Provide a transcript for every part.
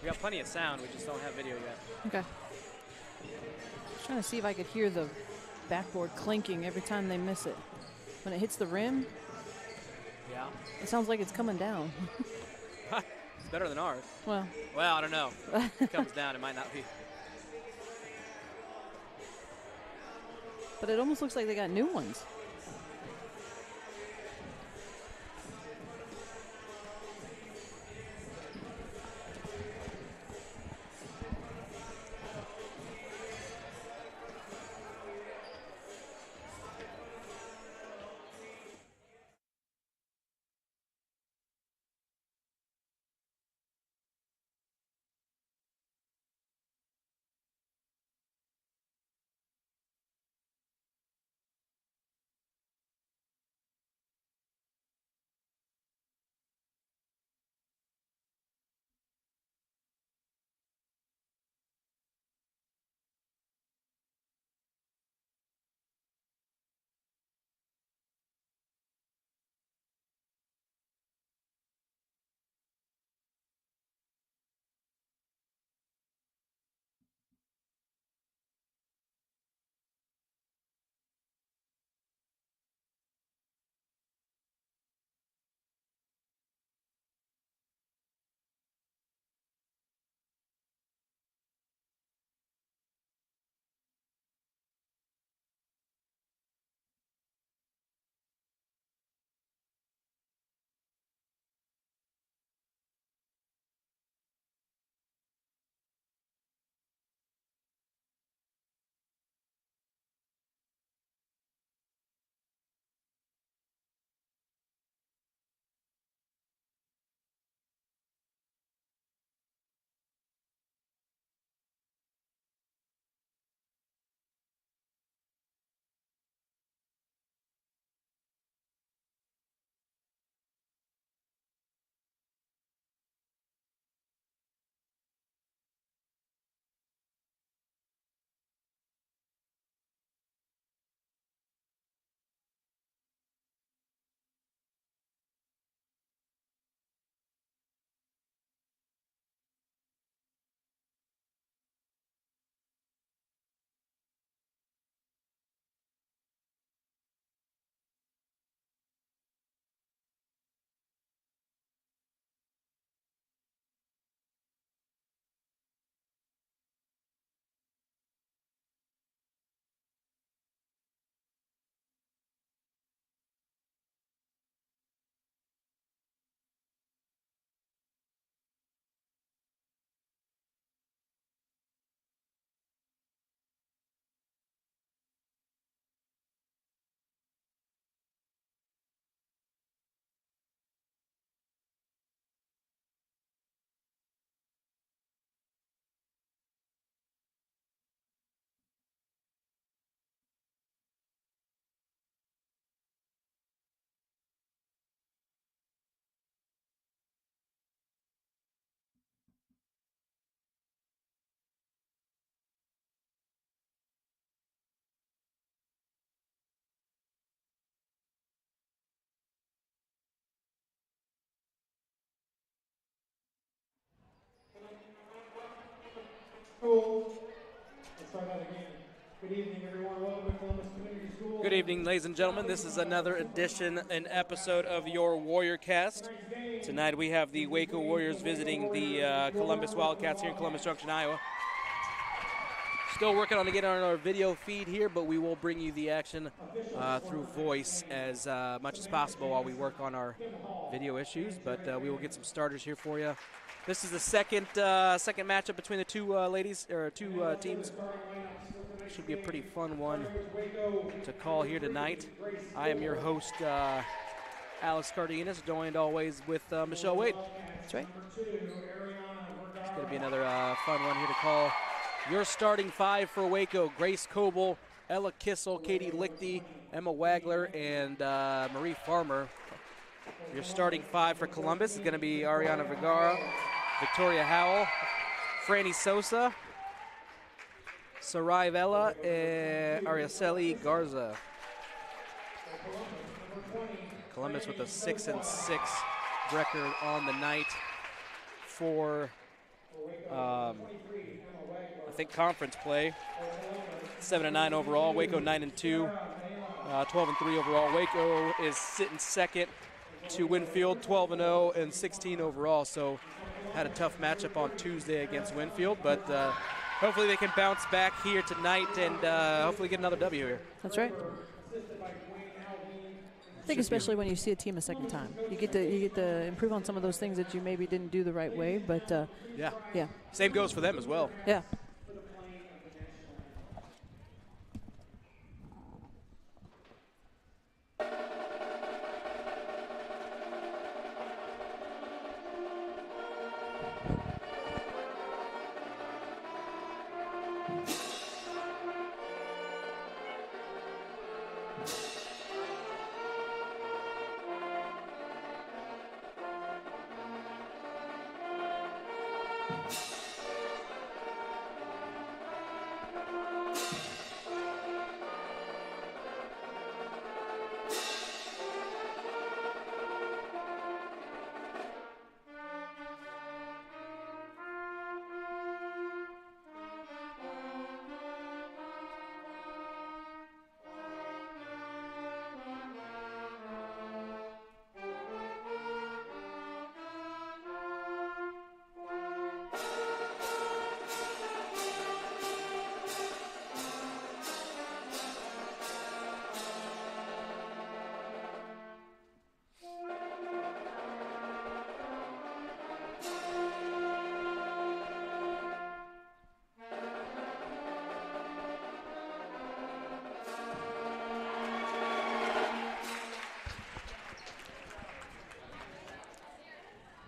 We got plenty of sound, we just don't have video yet. Okay. Just trying to see if I could hear the backboard clinking every time they miss it. When it hits the rim, Yeah. it sounds like it's coming down. It's better than ours. Well, I don't know. If it comes down, it might not be. but it almost looks like they got new ones. Good evening, ladies and gentlemen. This is another edition and episode of your Warrior Cast. Tonight we have the WACO Warriors visiting the Columbus Wildcats here in Columbus Junction, Iowa. Still working on to get on our video feed here, but we will bring you the action through voice as much as possible while we work on our video issues. But we will get some starters here for you. This is the second matchup between the two teams. Should be a pretty fun one to call here tonight. I am your host, Alex Cardenas, joined always with Michelle Wade. That's right. It's going to be another fun one here to call. Your starting five for Waco: Grace Coble, Ella Kissel, Katie Lichty, Emma Wagler, and Marie Farmer. Your starting five for Columbus is going to be Ariana Vergara, Victoria Howell, Franny Sosa, Sarai Vela, and Araceli Garza. Columbus with a 6-6 record on the night for I think conference play. 7-9 overall. Waco 9-2, 12-3 overall. Waco is sitting second to Winfield, 12-0 and 16 overall. So had a tough matchup on Tuesday against Winfield, but hopefully they can bounce back here tonight and hopefully get another W here. That's right. I think especially when you see a team a second time, you get to improve on some of those things that you maybe didn't do the right way. But yeah. Same goes for them as well. Yeah.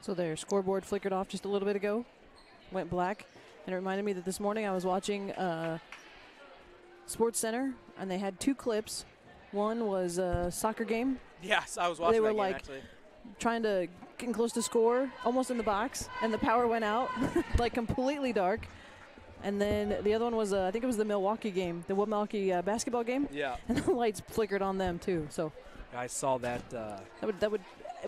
So their scoreboard flickered off just a little bit ago, went black, and it reminded me that this morning I was watching Sports Center, and they had two clips. One was a soccer game. Yes, I was watching they were that game, like actually. Trying to get close to score, almost in the box, and the power went out, like completely dark. And then the other one was, I think it was the Milwaukee game, the Milwaukee basketball game. Yeah. And the lights flickered on them too. So I saw that. that would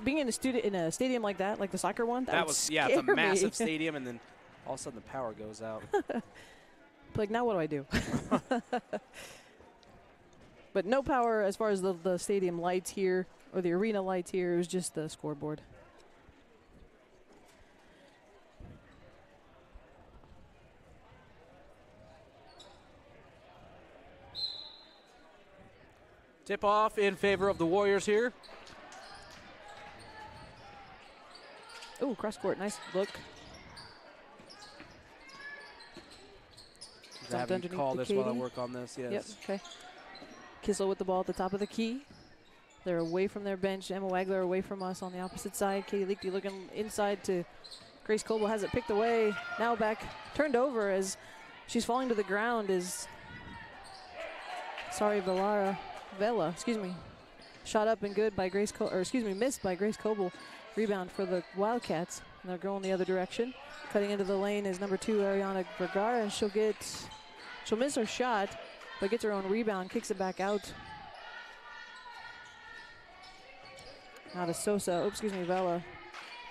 being in a stadium like that, like the soccer one. That was it's a massive stadium, and then all of a sudden the power goes out. Like, now what do I do? But no power as far as the stadium lights here or the arena lights here. It was just the scoreboard. Tip off in favor of the Warriors here. Oh, cross court, nice look. Have you call this while I work on this? Yes. Yep. Okay. Kissel with the ball at the top of the key. They're away from their bench. Emma Wagler away from us on the opposite side. Katie Lichty looking inside to Grace Coble. Has it picked away. Now back, turned over as she's falling to the ground. Is Vela, excuse me. Shot up and good by Grace Coble, or excuse me, missed by Grace Coble. Rebound for the Wildcats. And they're going the other direction. Cutting into the lane is number 2, Ariana Vergara, and she'll miss her shot, but gets her own rebound, kicks it back out. Now to Sosa, Vela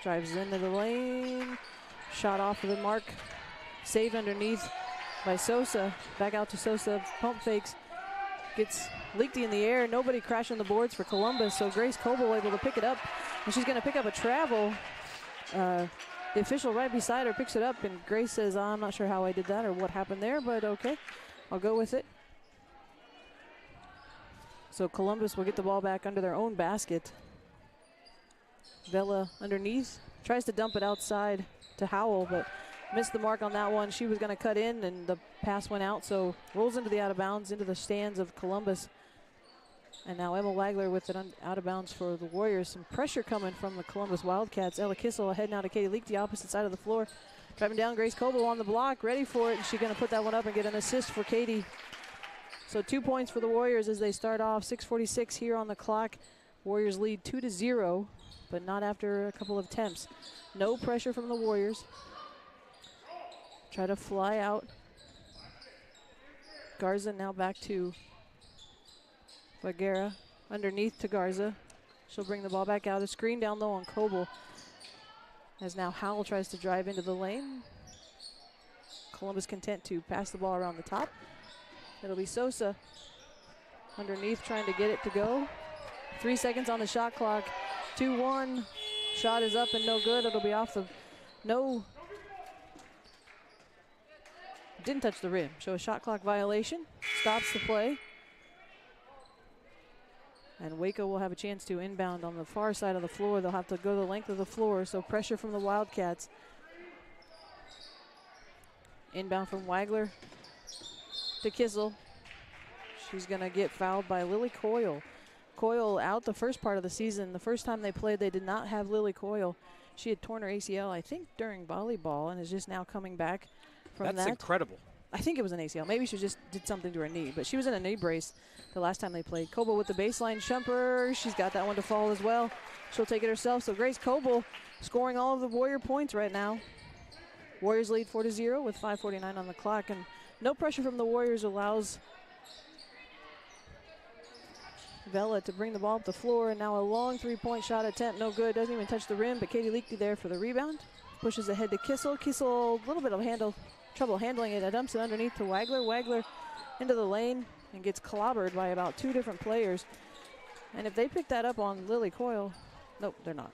drives into the lane. Shot off of the mark. Save underneath. by Sosa. Back out to Sosa. Pump fakes. Gets Leakty in the air. Nobody crashing the boards for Columbus. So Grace Coble able to pick it up. And she's going to pick up a travel. The official right beside her picks it up. And Grace says, I'm not sure how I did that or what happened there. But okay, I'll go with it. So Columbus will get the ball back under their own basket. Vela underneath. Tries to dump it outside to Howell, but missed the mark on that one. She was going to cut in, and the pass went out, so rolls into the out of bounds, into the stands of Columbus. And now Emma Wagler with it out of bounds for the Warriors. Some pressure coming from the Columbus Wildcats. Ella Kissel ahead now to Katie Leak, the opposite side of the floor. Driving down, Grace Coble on the block, ready for it, and she's going to put that one up and get an assist for Katie. So 2 points for the Warriors as they start off. 6:46 here on the clock. Warriors lead 2-0, but not after a couple of attempts. No pressure from the Warriors. Try to fly out. Garza now back to Bagheera. Underneath to Garza. She'll bring the ball back out. A screen down low on Coble. As now Howell tries to drive into the lane. Columbus content to pass the ball around the top. It'll be Sosa underneath trying to get it to go. 3 seconds on the shot clock. 2-1. Shot is up and no good. It'll be off the no. Didn't touch the rim. So a shot clock violation. Stops the play. And Waco will have a chance to inbound on the far side of the floor. They'll have to go the length of the floor. So pressure from the Wildcats. Inbound from Wagler to Kissel. She's going to get fouled by Lily Coyle. Coyle out the first part of the season. The first time they played, they did not have Lily Coyle. She had torn her ACL, I think, during volleyball, and is just now coming back from that. That's incredible. I think it was an ACL. Maybe she just did something to her knee, but she was in a knee brace the last time they played. Coble with the baseline jumper. She's got that one to fall as well. She'll take it herself. So Grace Coble scoring all of the Warrior points right now. Warriors lead 4-0 with 5:49 on the clock, and no pressure from the Warriors allows Vela to bring the ball up the floor, and now a long three-point shot attempt, no good, doesn't even touch the rim, but Katie Leakty there for the rebound. Pushes ahead to Kissel. Kissel, a little bit of trouble handling it. Dumps it underneath to Wagler. Wagler into the lane and gets clobbered by about 2 different players. And if they pick that up on Lily Coyle, nope, they're not.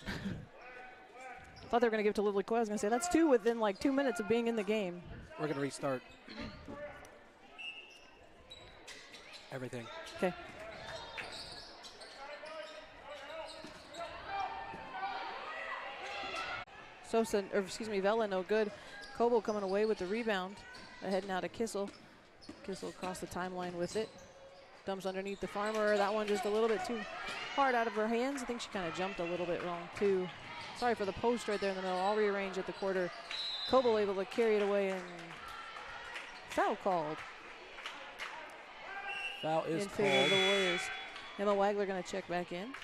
Thought they were going to give it to Lily Coyle. I was going to say, that's 2 within like 2 minutes of being in the game. We're going to restart everything. Okay. Vela no good. Coble coming away with the rebound. Ahead now to Kissel. Kissel across the timeline with it. Dumps underneath the Farmer. That one just a little bit too hard out of her hands. I think she kind of jumped a little bit wrong too. Sorry for the post right there in the middle. I'll rearrange at the quarter. Coble able to carry it away and foul called. Foul is in favor of the Warriors. Emma Wagler going to check back in.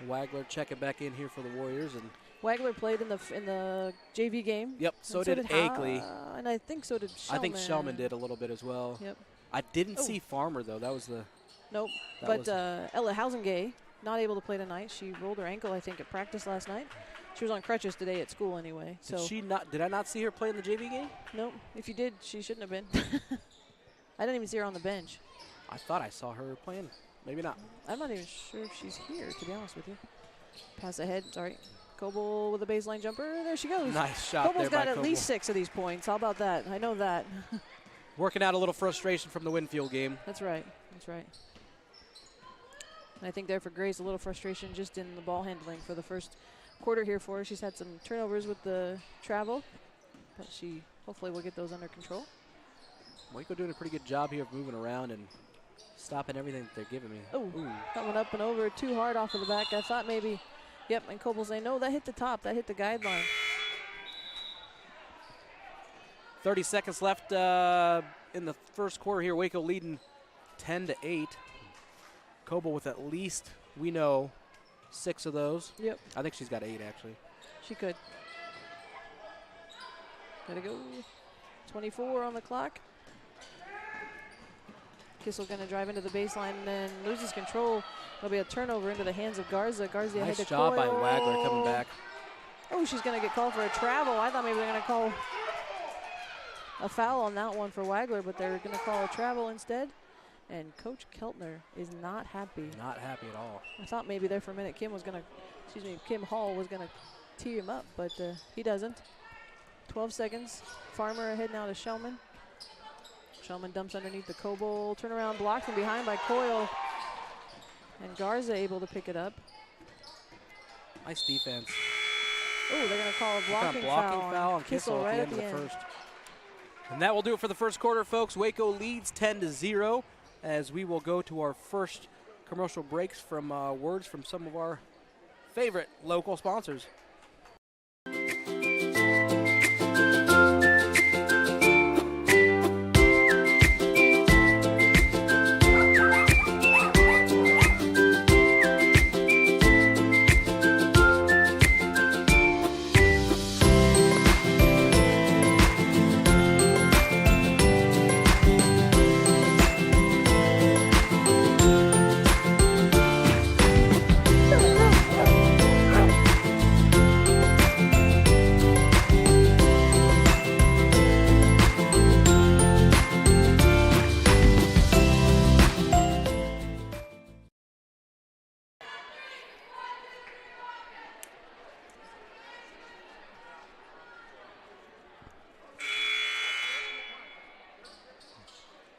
Wagler checking back in here for the Warriors, and Wagler played in the JV game. Yep, so did Agley. And I think so did Shellman. I think Shellman did a little bit as well. Yep. I didn't see Farmer, though. That was the... Nope. But Ella Housengay, not able to play tonight. She rolled her ankle, I think, at practice last night. She was on crutches today at school anyway. So Did I not see her play in the JV game? Nope. If you did, she shouldn't have been. I didn't even see her on the bench. I thought I saw her playing. Maybe not. I'm not even sure if she's here, to be honest with you. Pass ahead. Sorry. Coble with a baseline jumper. There she goes. Nice shot Coble's there by got at Coble. least 6 of these points. How about that? I know that. Working out a little frustration from the Winfield game. That's right. That's right. And I think there for Grace, a little frustration just in the ball handling for the first quarter here for her. She's had some turnovers with the travel, but she hopefully will get those under control. Waco doing a pretty good job here of moving around and stopping everything that they're giving me. Oh, that one up and over too hard off of the back. I thought maybe, yep, and Coble saying, no, that hit the top. That hit the guideline. 30 seconds left in the first quarter here. Waco leading 10-8. Coble with at least, we know, 6 of those. Yep. I think she's got 8, actually. She could. Gotta go. 24 on the clock. Kissel going to drive into the baseline and then loses control. There'll be a turnover into the hands of Garza. Garza ahead to Nice job by Coyle. Wagler coming back. Oh, she's going to get called for a travel. I thought maybe they're going to call a foul on that one for Wagler, but they're going to call a travel instead. And Coach Keltner is not happy. Not happy at all. I thought maybe there for a minute Kim Hall was going to tee him up, but he doesn't. 12 seconds. Farmer ahead now to Shellman. Shellman dumps underneath the Coble. Turnaround blocked from behind by Coyle. And Garza able to pick it up. Nice defense. Oh, they're going to call a blocking foul on Kissel right at the end of the first. And that will do it for the first quarter, folks. Waco leads 10-0 as we will go to our first commercial breaks from words from some of our favorite local sponsors.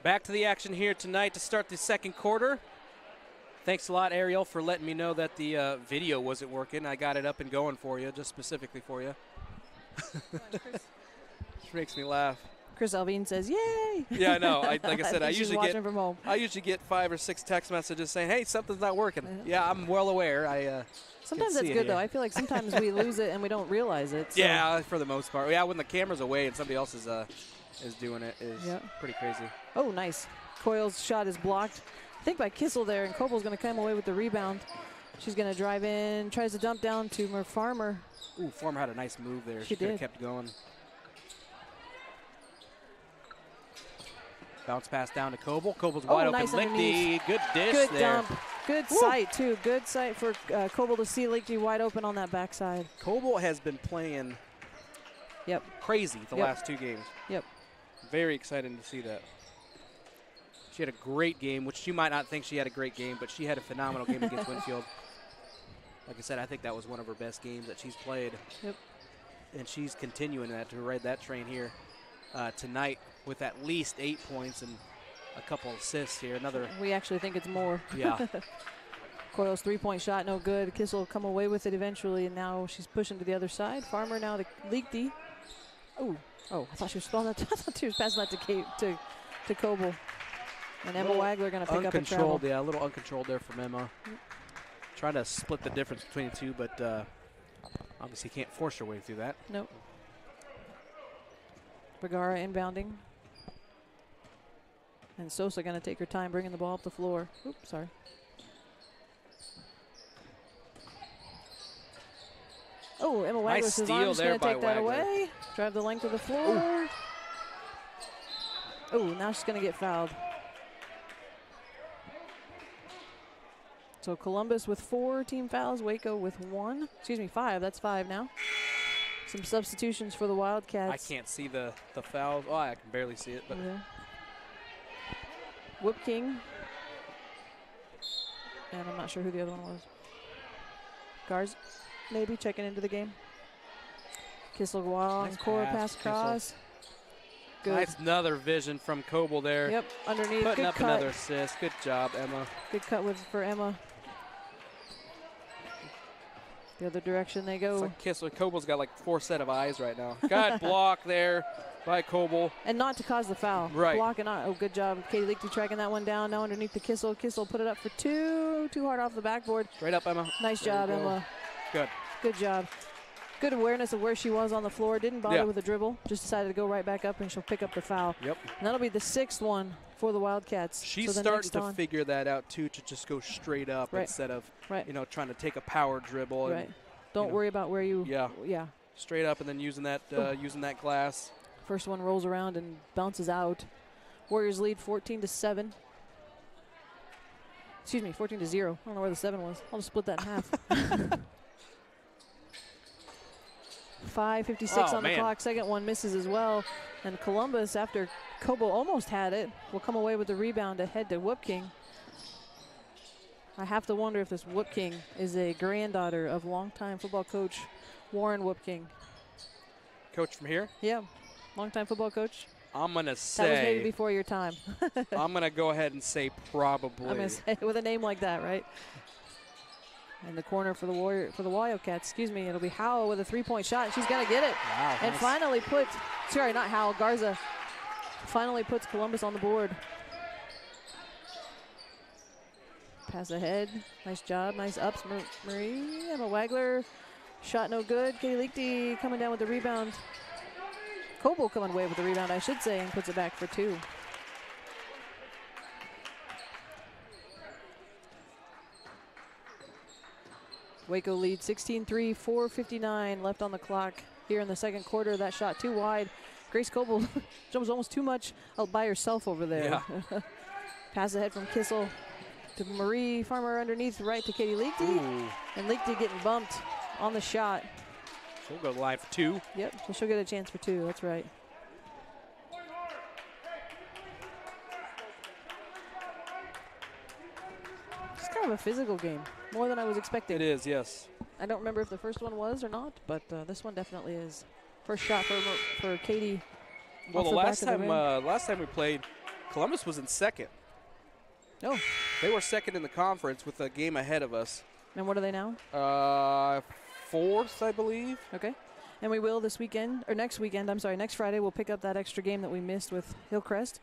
Back to the action here tonight to start the second quarter. Thanks a lot, Ariel, for letting me know that the video wasn't working. I got it up and going for you, just specifically for you. Which makes me laugh. Chris Alvin says, "Yay!" Yeah, I know. Like I said, I usually get 5 or 6 text messages saying, "Hey, something's not working." Yeah, I'm well aware. Sometimes that's good, though. I feel like sometimes we lose it and we don't realize it. So. Yeah, for the most part. Yeah, when the camera's away and somebody else is doing it is pretty crazy. Oh, nice. Coyle's shot is blocked, I think, by Kissel there, and Coble's going to come away with the rebound. She's going to drive in, tries to dump down to Farmer. Ooh, Farmer had a nice move there. She could have kept going. Bounce pass down to Coble. Coble's wide open. Nice Lichty, good dish good there. Dump. Good sight, too. Good sight for Coble to see Lichty wide open on that backside. Coble has been playing crazy the last 2 games. Yep. Very exciting to see that. She had a great game, which you might not think she had a great game, but she had a phenomenal game against Winfield. Like I said, I think that was one of her best games that she's played. Yep. And she's continuing to ride that train here tonight with at least 8 points and a couple assists here. We actually think it's more. Yeah. Coyle's 3-point shot, no good. Kissel will come away with it eventually, and now she's pushing to the other side. Farmer now to Lichty. Oh, I thought she was throwing that. I thought she was passing that to Coble. And Emma Wagler going to pick up a travel. Yeah, a little uncontrolled there from Emma. Trying to split the difference between the two, but obviously can't force her way through that. Nope. Vergara inbounding. And Sosa going to take her time bringing the ball up the floor. Oops, sorry. Oh, Emma Wagler says, I'm just going to take that away. Drive the length of the floor. Oh, now she's going to get fouled. So Columbus with 4 team fouls, Waco with 1. Excuse me, 5. That's 5 now. Some substitutions for the Wildcats. I can't see the fouls. Oh, I can barely see it. But yeah. Whoop King. And I'm not sure who the other one was. Garza, maybe, checking into the game. Kissel Gual and Cora pass cross. Good. Nice, another vision from Coble there. Yep, underneath. Putting good up cut. Another assist. Good job, Emma. Good cut for Emma. The other direction they go. It's like Kissel. Coble's got like 4 set of eyes right now. Got block there by Coble. And not to cause the foul. Right. Block and not. Oh, good job. Katie Lichty tracking that one down. Now underneath the Kissel. Kissel put it up for 2. Too hard off the backboard. Straight up, Emma. Nice job, Emma. Good. Good job. Good awareness of where she was on the floor. Didn't bother with a dribble. Just decided to go right back up, and she'll pick up the foul. Yep. And that'll be the 6th one for the Wildcats. She's starting to figure that out, too, to just go straight up instead of, trying to take a power dribble. Right. And, Don't worry about where you. Yeah. Straight up and then using that glass. First one rolls around and bounces out. Warriors lead 14-7. Excuse me, 14-0. I don't know where the 7 was. I'll just split that in half. 5:56 on the clock. Second one misses as well. And Columbus, after Coble almost had it, will come away with the rebound ahead to Whoop King. I have to wonder if this Whoop King is a granddaughter of longtime football coach Warren Whoop King. Coach from here? Yeah, longtime football coach. I'm going to say. That was maybe before your time. I'm going to go ahead and say probably. I'm going to say with a name like that, right? In the corner for the Wildcats, excuse me, it'll be Howell with a three-point shot, and she's going to get it. Wow, and nice. finally sorry, not Howell, Garza finally puts Columbus on the board. Pass ahead, nice job, nice ups, Marie. Emma Wagler, shot no good. Katie Liechty coming down with the rebound. Coble coming away with the rebound, I should say, and puts it back for two. Waco leads 16-3, 4:59 left on the clock here in the second quarter. That shot too wide. Grace Coble was almost too much out by herself over there. Yeah. Pass ahead from Kissel to Marie Farmer underneath, right to Katie Liechty. Ooh. And Liechty getting bumped on the shot. She'll go line for two. Yep, so she'll get a chance for two, that's right. It's kind of a physical game, more than I was expecting. It is, yes. I don't remember if the first one was or not, but this one definitely is. First shot for Katie. Well, the last time we played, Columbus was in second. Oh. They were second in the conference with a game ahead of us. And what are they now? Fourth, I believe. Okay. And we will this weekend, or next weekend, I'm sorry, next Friday, we'll pick up that extra game that we missed with Hillcrest.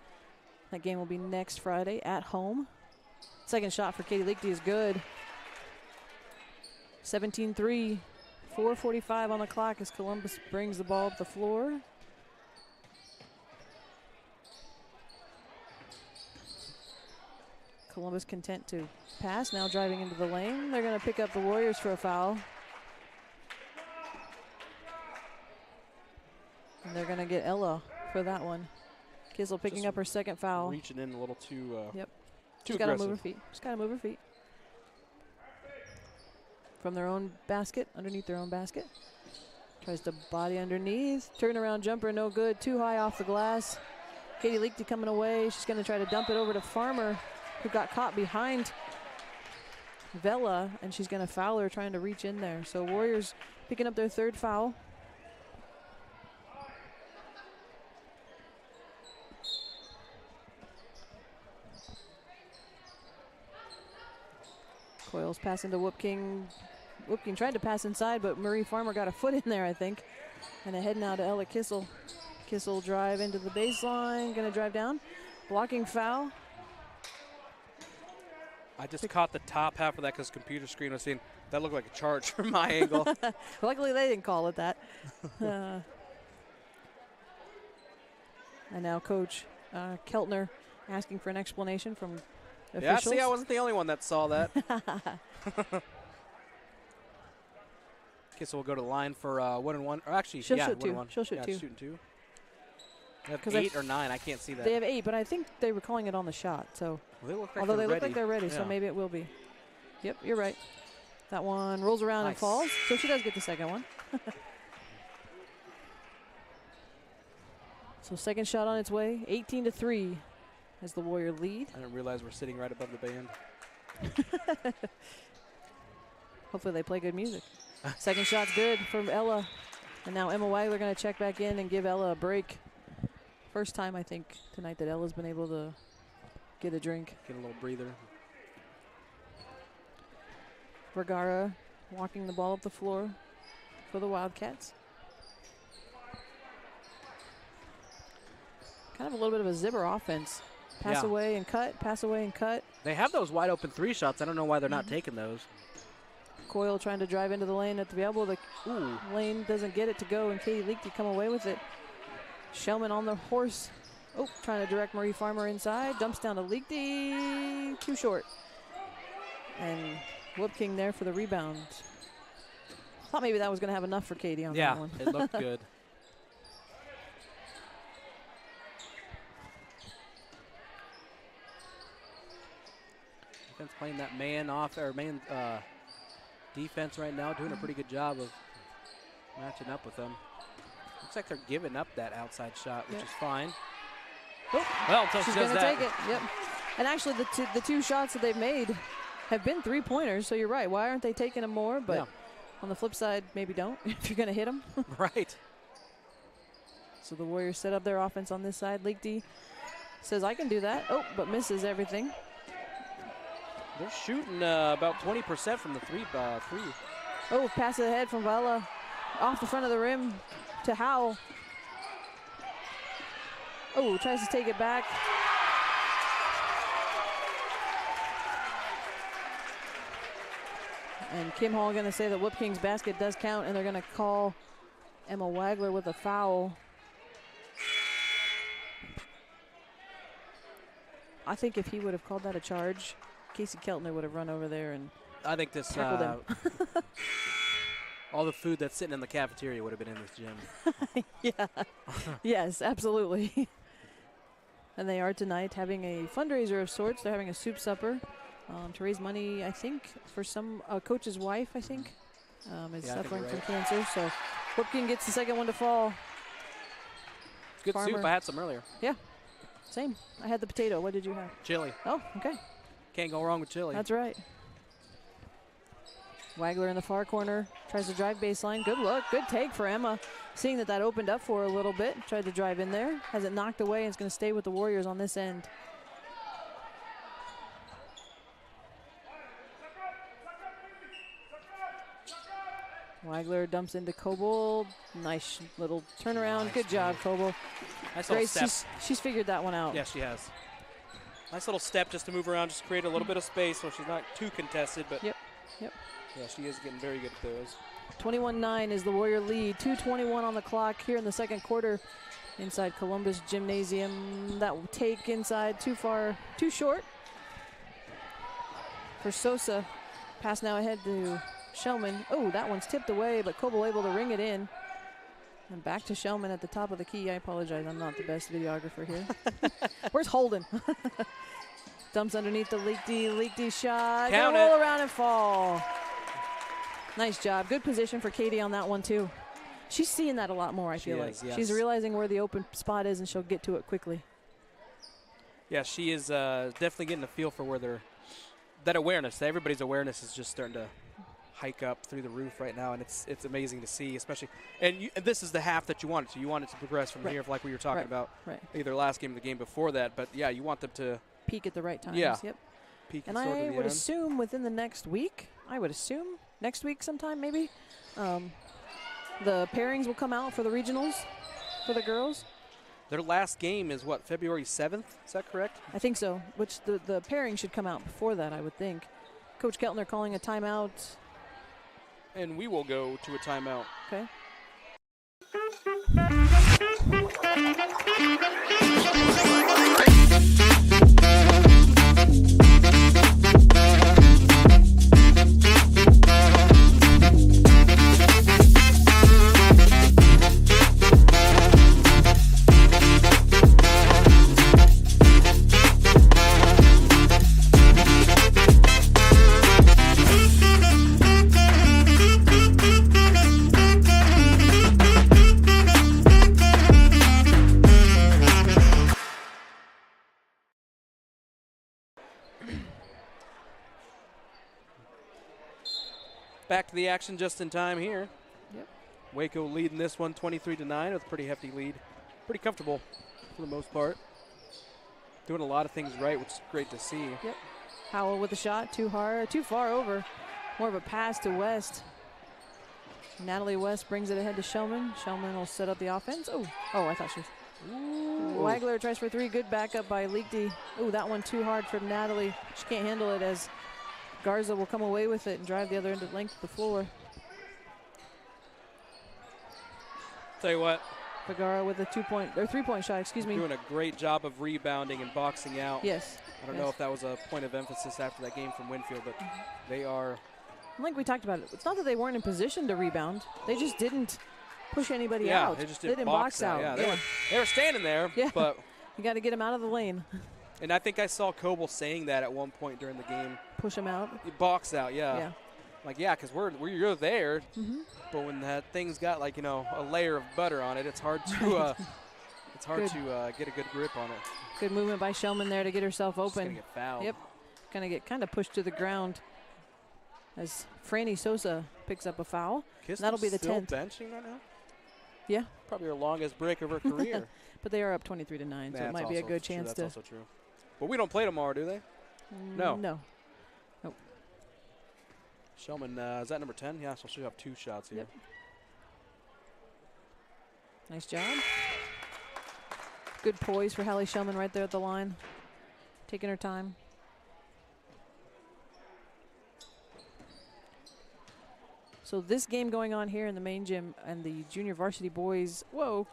That game will be next Friday at home. Second shot for Katie Liechty is good. 17-3, 4:45 on the clock as Columbus brings the ball up the floor. Columbus content to pass, now driving into the lane. They're going to pick up the Warriors for a foul. And they're going to get Ella for that one. Kissel picking up her second foul. Reaching in a little too Yep. too She's got to aggressive. move her feet. She's got to move her feet. From their own basket, underneath their own basket. Tries to body underneath. Turnaround jumper, no good. Too high off the glass. Katie Liechty coming away. She's going to try to dump it over to Farmer, who got caught behind Vela, and she's going to foul her trying to reach in there. So Warriors picking up their third foul. Coyle's passing to Whoop King. Whoop King tried to pass inside, but Marie Farmer got a foot in there, I think. And a head now to Ella Kissel. Kissel drive into the baseline, going to drive down. Blocking foul. I just caught the top half of that because computer screen was seeing that looked like a charge from my angle. Luckily, they didn't call it that. And now Coach Keltner asking for an explanation from officials. Yeah, see, I wasn't the only one that saw that. Kissel will go to the line for 1-1. Or actually, She'll yeah, shoot 1-1. two. She'll shoot two. Shooting two. They have 'Cause 8 or 9. I can't see that. They have 8, but I think they were calling it on the shot. So, Well, they look like although they they're look ready. like they're ready, so Yeah. maybe it will be. Yep, you're right. That one rolls around and Nice. falls, so she does get the second one. So second shot on its way, 18-3 as the Warrior lead. I didn't realize we're sitting right above the band. Hopefully they play good music. Second shot's good from Ella. And now Emma Wagler going to check back in and give Ella a break. First time, I think, tonight that Ella's been able to get a drink. Get a little breather. Vergara walking the ball up the floor for the Wildcats. Kind of a little bit of a zipper offense. Pass Yeah. away and cut, pass away and cut. They have those wide open 3 shots. I don't know why they're not taking those. Coyle trying to drive into the lane at the elbow. The lane doesn't get it to go, and Katie Liechty come away with it. Shellman on the horse. Oh, trying to direct Marie Farmer inside. Dumps down to Liechty. Too short. And Whoop King there for the rebound. Thought maybe that was going to have enough for Katie on that one. Yeah, it looked good. Defense playing that man defense right now, doing a pretty good job of matching up with them. Looks like they're giving up that outside shot, which Yep. is fine. Oh, Well, until she's she does going to that. take it. Yep. And actually, the two shots that they've made have been three-pointers, so you're right. Why aren't they taking them more? But Yeah. on the flip side, maybe don't if you're going to hit them. Right. So the Warriors set up their offense on this side. Leakty says, I can do that. Oh, but misses everything. They're shooting about 20% from the three. Oh, pass it ahead from Vela off the front of the rim to Howell. Oh, tries to take it back. And Kim Hall going to say that Whoop King's basket does count, and they're going to call Emma Wagler with a foul. I think if he would have called that a charge, Casey Keltner would have run over there and I think this tackled him. all the food that's sitting in the cafeteria would have been in this gym. Yeah. Yes, absolutely. And they are tonight having a fundraiser of sorts. They're having a soup supper to raise money, I think, for some coach's wife, I think, is Yeah, I think suffering you're from right. cancer. So Whoop King gets the second one to fall. Good Farmer. soup. I had some earlier. Yeah, same. I had the potato. What did you have? Chili. Oh, okay. Can't go wrong with chili. That's right. Wagler in the far corner tries to drive baseline. Good look. Good take for Emma. Seeing that opened up for her a little bit. Tried to drive in there. Has it knocked away and it's going to stay with the Warriors on this end. Wagler dumps into Coble. Nice little turnaround. Nice Good job, move. Coble. Nice little Grace, step. she's figured that one out. Yeah, she has. Nice little step just to move around, just create a little bit of space so she's not too contested. But Yep. Yep. Yeah, she is getting very good at those. 21-9 is the Warrior lead. 2:21 on the clock here in the second quarter inside Columbus Gymnasium. That will take inside too far, too short for Sosa. Pass now ahead to Shellman. Oh, that one's tipped away, but Coble able to ring it in. And back to Shellman at the top of the key. I apologize, I'm not the best videographer here. Where's Holden? Dumps underneath the Leakty shot. Count Gonna roll it. around and fall. Nice job. Good position for Katie on that one, too. She's seeing that a lot more, I feel like. Yes. She's realizing where the open spot is, and she'll get to it quickly. Yeah, she is definitely getting a feel for where that awareness, everybody's awareness is just starting to hike up through the roof right now, and it's amazing to see, especially. And this is the half that you want it to. You want it to progress from Right. here, like we were talking Right. about Right. either last game or the game before that. But, yeah, you want them to Peak at the right times. Yeah. Yep. peak And sort of I the would end. assume within the next week, next week sometime maybe, the pairings will come out for the regionals for the girls. Their last game is, what, February 7th? Is that correct? I think so, which the pairing should come out before that, I would think. Coach Keltner calling a timeout. And we will go to a timeout. Okay. Back to the action just in time here. Yep. Waco leading this one 23-9 with a pretty hefty lead. Pretty comfortable for the most part. Doing a lot of things right, which is great to see. Yep. Howell with the shot, too far over. More of a pass to West. Natalie West brings it ahead to Shellman. Shellman will set up the offense. Oh, I thought she was. Ooh. Wagler tries for three. Good backup by Leakty. Oh, that one too hard for Natalie. She can't handle it as Garza will come away with it and drive the other end of length of the floor. Tell you what, Vergara with a 3-point shot, excuse me. doing a great job of rebounding and boxing out. Yes. I don't know if that was a point of emphasis after that game from Winfield, but they are. Like we talked about it, it's not that they weren't in position to rebound. They just didn't push anybody Yeah, out. they just They didn't didn't box box out. out. Yeah, they were standing there, Yeah. but. You got to get them out of the lane. And I think I saw Coble saying that at one point during the game. Push them out. Box out, yeah. Like, yeah, because you're there, but when that thing's got like a layer of butter on it, it's hard to get a good grip on it. Good movement by Shellman there to get herself open. She's gonna get fouled. Yep, gonna get kind of pushed to the ground as Franny Sosa picks up a foul. That'll be the 10th. Still benching right now? Yeah, probably her longest break of her career. But they are up 23-9, so it might be a good chance to. That's also true. But we don't play tomorrow, do they? No. No. Nope. Shellman, is that number 10? Yeah, so she'll have 2 shots here. Yep. Nice job. Good poise for Hallie Shellman right there at the line. Taking her time. So this game going on here in the main gym and the junior varsity boys, whoa,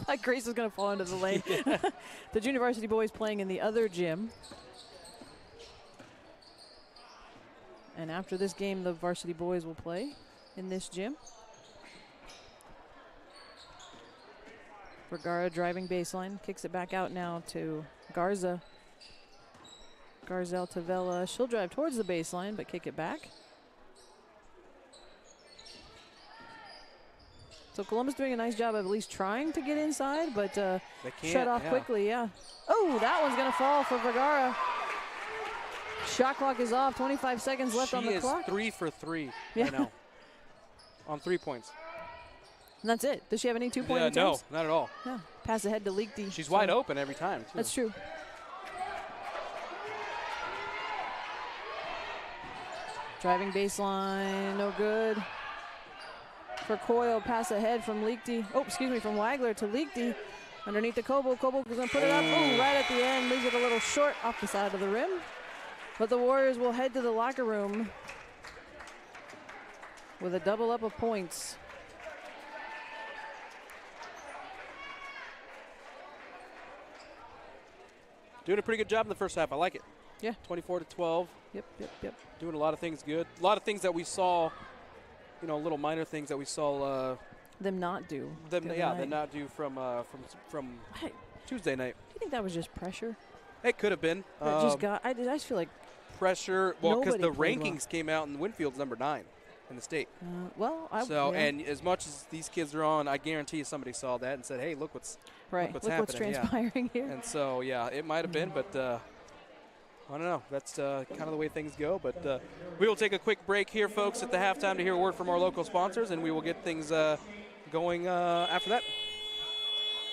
like Grace was gonna fall into the lane. The junior varsity boys playing in the other gym. And after this game, the varsity boys will play in this gym. Vergara driving baseline, kicks it back out now to Garza. Garzel to Vela. She'll drive towards the baseline, but kick it back. So Columbus doing a nice job of at least trying to get inside, but shut off quickly, yeah. Oh, that one's going to fall for Vergara. Shot clock is off, 25 seconds left on the clock. She is 3 for 3 right now on 3 points. And that's it. Does she have any 2-point attempts? No, not at all. No. Pass ahead to Leakty. She's wide open every time, too. That's true. Driving baseline, no good. For Coyle, pass ahead from Leakty. Oh, excuse me, from Wagler to Leakty. Underneath the Coble. Coble is going to put it up. Oh, right at the end. Leaves it a little short off the side of the rim. But the Warriors will head to the locker room with a double up of points. Doing a pretty good job in the first half. I like it. Yeah. 24-12. Yep. Doing a lot of things good. A lot of things that we saw, little minor things that we saw them not do. Them not do from Tuesday night. Do you think that was just pressure? It could have been. I just feel like pressure. Well, because the rankings came out and Winfield's number 9 in the state. And as much as these kids are on, I guarantee you somebody saw that and said, "Hey, look what's what's transpiring here." And so it might have been, but I don't know. That's kind of the way things go. But we will take a quick break here, folks, at the halftime to hear a word from our local sponsors, and we will get things going after that.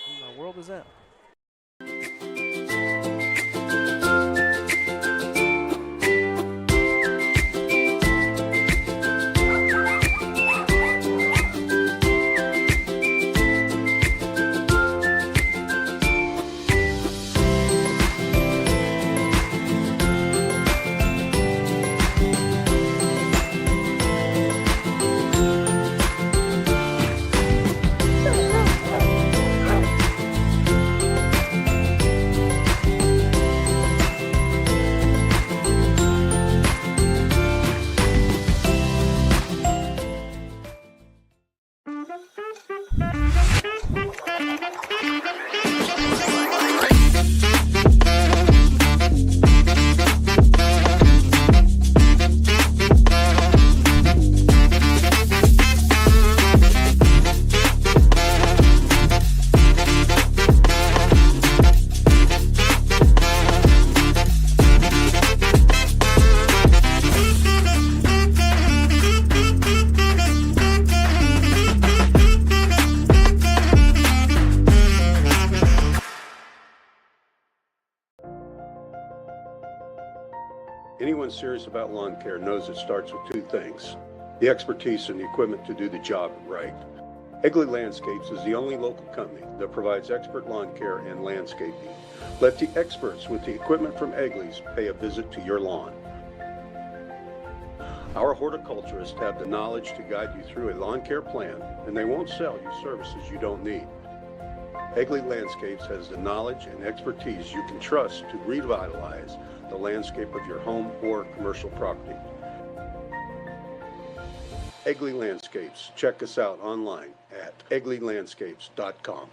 What in the world is that? Anyone serious about lawn care knows it starts with 2 things: the expertise and the equipment to do the job right. Egley Landscapes is the only local company that provides expert lawn care and landscaping. Let the experts with the equipment from Egley's pay a visit to your lawn. Our horticulturists have the knowledge to guide you through a lawn care plan, and they won't sell you services you don't need. Egley Landscapes has the knowledge and expertise you can trust to revitalize the landscape of your home or commercial property. Egley Landscapes. Check us out online at egleylandscapes.com.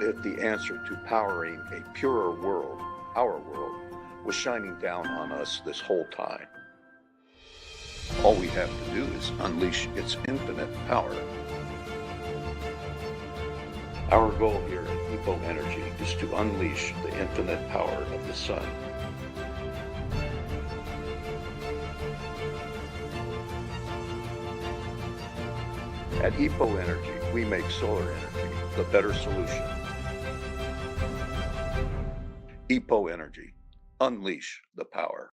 What if the answer to powering a purer world, our world, was shining down on us this whole time? All we have to do is unleash its infinite power. Our goal here at EPO Energy is to unleash the infinite power of the sun. At EPO Energy, we make solar energy the better solution. EPO Energy, unleash the power.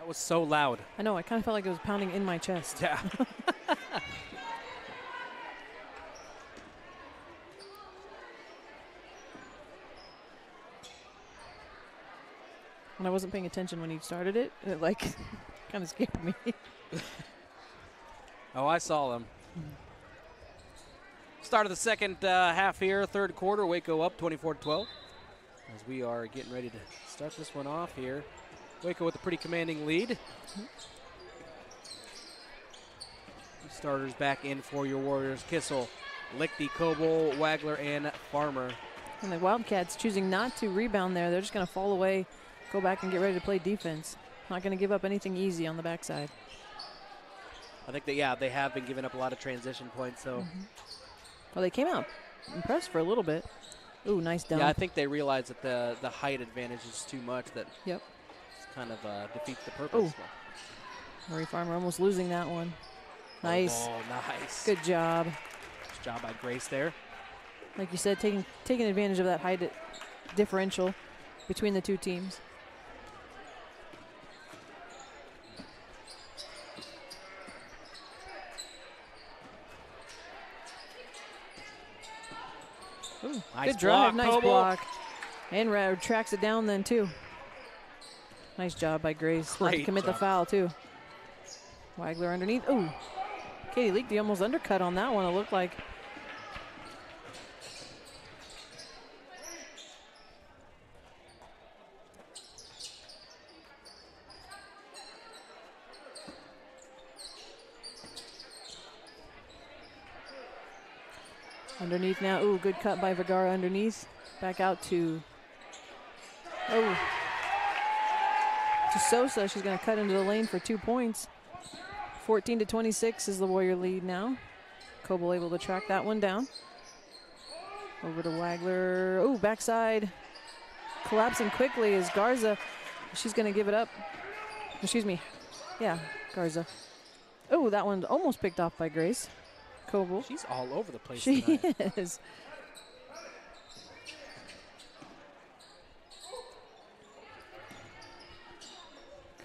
That was so loud. I know, I kind of felt like it was pounding in my chest. Yeah. And I wasn't paying attention when he started it. It like kind of scared me. Oh, I saw them. Start of the second half here, third quarter. Waco up 24-12 as we are getting ready to start this one off here. Waco with a pretty commanding lead. Starters back in for your Warriors. Kissel, Lichty, Coble, Wagler, and Farmer. And the Wildcats choosing not to rebound there. They're just going to fall away, go back and get ready to play defense. Not going to give up anything easy on the backside. I think that, yeah, they have been giving up a lot of transition points, so. Well, they came out impressed for a little bit. Ooh, nice dunk. Yeah, I think they realize that the height advantage is too much, that kind of defeats the purpose. Murray Farmer almost losing that one. Nice. Oh, nice. Good job. Nice job by Grace there. Like you said, taking advantage of that height differential between the two teams. Ooh, nice good drive, block, nice Coble. block. And tracks it down then, too. Nice job by Grace. Not to Great commit the job. foul, too. Wagler underneath. Ooh. Katie Leakey almost undercut on that one, it looked like. Underneath now. Ooh, good cut by Vergara underneath. Back out to Sosa. She's going to cut into the lane for 2 points. 14-26 is the Warrior lead now. Coble able to track that one down. Over to Wagler. Ooh, backside. Collapsing quickly is Garza. She's going to give it up. Excuse me. Yeah, Garza. Ooh, that one almost picked off by Grace. Coble. She's all over the place She tonight. is.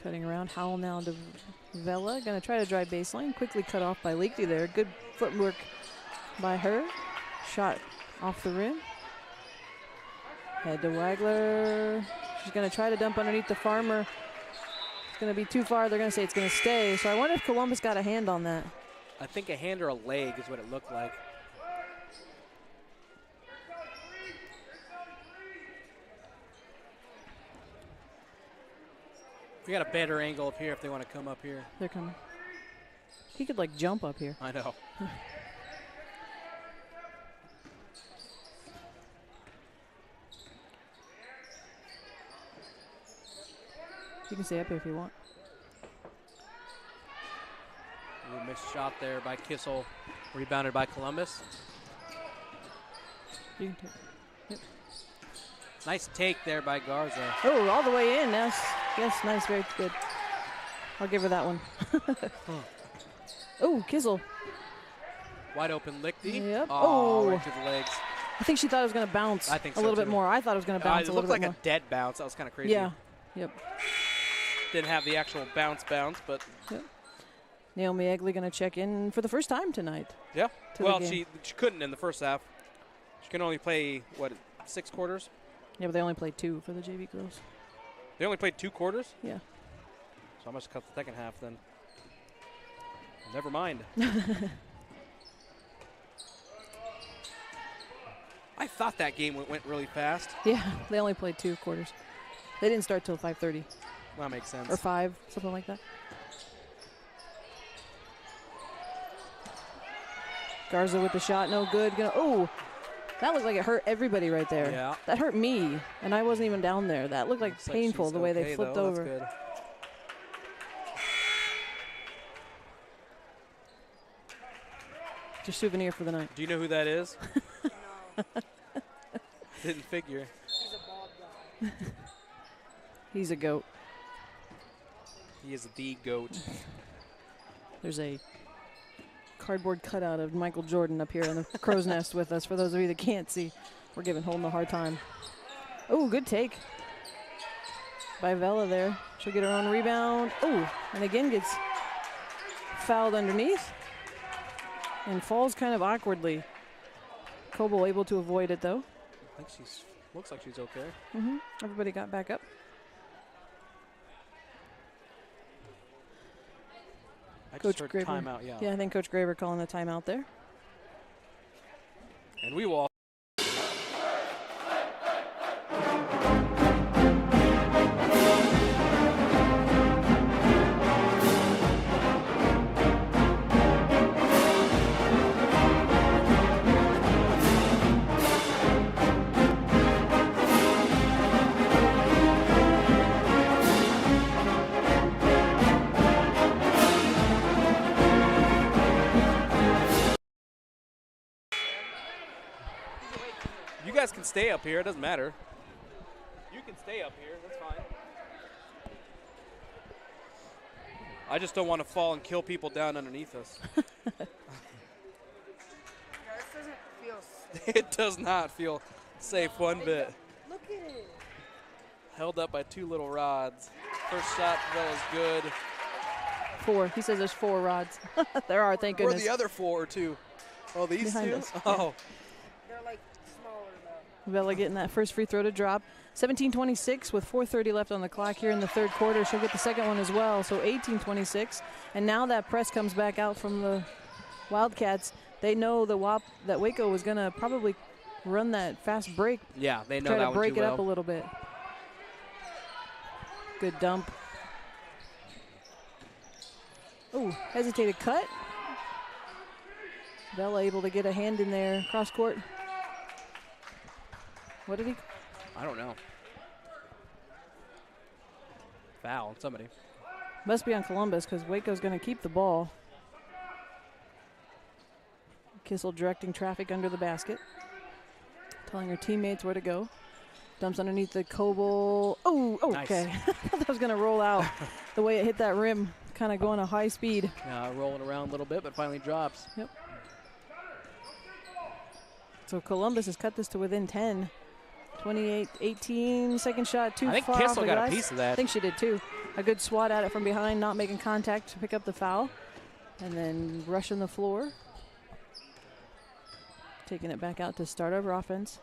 Cutting around. Howell now to Vela. Going to try to drive baseline. Quickly cut off by Leakey there. Good footwork by her. Shot off the rim. Head to Wagler. She's going to try to dump underneath the Farmer. It's going to be too far. They're going to say it's going to stay. So I wonder if Columbus got a hand on that. I think a hand or a leg is what it looked like. We got a better angle up here if they want to come up here. They're coming. He could like jump up here. I know. You can stay up here if you want. Ooh, missed shot there by Kissel. Rebounded by Columbus. You can take. Yep. Nice take there by Garza. Oh, all the way in. Yes, nice, very good. I'll give her that one. Oh, Kissel. Wide open Lichty. Yep. Oh, Oh. right to the legs. I think she thought it was going to bounce I think a so, little bit too. more. I thought it was going to bounce It a looked little like bit a more. dead bounce. That was kind of crazy. Yeah. Yep. Didn't have the actual bounce, but. Yep. Naomi Egley going to check in for the first time tonight. Yeah. To the Well, game. she couldn't in the first half. She can only play, 6 quarters? Yeah, but they only played 2 for the JV girls. They only played 2 quarters? Yeah. So I must cut the second half then. Never mind. I thought that game went really fast. Yeah, they only played 2 quarters. They didn't start till 5:30 Well, that makes sense. or 5, something like that. Garza with the shot, no good. Oh, that looked like it hurt everybody right there. Yeah. That hurt me, and I wasn't even down there. That looked like Looks painful she's the way okay, they flipped though. over. That's good. Just souvenir for the night. Do you know who that is? Didn't figure. He's a goat. He is the GOAT. There's a cardboard cutout of Michael Jordan up here in the crow's nest with us. For those of you that can't see, we're giving Holden a hard time. Oh, good take. by Vela there. She'll get her own rebound. Oh, and again gets fouled underneath and falls kind of awkwardly. Coble able to avoid it though. I think looks like she's okay. Everybody got back up. I Coach just heard Graber. timeout, yeah. Yeah, I think Coach Graber calling the timeout there. And we will. You guys can stay up here. It doesn't matter. You can stay up here. That's fine. I just don't want to fall and kill people down underneath us. This doesn't feel safe. It does not feel safe one bit. Look at it. Held up by 2 little rods. First shot, that was good. 4. He says there's 4 rods. There are, thank Where goodness. the other 4 too? Oh, these Behind 2? us, yeah. Oh. They're like smaller though. Vela getting that first free throw to drop. 17:26 with 4:30 left on the clock here in the third quarter. She'll get the second one as well, so 18:26. And now that press comes back out from the Wildcats. They know that WACO was going to probably run that fast break. Yeah, they know try that to one break too it well. up a little bit. Good dump. Oh, hesitated cut. Vela able to get a hand in there, cross court. What did he? I don't know. Foul, somebody. Must be on Columbus because Waco's going to keep the ball. Kissel directing traffic under the basket. Telling her teammates where to go. Dumps underneath the Coble. Oh, okay. Nice. I thought that was going to roll out the way it hit that rim. Kind of going at high speed. Rolling around a little bit, but finally drops. Yep. So Columbus has cut this to within 10. 28-18, second shot, too far. I think off Kissel the got glass. a piece of that. I think she did too. A good swat at it from behind, not making contact to pick up the foul. And then rushing the floor. Taking it back out to start over offense.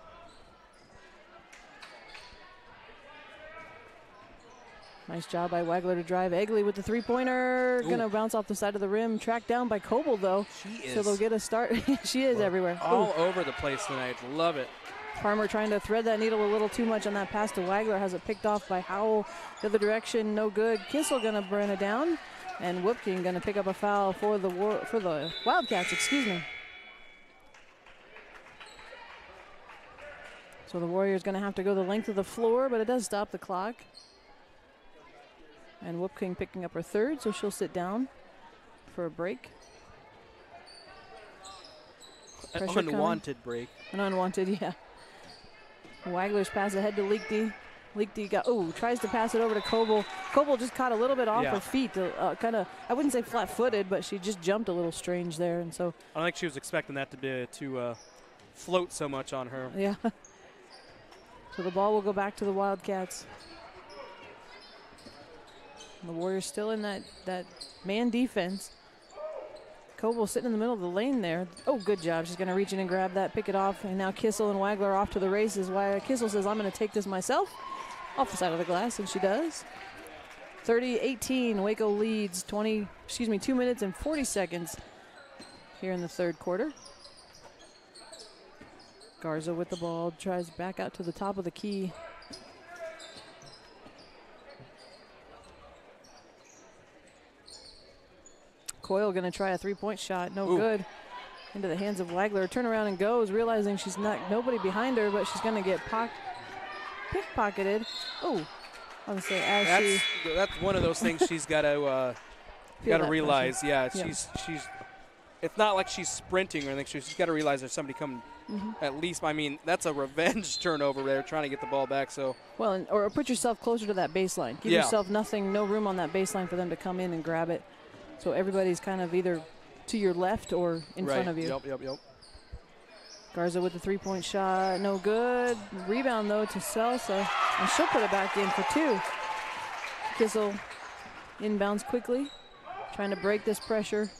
Nice job by Wagler to drive. Egley with the three-pointer. Going to bounce off the side of the rim. Tracked down by Coble, though. She is So they'll get a start. She is everywhere. all over the place tonight. Love it. Farmer trying to thread that needle a little too much on that pass to Wagler. Has it picked off by Howell. The other direction, no good. Kissel going to burn it down. And Whoopkin going to pick up a foul for the Wildcats, excuse me. So the Warriors going to have to go the length of the floor, but it does stop the clock. And Whoopkin picking up her third, so she'll sit down for a break. An Pressure unwanted break. An unwanted, yeah. Wagler's pass ahead to Leakty. Leakty tries to pass it over to Coble. Coble just caught a little bit off her feet. Kind of, I wouldn't say flat-footed, but she just jumped a little strange there. And so I don't think she was expecting that to float so much on her. yeah. So the ball will go back to the Wildcats. And the Warriors still in that man defense. Coble sitting in the middle of the lane there. Oh, good job. She's going to reach in and grab that, pick it off. And now Kissel and Wagler are off to the races. Why Kissel says, I'm going to take this myself. Off the side of the glass, and she does. 30-18, Waco leads 2 minutes and 40 seconds here in the third quarter. Garza with the ball, tries back out to the top of the key. Coyle going to try a three-point shot, no good. Into the hands of Wagler, turn around and goes, realizing she's nobody behind her, but she's going to get pickpocketed. Oh, I would say that's one of those things she's got to realize. Pressure. Yeah, she's. It's not like she's sprinting or anything. She's got to realize there's somebody coming. At least, I mean, that's a revenge turnover there, trying to get the ball back. So well, or put yourself closer to that baseline. Give yourself no room on that baseline for them to come in and grab it. So everybody's kind of either to your left or in front of you. Yep. Garza with the three-point shot, no good. Rebound, though, to Celsa, and she'll put it back in for 2. Kissel inbounds quickly, trying to break this pressure.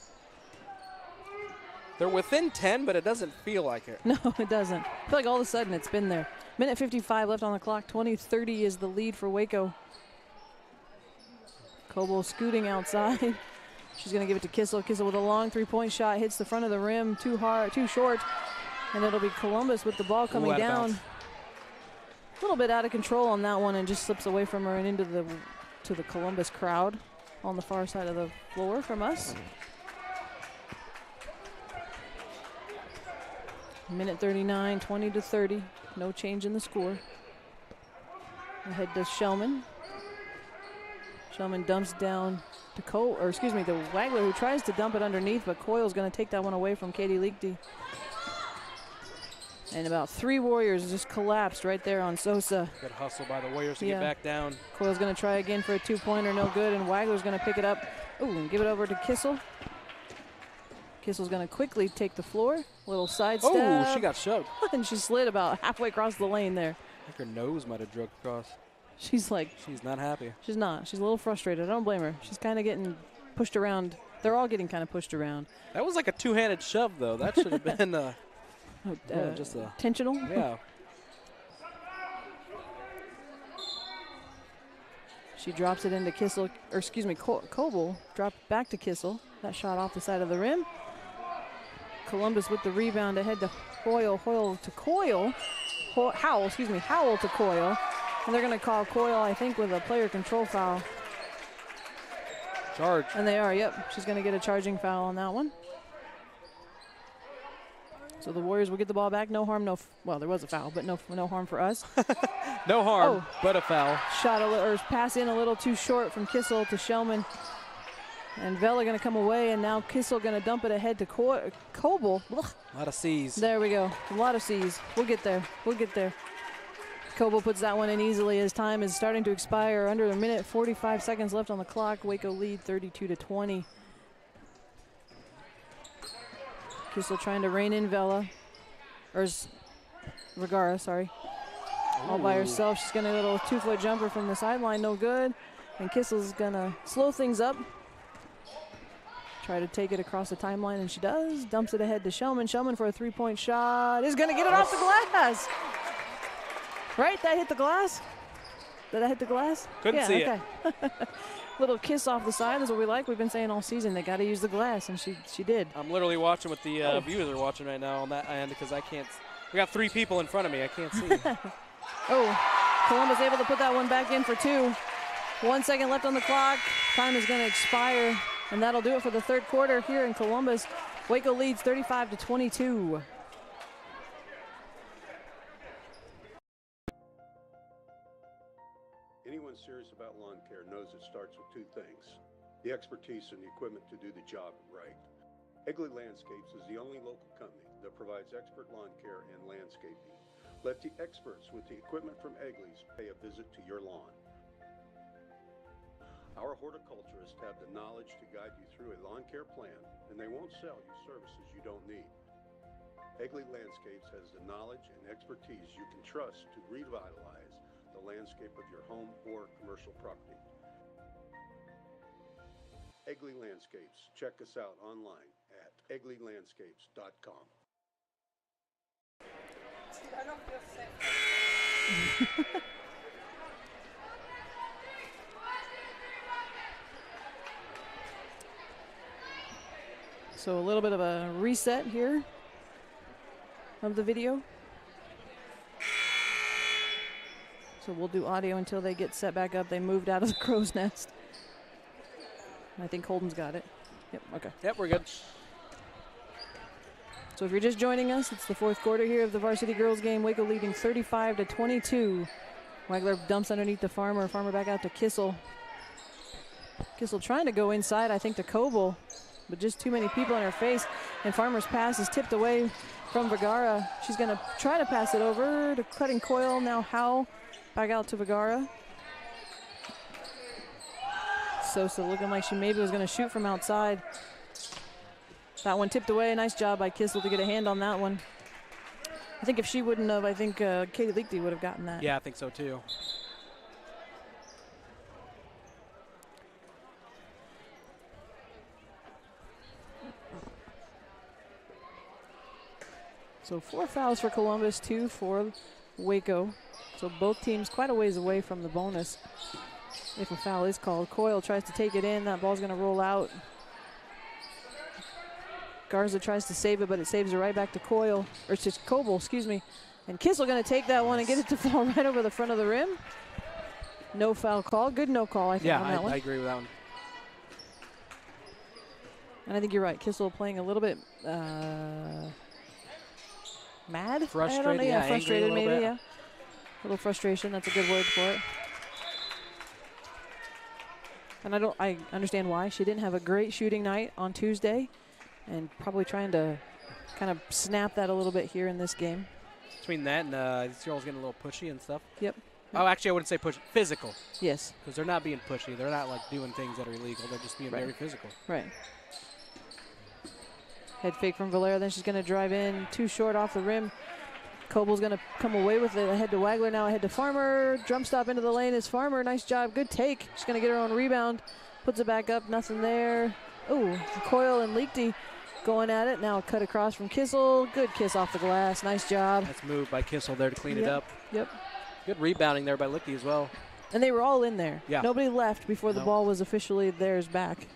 They're within 10, but it doesn't feel like it. No, it doesn't. I feel like all of a sudden it's been there. Minute 55 left on the clock. 20-30 is the lead for Waco. Coble scooting outside. She's going to give it to Kissel. Kissel with a long three-point shot. Hits the front of the rim. Too short. And it'll be Columbus with the ball coming down. A little bit out of control on that one and just slips away from her and into the Columbus crowd on the far side of the floor from us. Minute 39, 20-30. No change in the score. Ahead to Shellman. Shellman dumps down to the Wagler, who tries to dump it underneath, but Coyle's going to take that one away from Katie Liechty. And about 3 Warriors just collapsed right there on Sosa. Good hustle by the Warriors to get back down. Coyle's going to try again for a 2-pointer, no good, and Wagler's going to pick it up. Ooh, and give it over to Kissel. Kissel's going to quickly take the floor. Little sidestep. Oh, she got shoved. And she slid about halfway across the lane there. I think her nose might have dragged across. She's not happy. She's not. She's a little frustrated. I don't blame her. She's kind of getting pushed around. They're all getting kind of pushed around. That was like a two-handed shove, though. That should have been just intentional. Yeah. She drops it into Kissel, Coble dropped back to Kissel. That shot off the side of the rim. Columbus with the rebound ahead to Howell to Coyle. Howell to Coyle. And they're going to call Coyle, I think, with a player control foul. Charge. And they are, yep. She's going to get a charging foul on that one. So the Warriors will get the ball back. No harm, well, there was a foul, but no harm for us. No harm, but a foul. Pass in a little too short from Kissel to Shellman. And Vela going to come away, and now Kissel going to dump it ahead to Coble. Ugh. A lot of C's. There we go. A lot of C's. We'll get there. Coble puts that one in easily as time is starting to expire. Under a minute, 45 seconds left on the clock. Waco lead 32-20. Kissel trying to rein in Vela. Vergara, sorry. Ooh. All by herself. She's going to get a little 2-foot jumper from the sideline. No good. And Kissel's going to slow things up. Try to take it across the timeline, and she does. Dumps it ahead to Shellman. Shellman for a 3-point shot. Is going to get it off the glass. Right? That hit the glass? Did that hit the glass? Couldn't see it. Little kiss off the side is what we like. We've been saying all season they got to use the glass, and she did. I'm literally watching what the viewers are watching right now on that end because I can't. We got 3 people in front of me. I can't see. Columbus able to put that one back in for 2. 1 second left on the clock. Time is going to expire, and that'll do it for the third quarter here in Columbus. Waco leads 35-22. Anyone serious about lawn care knows it starts with 2 things: the expertise and the equipment to do the job right. Egley Landscapes is the only local company that provides expert lawn care and landscaping. Let the experts with the equipment from Egley's pay a visit to your lawn. Our horticulturists have the knowledge to guide you through a lawn care plan, and they won't sell you services you don't need. Egley Landscapes has the knowledge and expertise you can trust to revitalize the landscape of your home or commercial property. Egley Landscapes. Check us out online at egleylandscapes.com. I don't feel safe. So a little bit of a reset here of the video. So we'll do audio until they get set back up. They moved out of the crow's nest. I think Holden's got it. Yep, okay. Yep, we're good. So if you're just joining us, it's the fourth quarter here of the Varsity girls game. Waco leading 35-22. Wagler dumps underneath to Farmer. Farmer back out to Kissel. Kissel trying to go inside, I think, to Coble, but just too many people in her face. And Farmer's pass is tipped away from Vergara. She's going to try to pass it over to Cutting Coyle. Now Howell back out to Vergara. Sosa looking like she maybe was going to shoot from outside. That one tipped away. Nice job by Kissel to get a hand on that one. I think if she wouldn't have, I think Katie Liechty would have gotten that. Yeah, I think so too. So 4 fouls for Columbus, 2 for Waco. So both teams quite a ways away from the bonus if a foul is called. Coyle tries to take it in. That ball's going to roll out. Garza tries to save it, but it saves it right back to Coyle, or it's just Coble, excuse me. And Kissel going to take that one and get it to fall right over the front of the rim. No foul call. Good no call, I think, on that one. I agree with that one. And I think you're right. Kissel playing a little bit mad? Frustrated, I don't know. Yeah, angry frustrated a little maybe, bit. yeah. A little frustration, that's a good word for it. And I understand why. She didn't have a great shooting night on Tuesday and probably trying to kind of snap that a little bit here in this game. Between that and these girls getting a little pushy and stuff. Yep. Oh, actually, I wouldn't say pushy. Physical. Yes. Because they're not being pushy. They're not, like, doing things that are illegal. They're just being very physical. Right. Head fake from Valera. Then she's going to drive in. Too short off the rim. Coble's going to come away with it. Ahead to Wagler, now ahead to Farmer. Drum stop into the lane is Farmer. Nice job. Good take. She's going to get her own rebound. Puts it back up. Nothing there. Oh, Coyle and Leakty going at it. Now a cut across from Kissel. Good kiss off the glass. Nice job. Nice move by Kissel there to clean it up. Yep. Good rebounding there by Leakty as well. And they were all in there. Yeah. Nobody left before the ball was officially theirs back.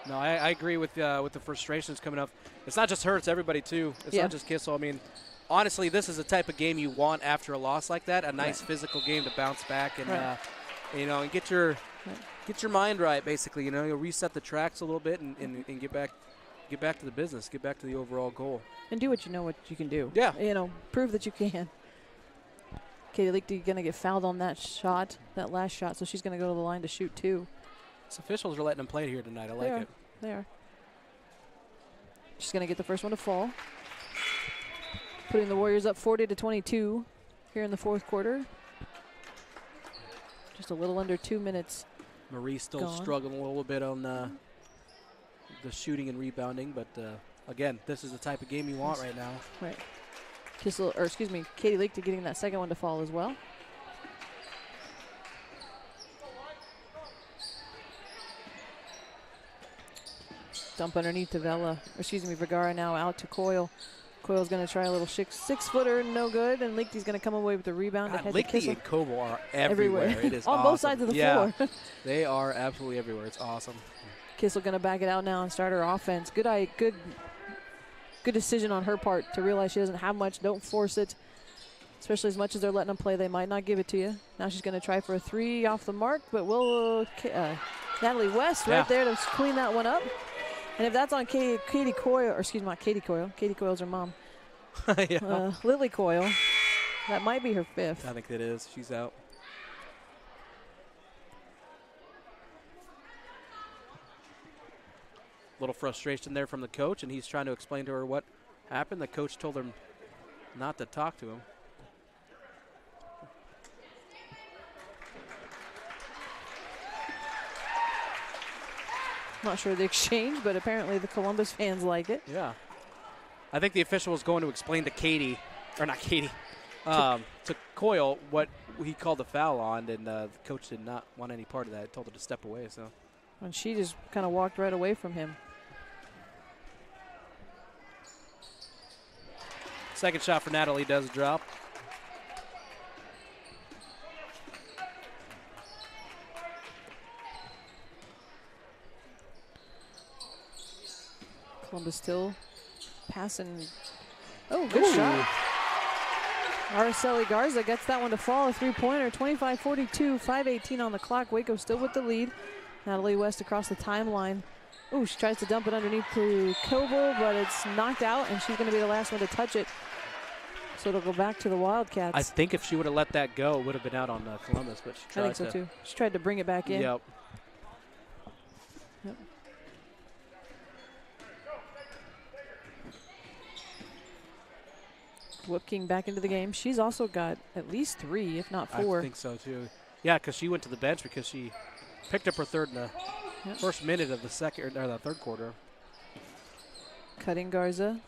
No, I agree with the frustrations coming up. It's not just her, it's everybody too. It's not just Kissel. I mean, honestly, this is the type of game you want after a loss like that, a nice physical game to bounce back and, and get your mind right, basically. You know, you'll reset the tracks a little bit and get back to the business, get back to the overall goal. And do what you can do. Yeah. You know, prove that you can. Katie Leakty going to get fouled on that shot, that last shot, so she's going to go to the line to shoot 2. These officials are letting them play here tonight. I like it. They are. She's going to get the first one to fall. Putting the Warriors up 40-22 here in the fourth quarter. Just a little under 2 minutes. Marie still struggling a little bit on the shooting and rebounding, but again, this is the type of game you want right now. Right. Katie Leakty getting that second one to fall as well. Dump underneath to Vergara now out to Coyle. Coyle's going to try a little six-footer, no good, and Leakty's going to come away with the rebound. Leakty and Coble are everywhere. It is on awesome. both sides of the floor. They are absolutely everywhere. It's awesome. Kissel going to back it out now and start her offense. Good decision on her part to realize she doesn't have much. Don't force it, especially as much as they're letting them play. They might not give it to you. Now she's going to try for a 3 off the mark, but Natalie West right there to clean that one up. And if that's on Katie Coyle, or excuse me, not Katie Coyle. Katie Coyle's her mom. Lily Coyle. That might be her 5th. I think it is. She's out. Little frustration there from the coach, and he's trying to explain to her what happened. The coach told her not to talk to him. Not sure the exchange, but apparently the Columbus fans like it. Yeah. I think the official was going to explain to Katie, or not Katie, to Coyle what he called the foul on, and the coach did not want any part of that. He told her to step away. So. And she just kind of walked right away from him. Second shot for Natalie does drop. Columbus still passing. Oh, good shot. Araceli Garza gets that one to fall. A 3-pointer, 25-42, 5:18 on the clock. Waco still with the lead. Natalie West across the timeline. Ooh, she tries to dump it underneath to Coble, but it's knocked out, and she's going to be the last one to touch it. So it'll go back to the Wildcats. I think if she would have let that go, it would have been out on Columbus, but she tried I think so, too. She tried to bring it back in. Yep. Whoop King back into the game. She's also got at least 3, if not 4. I think so, too. Yeah, because she went to the bench because she picked up her third in the first minute of the third quarter. Cutting Garza.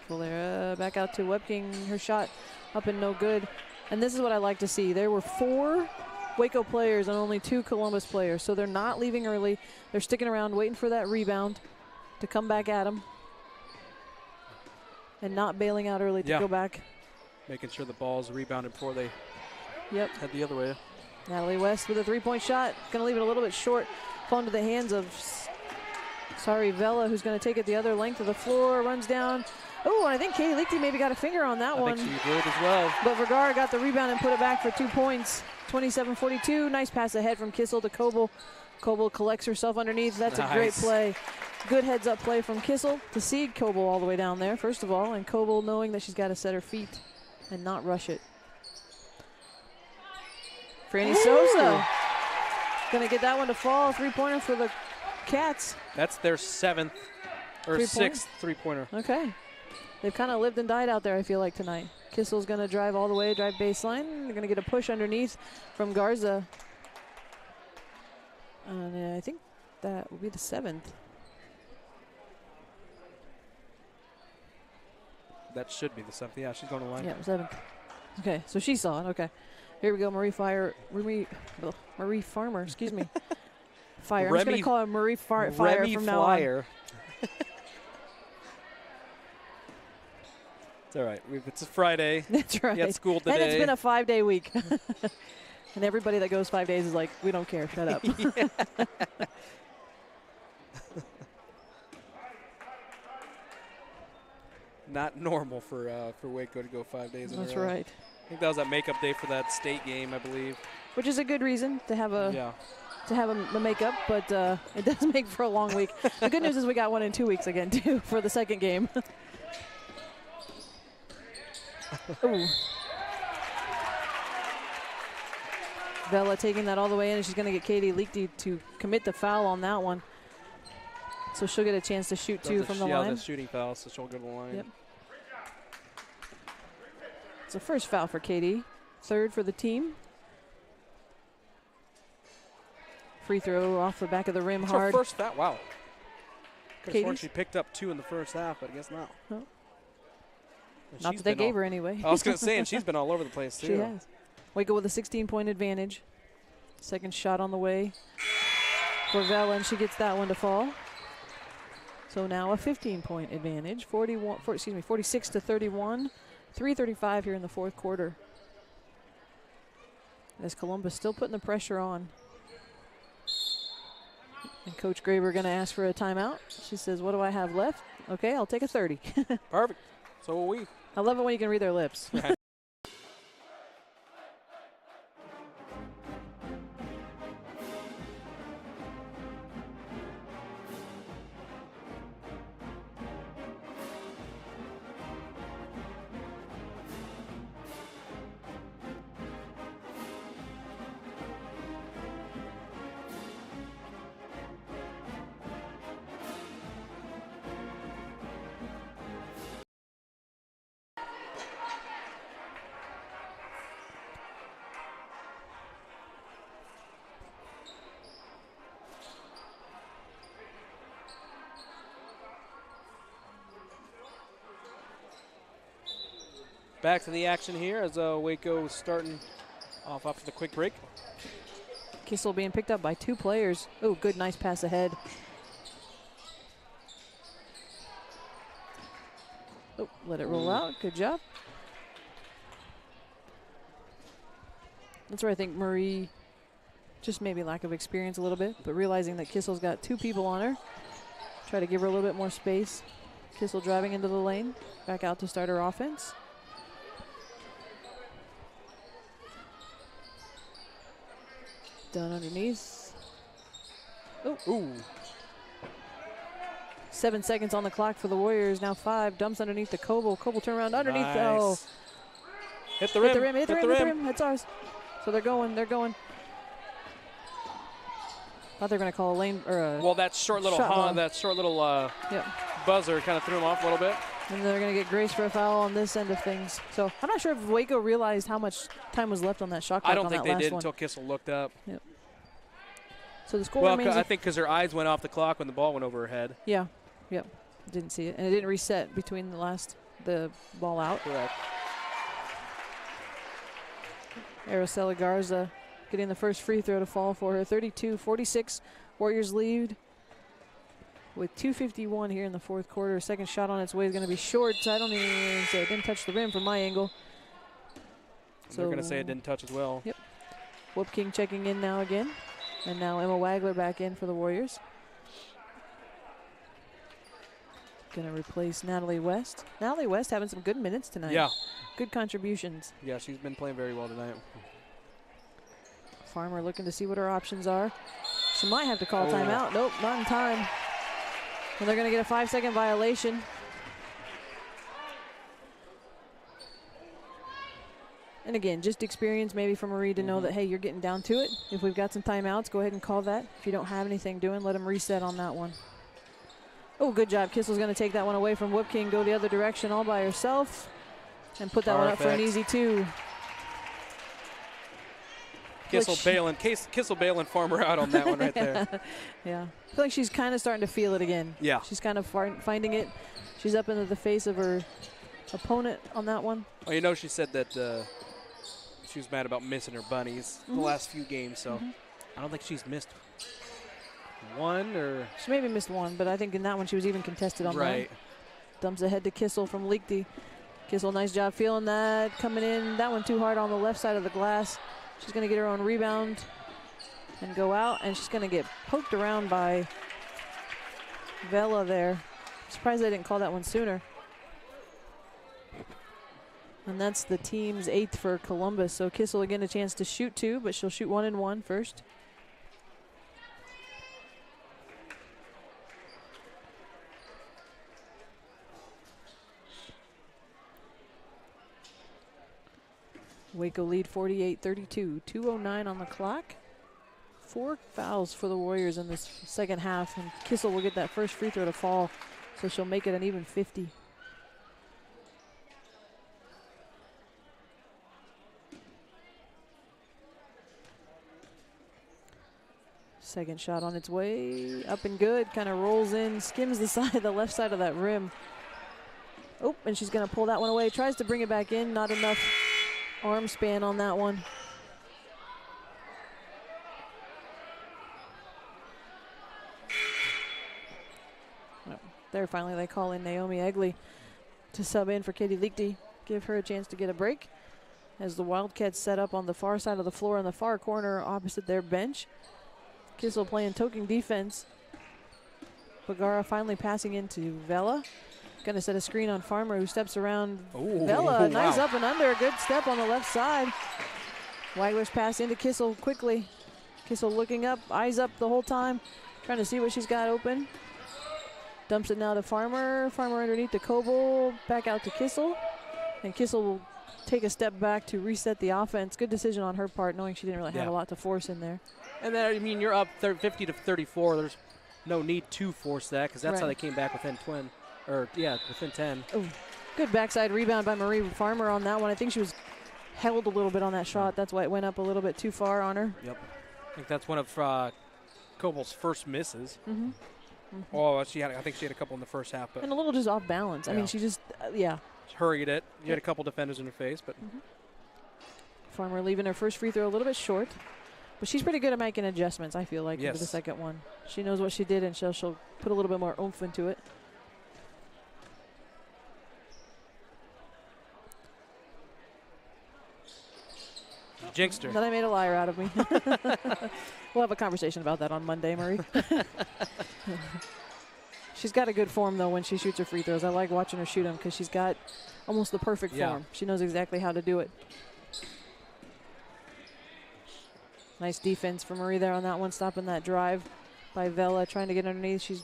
Valera back out to Whoop King. Her shot up and no good. And this is what I like to see. There were 4 Waco players and only 2 Columbus players. So they're not leaving early. They're sticking around waiting for that rebound to come back at them. and not bailing out early to go back. Making sure the ball's rebounded before they head the other way. Natalie West with a three-point shot. Going to leave it a little bit short. Falling to the hands of, Vela, who's going to take it the other length of the floor. Runs down. Oh, and I think Katie Lichty maybe got a finger on that one. I think she did as well. But Vergara got the rebound and put it back for 2 points. 27-42. Nice pass ahead from Kissel to Coble. Coble collects herself underneath. That's a great play. Good heads-up play from Kissel to seed Coble all the way down there, first of all. And Coble knowing that she's got to set her feet and not rush it. Franny Sosa going to get that one to fall. Three-pointer for the Cats. That's their 7th or 6th three-pointer. Okay. They've kind of lived and died out there, I feel like, tonight. Kissel's going to drive all the way, drive baseline. They're going to get a push underneath from Garza. And I think that will be the 7th. That should be the 7th. Yeah, she's going to line. Yeah, 7th. Okay, so she saw it. Okay. Here we go, Marie Farmer, excuse me. Fire. I'm just going to call her Marie Fire from now on. It's all right. It's a Friday. That's right. You had school today. And it's been a 5-day week. And everybody that goes 5 days is like, we don't care. Shut up. Not normal for Waco to go 5 days in a row. That's right. I think that was that makeup day for that state game, I believe. Which is a good reason to have a makeup, but it does make for a long week. The good news is we got one in 2 weeks again, too, for the second game. Ooh. Bella taking that all the way in, and she's going to get Katie Lichty to commit the foul on that one. So she'll get a chance to shoot two from the line. Yeah, the shooting foul, so she'll go to the line. Yep. It's the first foul for Katie, 3rd for the team. Free throw off the back of the rim That's hard. Her first foul. Wow. Could have sworn Katie's? she picked up 2 in the first half, but I guess not. No. Not that they gave her anyway. I was going to say, and she's been all over the place too. She has. Waco with a 16-point advantage. Second shot on the way for Vela, and she gets that one to fall. So now a 15-point advantage, 46-31, 3:35 here in the fourth quarter. As Columbus still putting the pressure on. And Coach Graber going to ask for a timeout. She says, what do I have left? Okay, I'll take a 30. Perfect. So will we. I love it when you can read their lips. Back to the action here as Waco starting off after the quick break. Kissel being picked up by 2 players. Oh, good, nice pass ahead. Oh, let it roll out. Good job. That's where I think Marie, just maybe lack of experience a little bit, but realizing that Kissel's got 2 people on her. Try to give her a little bit more space. Kissel driving into the lane. Back out to start her offense. Down underneath. Oh. Ooh. 7 seconds on the clock for the Warriors. Now 5. Dumps underneath the Coble. Coble turn around underneath. Nice. Oh. Hit the rim. Hit the rim. That's ours. So they're going. Thought they were going to call a lane or a well, that short little buzzer kind of threw them off a little bit. And they're going to get grace for a foul on this end of things. So I'm not sure if Waco realized how much time was left on that shot clock. I don't think they did one. until Kissel looked up. Yep. So the score remains. I think because her eyes went off the clock when the ball went over her head. Yeah. Yep. Didn't see it. And it didn't reset between the ball out. Correct. Araceli Garza getting the first free throw to fall for her. 32-46. Warriors lead. with 2:51 here in the fourth quarter. Second shot on its way is going to be short. So I don't even say it didn't touch the rim from my angle. So they're going to say it didn't touch as well. Yep. Whoop King checking in now again. And now Emma Wagler back in for the Warriors. Going to replace Natalie West. Natalie West having some good minutes tonight. Yeah. Good contributions. Yeah, she's been playing very well tonight. Farmer looking to see what her options are. She might have to call timeout. Nope, not in time. And they're going to get a 5-second violation. And again, just experience maybe for Marie to know that, hey, you're getting down to it. If we've got some timeouts, go ahead and call that. If you don't have anything doing, let them reset on that one. Oh, good job. Kissel's going to take that one away from Whoop King, go the other direction all by herself, and put that one up for an easy 2. Kissel bailing Farmer out on that one right there. Yeah. I feel like she's kind of starting to feel it again. Yeah. She's kind of finding it. She's up into the face of her opponent on that one. Well, you know, she said that she was mad about missing her bunnies the last few games, so I don't think she's missed one or... She maybe missed one, but I think in that one she was even contested on right. that. Dumps ahead to Kissel from Liechty. Kissel, nice job feeling that. Coming in, that one too hard on the left side of the glass. She's going to get her own rebound and go out, and she's going to get poked around by Vela there. Surprised they didn't call that one sooner. And that's the team's 8th for Columbus. So Kissel again a chance to shoot 2, but she'll shoot 1 and 1 first. Waco lead 48-32, 2:09 on the clock. 4 fouls for the Warriors in this second half, and Kissel will get that first free throw to fall, so she'll make it an even 50. Second shot on its way, up and good, kind of rolls in, skims the left side of that rim. Oh, and she's gonna pull that one away, tries to bring it back in, not enough arm span on that one. Oh, there finally they call in Naomi Egley to sub in for Katie Liechty, give her a chance to get a break as the Wildcats set up on the far side of the floor in the far corner opposite their bench. Kissel playing toking defense. Bagara finally passing into Vela. Going to set a screen on Farmer, who steps around Vela. Nice up and under. Good step on the left side. Wagler's pass into Kissel quickly. Kissel looking up, eyes up the whole time, trying to see what she's got open. Dumps it now to Farmer. Farmer underneath to Coble. Back out to Kissel. And Kissel will take a step back to reset the offense. Good decision on her part, knowing she didn't really have a lot to force in there. And then, I mean, you're up 50-34. There's no need to force that because that's how they came back within within 10. Oh, good backside rebound by Marie Farmer on that one. I think she was held a little bit on that shot. That's why it went up a little bit too far on her. Yep. I think that's one of Coble's first misses. Oh, I think she had a couple in the first half. But and a little just off balance. I mean, she just, hurried it. You had a couple defenders in her face. But Farmer leaving her first free throw a little bit short. But she's pretty good at making adjustments, I feel like, into the second one. She knows what she did, and she'll put a little bit more oomph into it. Jinxed her. Then I made a liar out of me. We'll have a conversation about that on Monday, Marie. She's got a good form, though, when she shoots her free throws. I like watching her shoot them because she's got almost the perfect form. She knows exactly how to do it. Nice defense for Marie there on that one, stopping that drive by Vela, trying to get underneath. She's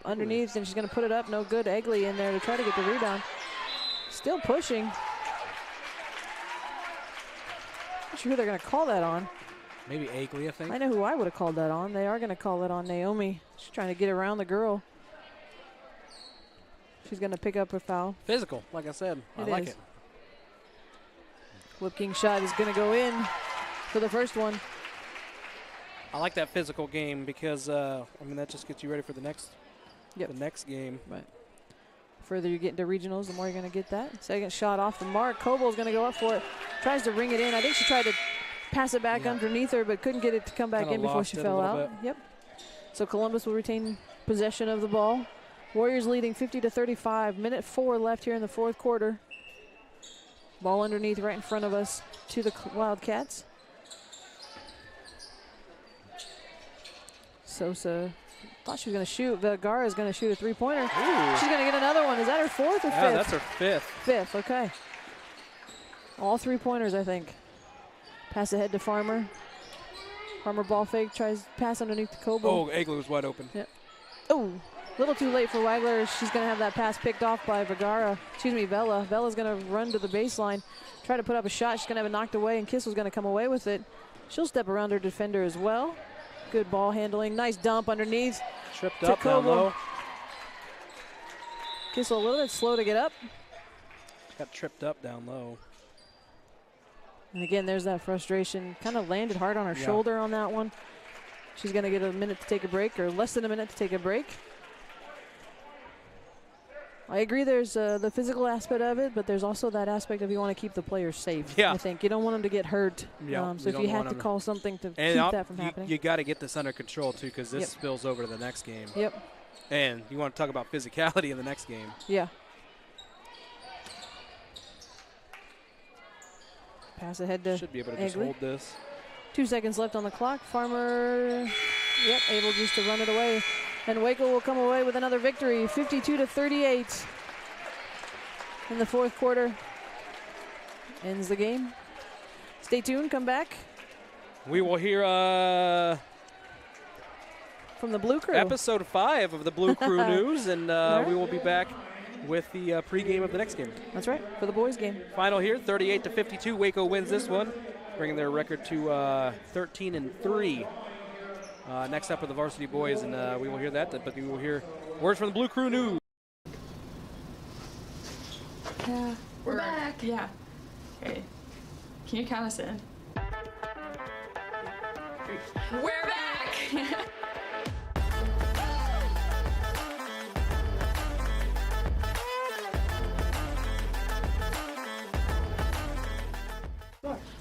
underneath, and she's going to put it up. No good. Egley in there to try to get the rebound. Still pushing. Not sure who they're going to call that on. Maybe Egley, I think. I know who I would have called that on. They are going to call it on Naomi. She's trying to get around the girl. She's going to pick up her foul. Physical, like I said. I like it. Whoop King shot is going to go in for the first one. I like that physical game because, I mean, that just gets you ready for the next game. Right. The further you get into regionals, the more you're going to get that. Second shot off the mark. Coble's going to go up for it. Tries to ring it in. I think she tried to pass it back underneath her, but couldn't get it to come back in before she fell out. Yep. So Columbus will retain possession of the ball. Warriors leading 50-35. Minute 4 left here in the fourth quarter. Ball underneath right in front of us to the Wildcats. Sosa thought she was going to shoot. Vergara is going to shoot a three-pointer. She's going to get another one. Is that her fourth or fifth? Yeah, that's her fifth. Fifth, okay. All three-pointers, I think. Pass ahead to Farmer. Farmer ball fake, tries pass underneath the Coble. Oh, Egley was wide open. Yep. Oh, a little too late for Wagler. She's going to have that pass picked off by Vella. Vella's going to run to the baseline, try to put up a shot. She's going to have it knocked away, and Kissel's going to come away with it. She'll step around her defender as well. Good ball handling. Nice dump underneath. Tripped up down low. Kissel a little bit slow to get up. Got tripped up down low. And again, there's that frustration. Kind of landed hard on her shoulder on that one. She's going to get a minute to take a break, or less than a minute to take a break. I agree there's the physical aspect of it, but there's also that aspect of you want to keep the players safe. Yeah. I think. You don't want them to get hurt. Yeah, so if you have to call something to keep that from happening. You got to get this under control, too, because this spills over to the next game. Yep. And you want to talk about physicality in the next game. Yeah. Pass ahead to Should be able to just hold this. 2 seconds left on the clock. Farmer, able just to run it away. And Waco will come away with another victory, 52-38 in the fourth quarter. Ends the game. Stay tuned, come back. We will hear from the Blue Crew. Episode 5 of the Blue Crew News, and we will be back with the pregame of the next game. That's right, for the boys game. Final here, 38-52. Waco wins this one, bringing their record to 13-3. Next up are the Varsity boys, and we will hear that, but we will hear words from the Blue Crew News. Yeah, we're back. Yeah. Okay. Can you count us in? We're back.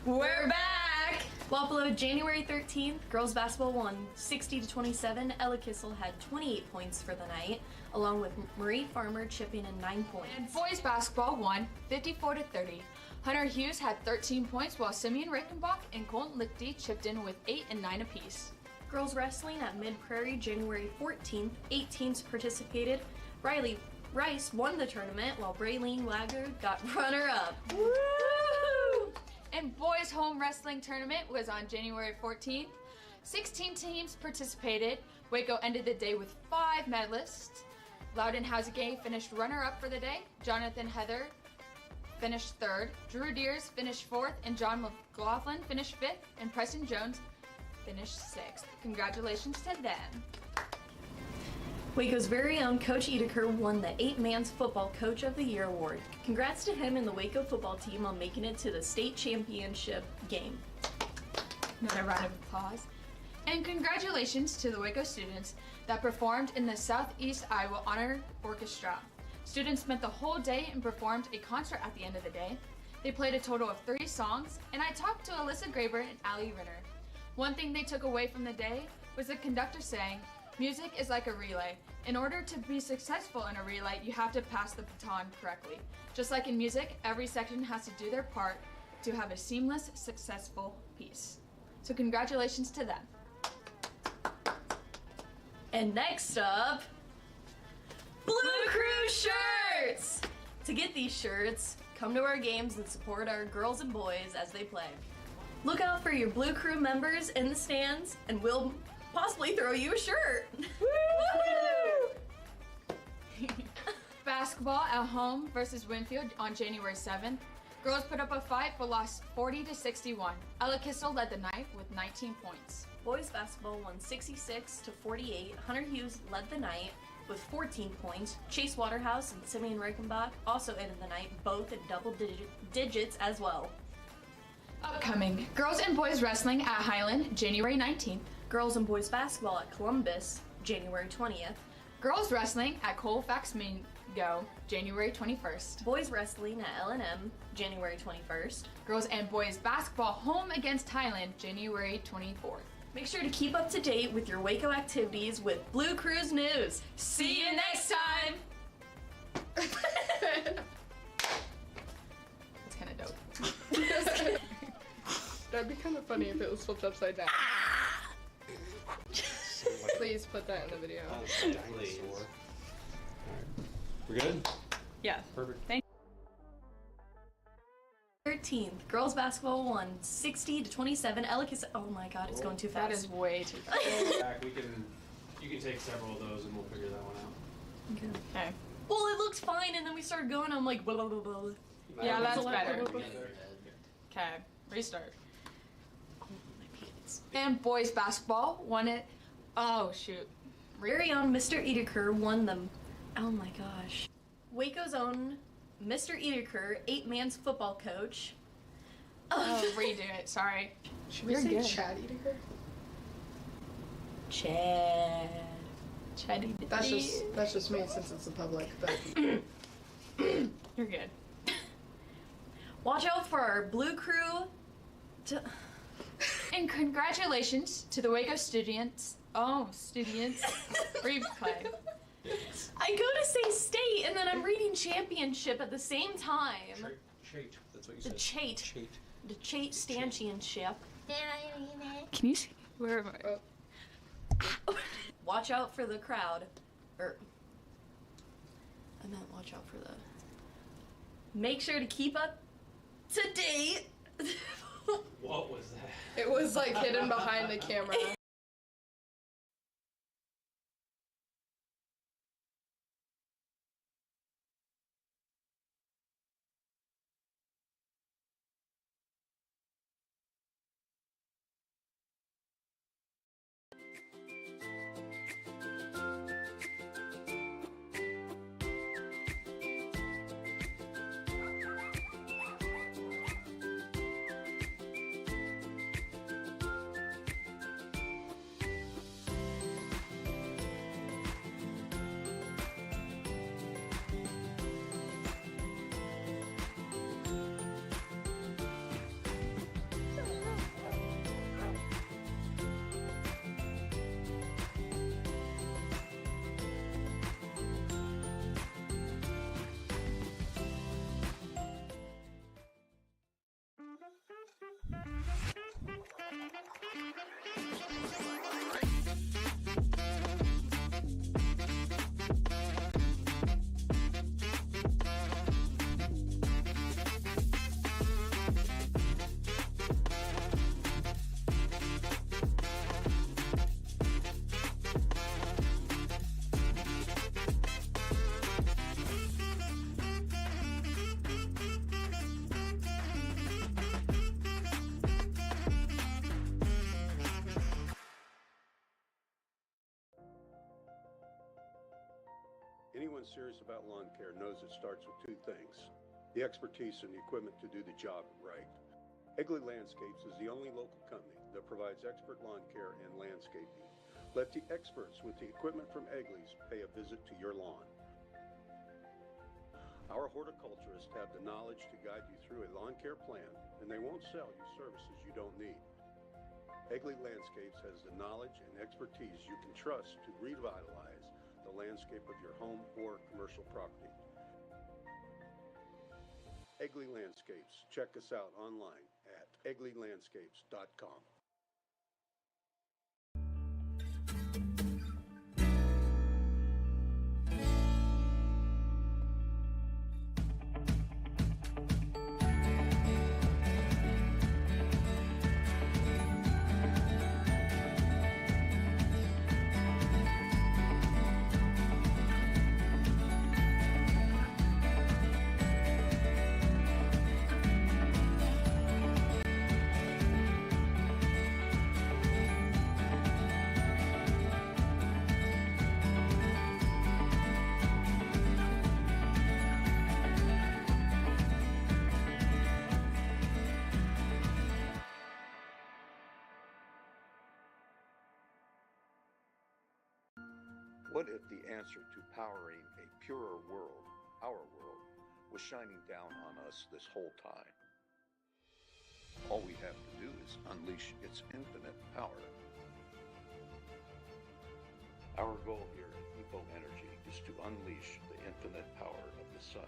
We're back! Wapello, January 13th, girls basketball won 60-27. Ella Kissel had 28 points for the night, along with Marie Farmer chipping in 9 points. And boys basketball won 54-30. Hunter Hughes had 13 points, while Simeon Reichenbach and Colton Lichty chipped in with 8 and 9 apiece. Girls wrestling at Mid-Prairie, January 14th, 8 teams participated. Riley Rice won the tournament, while Braylene Wagner got runner-up. Woo! And boys home wrestling tournament was on January 14th. 16 teams participated. Waco ended the day with 5 medalists. Loudon Housegay finished runner-up for the day. Jonathan Heather finished 3rd. Drew Deers finished 4th, and John McLaughlin finished 5th, and Preston Jones finished 6th. Congratulations to them. Waco's very own Coach Edeker won the 8-Man's Football Coach of the Year award. Congrats to him and the Waco football team on making it to the state championship game. Another round of applause. And congratulations to the Waco students that performed in the Southeast Iowa Honor Orchestra. Students spent the whole day and performed a concert at the end of the day. They played a total of 3 songs, and I talked to Alyssa Graber and Allie Ritter. One thing they took away from the day was the conductor saying, "Music is like a relay. In order to be successful in a relay, you have to pass the baton correctly. Just like in music, every section has to do their part to have a seamless, successful piece." So congratulations to them. And next up, Blue Crew shirts! To get these shirts, come to our games and support our girls and boys as they play. Look out for your Blue Crew members in the stands, and we'll possibly throw you a shirt. Basketball at home versus Winfield on January 7th. Girls put up a fight but lost 40-61. Ella Kissel led the night with 19 points. Boys basketball won 66-48. Hunter Hughes led the night with 14 points. Chase Waterhouse and Simeon Reichenbach also ended the night, both in double digits as well. Upcoming, girls and boys wrestling at Highland, January 19th. Girls and boys basketball at Columbus, January 20th. Girls wrestling at Colfax Mingo, January 21st. Boys wrestling at L&M, January 21st. Girls and boys basketball home against Highland, January 24th. Make sure to keep up to date with your Waco activities with Blue Cruise News. See you next time! That's kind of dope. That'd be kind of funny if it was flipped upside down. Please put that in the video. Please. We're good? Yeah. Perfect. Thank 13th, girls basketball won 60-27. Ellicott, oh my god, it's going too fast. That is way too fast. Back, you can take several of those and we'll figure that one out. Okay. Well, it looked fine, and then we started going, I'm like, blah, blah, blah, blah. Yeah, that's Blah, better. blah, blah, blah. Okay. Restart. And boys basketball won it. Oh shoot. Very own Mr. Edeker won them. Oh my gosh. Waco's own Mr. Edeker, 8-man's football coach. Oh, redo it. Sorry. Should we You're say good. Chad Edeker? Chad. That's just me since it's the public. But You're good. Watch out for our blue crew. And congratulations to the Waco students. Oh, students. Replay. I go to say state, and then I'm reading championship at the same time. Chait. That's what you The said. Chait. Chait. The Chait Stanchianship. Can you see? Where am I? Watch out for the crowd. I meant watch out for the. Make sure to keep up to date. What was that? it was like hidden behind the camera. Anyone serious about lawn care knows it starts with two things: the expertise and the equipment to do the job right. Egley Landscapes is the only local company that provides expert lawn care and landscaping. Let the experts with the equipment from Egley's pay a visit to your lawn. Our horticulturists have the knowledge to guide you through a lawn care plan, and they won't sell you services you don't need. Egley Landscapes has the knowledge and expertise you can trust to revitalize the landscape of your home or commercial property. Egley Landscapes. Check us out online at egleylandscapes.com. What if the answer to powering a purer world, our world, was shining down on us this whole time? All we have to do is unleash its infinite power. Our goal here at EPO Energy is to unleash the infinite power of the sun.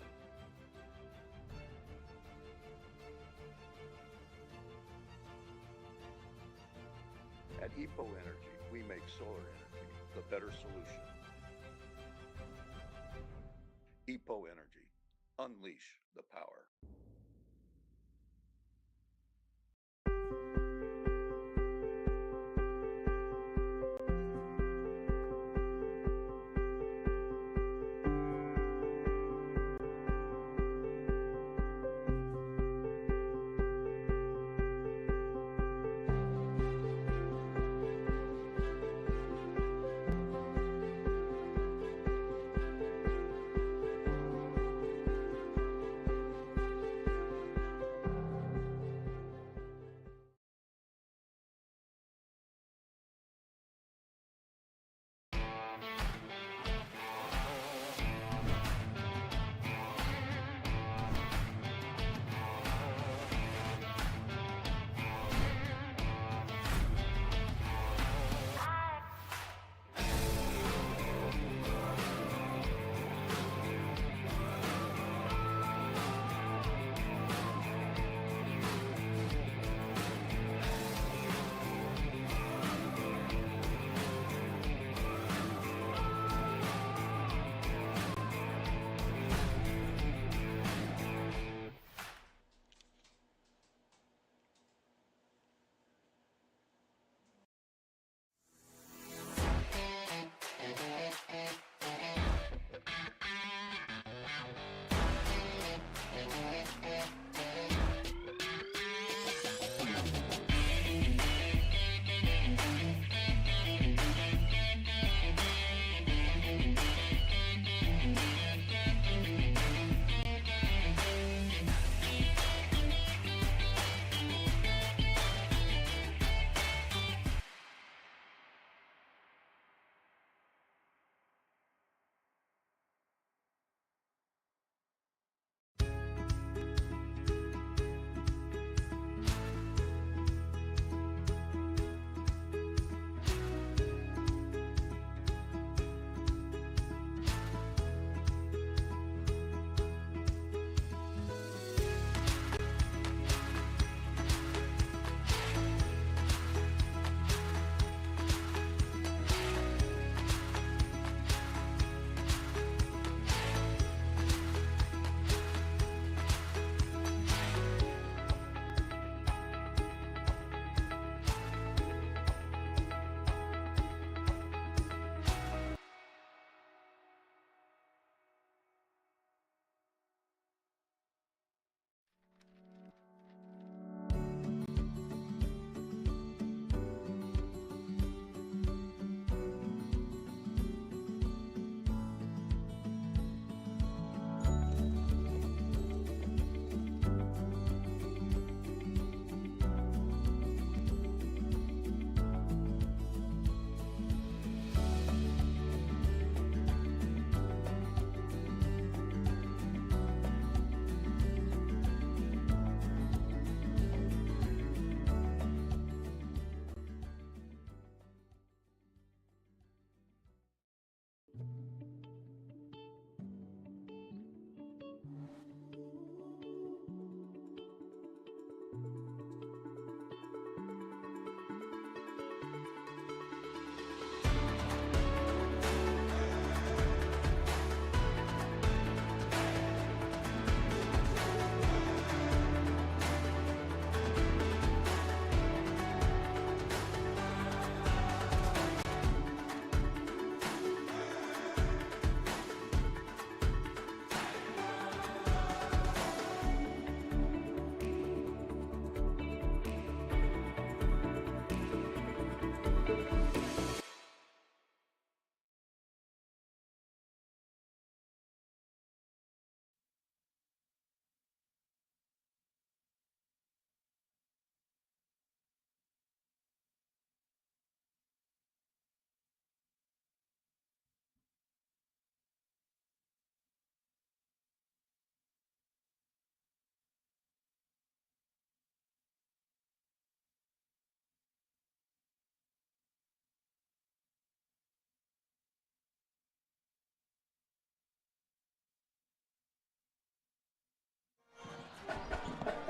At EPO Energy, we make solar energy the better solution. EPO Energy, unleash the power.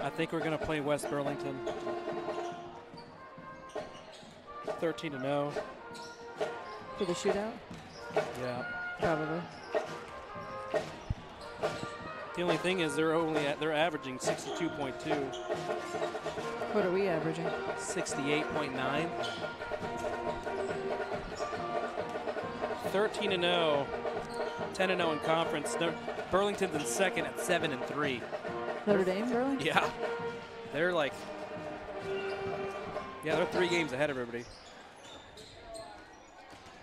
I think we're going to play West Burlington. 13-0. For the shootout? Yeah. Probably. The only thing is they're averaging 62.2. What are we averaging? 68.9. 13-0. 10-0 in conference. Burlington's in second at 7-3. Notre Dame, Burlington? Yeah. They're like, they're 3 games ahead of everybody.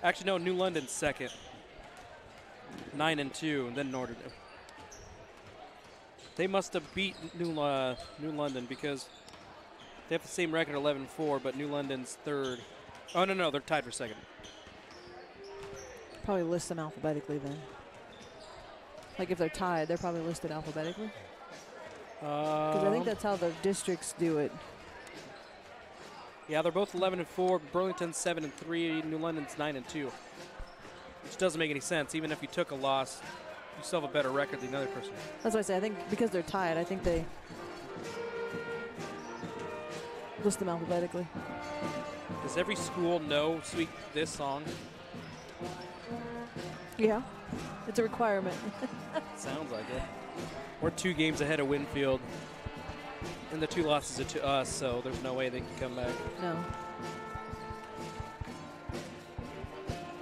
Actually, no, New London's second. 9-2, and then Notre Dame. They must have beat New London because they have the same record, 11-4, but New London's third. Oh, no, they're tied for second. Probably list them alphabetically then. Like if they're tied, they're probably listed alphabetically. Because I think that's how the districts do it. Yeah, they're both 11-4. Burlington's 7-3. New London's 9-2. Which doesn't make any sense. Even if you took a loss, you still have a better record than the other person. That's what I say. I think because they're tied, I think they list them alphabetically. Does every school know this song? Yeah, it's a requirement. Sounds like it. We're 2 games ahead of Winfield. And the 2 losses are to us, so there's no way they can come back. No.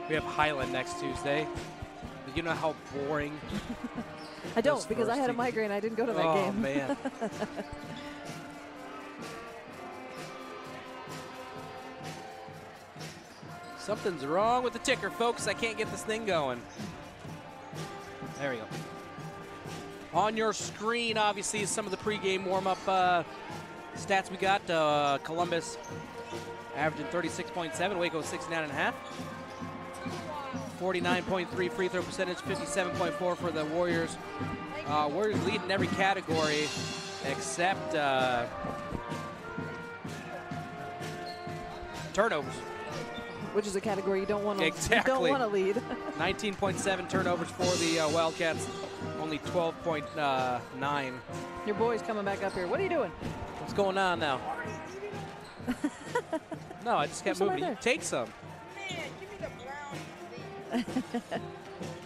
We have Highland next Tuesday. You know how boring. I don't, because I had a migraine. I didn't go to that game. Oh, man. Something's wrong with the ticker, folks. I can't get this thing going. There we go. On your screen, obviously, is some of the pregame warm-up stats we got. Columbus averaging 36.7, Waco 69.5. 49.3 free throw percentage, 57.4 for the Warriors. Warriors lead in every category except turnovers. Which is a category you don't want to Exactly. don't want to lead. 19.7 turnovers for the Wildcats, only 12.9. Your boy's coming back up here. What are you doing? What's going on now? No, I just kept There's some moving. right You take some.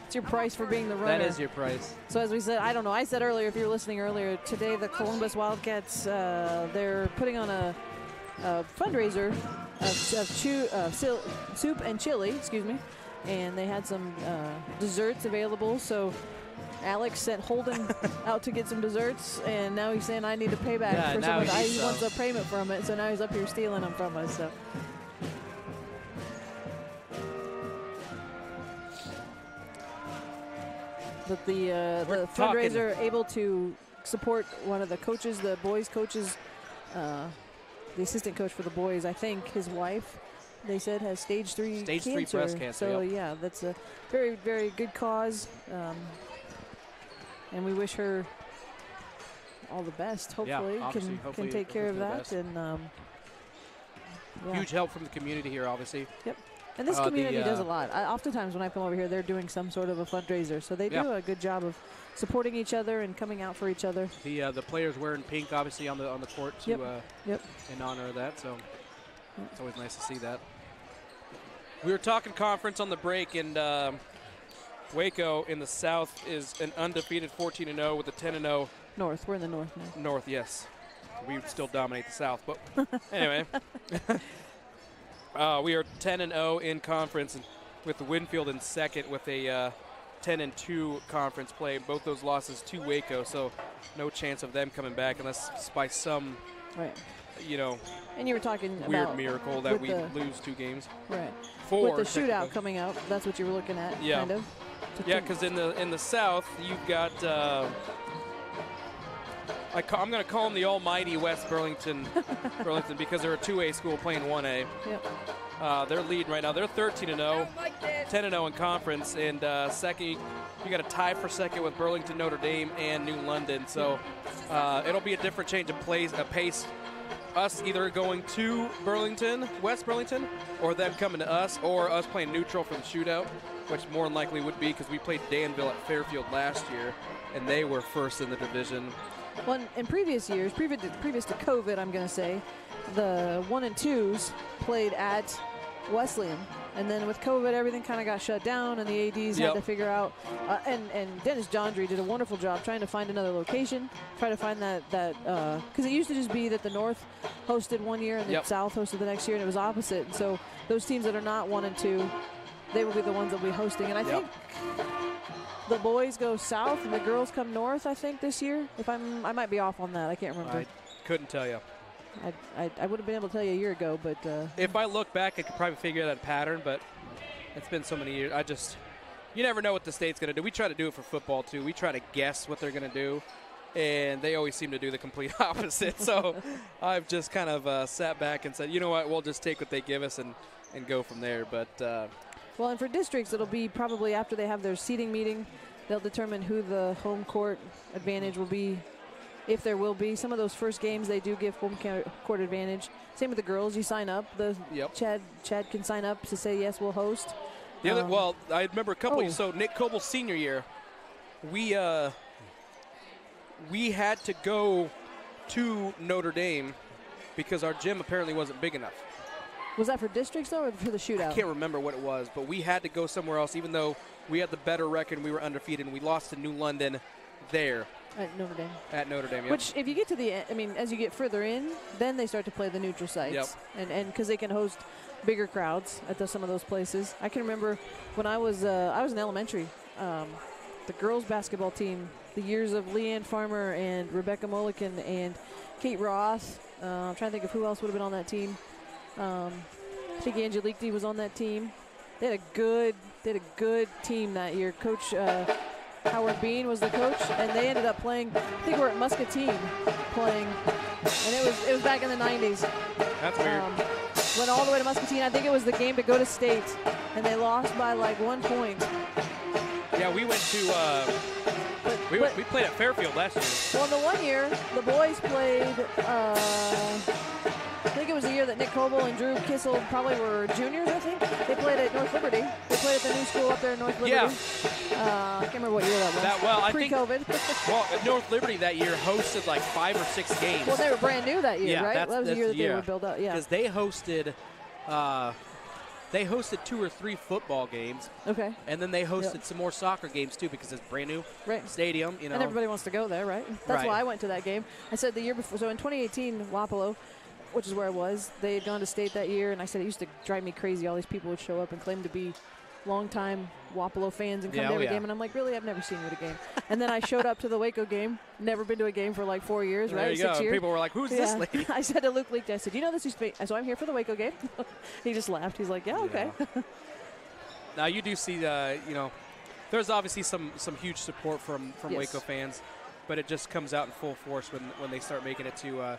It's your price for being the runner. That is your price. So as we said, I don't know, I said earlier, if you were listening earlier, today the Columbus Wildcats, they're putting on a fundraiser of soup and chili, and they had some desserts available. So Alex sent Holden out to get some desserts, and now he's saying I need to pay back for some of it. He wants a payment from it, so now he's up here stealing them from us. So. But the fundraiser able to support one of the coaches, the boys coaches, the assistant coach for the boys, I think his wife, they said, has stage 3 Stage cancer. 3 breast cancer. So yeah, that's a very, very good cause, and we wish her all the best. Hopefully, can take care of that. And huge help from the community here, obviously. Yep. And this community does a lot. Oftentimes when I come over here, they're doing some sort of a fundraiser. So they do a good job of supporting each other and coming out for each other. The players wearing pink, obviously, on the court to in honor of that. So it's always nice to see that. We were talking conference on the break, and Waco in the South is an undefeated 14-0 with a 10-0. North. We're in the North now. North, yes. We would still dominate the South, but anyway. We are 10-0 in conference, and with Winfield in second with a 10-2 conference play. Both those losses to Waco, so no chance of them coming back unless by some, And you were talking weird about miracle that we lose 2 games. Right. Four, with the shootout coming out, that's what you were looking at, kind of. Yeah, because in the South you've got. I'm going to call them the almighty West Burlington because they're a 2A school playing 1A. Yep. They're leading right now. They're 13-0, 10-0 in conference, and second, you got a tie for second with Burlington, Notre Dame, and New London. So it'll be a different change of pace. Us either going to Burlington, West Burlington, or them coming to us, or us playing neutral for the shootout, which more than likely would be because we played Danville at Fairfield last year, and they were first in the division. Well, in previous years, previous to COVID, I'm going to say, the 1 and 2s played at Wesleyan. And then with COVID, everything kind of got shut down, and the ADs had to figure out. And Dennis Jondry did a wonderful job trying to find another location, try to find that because it used to just be that the North hosted one year and the South hosted the next year, and it was opposite. And so those teams that are not 1 and 2, they will be the ones that will be hosting. And I think the boys go south and the girls come north, I think, this year. I might be off on that. I can't remember. I couldn't tell you. I would have been able to tell you a year ago, but if I look back, I could probably figure out a pattern, but it's been so many years. You never know what the state's going to do. We try to do it for football, too. We try to guess what they're going to do, and they always seem to do the complete opposite. So I've just kind of sat back and said, you know what, we'll just take what they give us and go from there. But well, and for districts, it'll be probably after they have their seating meeting, they'll determine who the home court advantage will be. If there will be. Some of those first games, they do give home court advantage. Same with the girls. You sign up. Chad can sign up to say, yes, we'll host. Well, I remember a couple years. So Nick Coble's senior year, we had to go to Notre Dame because our gym apparently wasn't big enough. Was that for districts, though, or for the shootout? I can't remember what it was, but we had to go somewhere else, even though we had the better record and we were undefeated, and we lost to New London there. At Notre Dame. At Notre Dame, yep. Which, if you get to the end, I mean, as you get further in, then they start to play the neutral sites. Yep. And because they can host bigger crowds at some of those places. I can remember when I was in elementary, the girls basketball team, the years of Leanne Farmer and Rebecca Mulliken and Kate Roth. I'm trying to think of who else would have been on that team. I think Angelique D was on that team. They had a good team that year. Coach Howard Bean was the coach, and they ended up playing. I think we're at Muscatine playing, and it was back in the 90s. That's weird. Went all the way to Muscatine. I think it was the game to go to state, and they lost by like 1 point. Yeah, we went to. We played at Fairfield last year. Well, the 1 year the boys played. I think it was the year that Nick Coble and Drew Kissel probably were juniors, I think. They played at North Liberty. They played at the new school up there in North Liberty. Yeah. I can't remember what year that was. Pre-COVID. Well, North Liberty that year hosted like 5 or 6 games. Well, they were brand new that year, right? That was the year that they were built up. Yeah. Because they hosted 2 or 3 football games. Okay. And then they hosted some more soccer games too because it's brand new stadium. You know. And everybody wants to go there, right? That's why I went to that game. I said the year before. So in 2018, Wapello, which is where I was, they had gone to state that year, and I said it used to drive me crazy. All these people would show up and claim to be longtime Wapello fans and come to every game, and I'm like, really, I've never seen you at a game. And then I showed up to the Waco game, never been to a game for like 4 years, right? There you 6 go. years. People were like, who's this lady? I said to Luke Leak, I said, you know this used to be, so I'm here for the Waco game. He just laughed. He's like, yeah, okay. Now you do see, there's obviously some huge support from Waco fans, but it just comes out in full force when they start making it to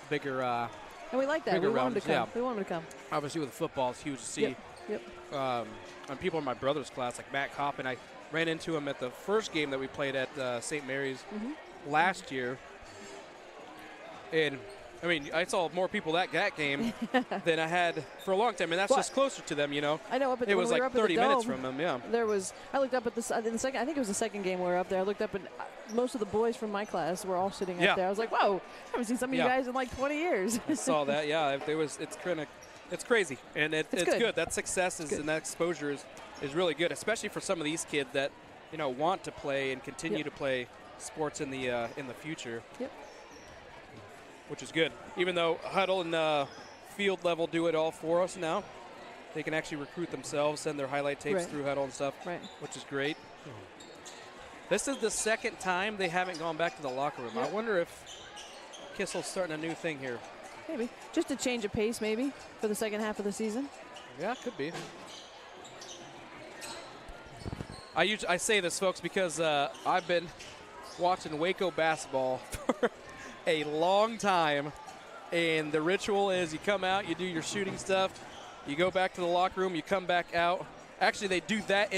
bigger. And we like that. We want them to come. Yeah. We want them to come. Obviously, with football, it's huge to see. Yep. And people in my brother's class, like Matt Coppin, I ran into him at the first game that we played at St. Mary's last year. And, I mean, I saw more people that game than I had for a long time. And that's just closer to them, you know. I know. It was like 30 minutes from them, yeah. I looked up at the second, I think it was the second game we were up there. I looked up and most of the boys from my class were all sitting up there. I was like, whoa, I haven't seen some of you guys in like 20 years. I saw that, yeah. It's crazy, and it's good. That success and that exposure is really good, especially for some of these kids that want to play and continue to play sports in the future. Yep. Which is good. Even though Huddle and field level do it all for us now, they can actually recruit themselves, send their highlight tapes through Huddle and stuff, which is great. This is the second time they haven't gone back to the locker room. I wonder if Kissel's starting a new thing here. Maybe. Just a change of pace, maybe, for the second half of the season. Yeah, could be. I say this, folks, because I've been watching Waco basketball for a long time, and the ritual is you come out, you do your shooting stuff, you go back to the locker room, you come back out. Actually, they do that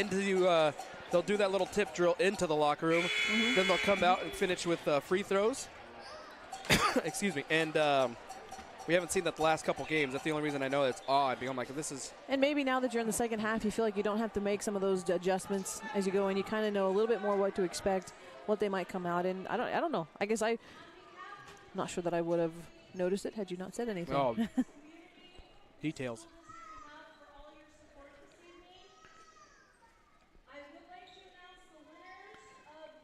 they'll do that little tip drill into the locker room. Then they'll come out and finish with free throws. Excuse me. And We haven't seen that the last couple games. That's the only reason I know it's odd. Because I'm like, this is. And maybe now that you're in the second half, you feel like you don't have to make some of those adjustments as you go in. You kind of know a little bit more what to expect, what they might come out in. I don't know. I guess I'm not sure that I would have noticed it had you not said anything. Oh, details.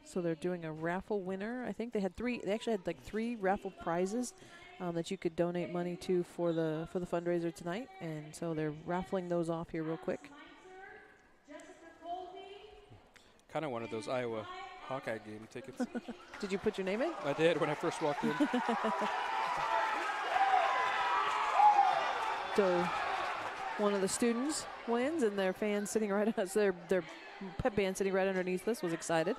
So they're doing a raffle winner. I think they actually had like 3 raffle prizes that you could donate money to for the fundraiser tonight, and so they're raffling those off here real quick. Kind of wanted those Iowa Hawkeye game tickets. Did you put your name in? I did when I first walked in. So one of the students wins, and their fans sitting right us, their pep band sitting right underneath us was excited.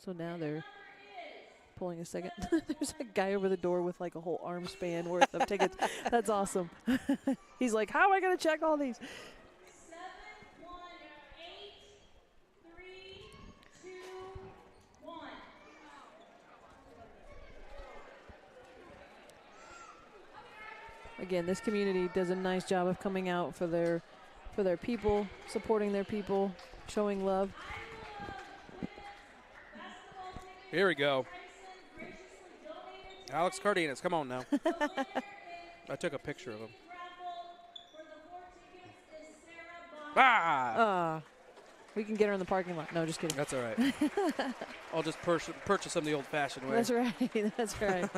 So now they're pulling a second. There's a guy over the door with like a whole arm span worth of tickets. That's awesome. He's like, how am I going to check all these? 7, 1, 8, 3, 2, 1. Again, this community does a nice job of coming out for their people, supporting their people, showing love. Here we go. Alex Cardenas, come on now. I took a picture of him. We can get her in the parking lot. No, just kidding. That's all right. I'll just purchase them the old-fashioned way. That's right. That's right.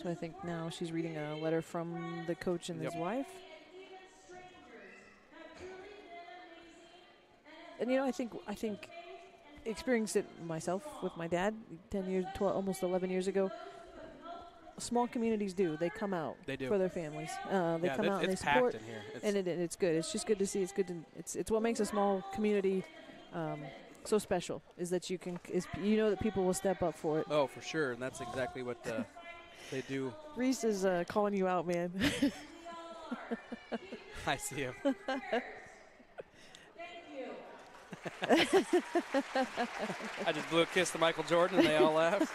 So I think now she's reading a letter from the coach and his wife. And I think experienced it myself with my dad 10 years, 12, almost 11 years ago. Small communities do. They come out for their families. They come out and they support. In here. And it's good. It's just good to see. It's good to. It's what makes a small community so special. Is that you know that people will step up for it. Oh, for sure, and that's exactly what they do. Reese is calling you out, man. I see him. I just blew a kiss to Michael Jordan, and they all laughed.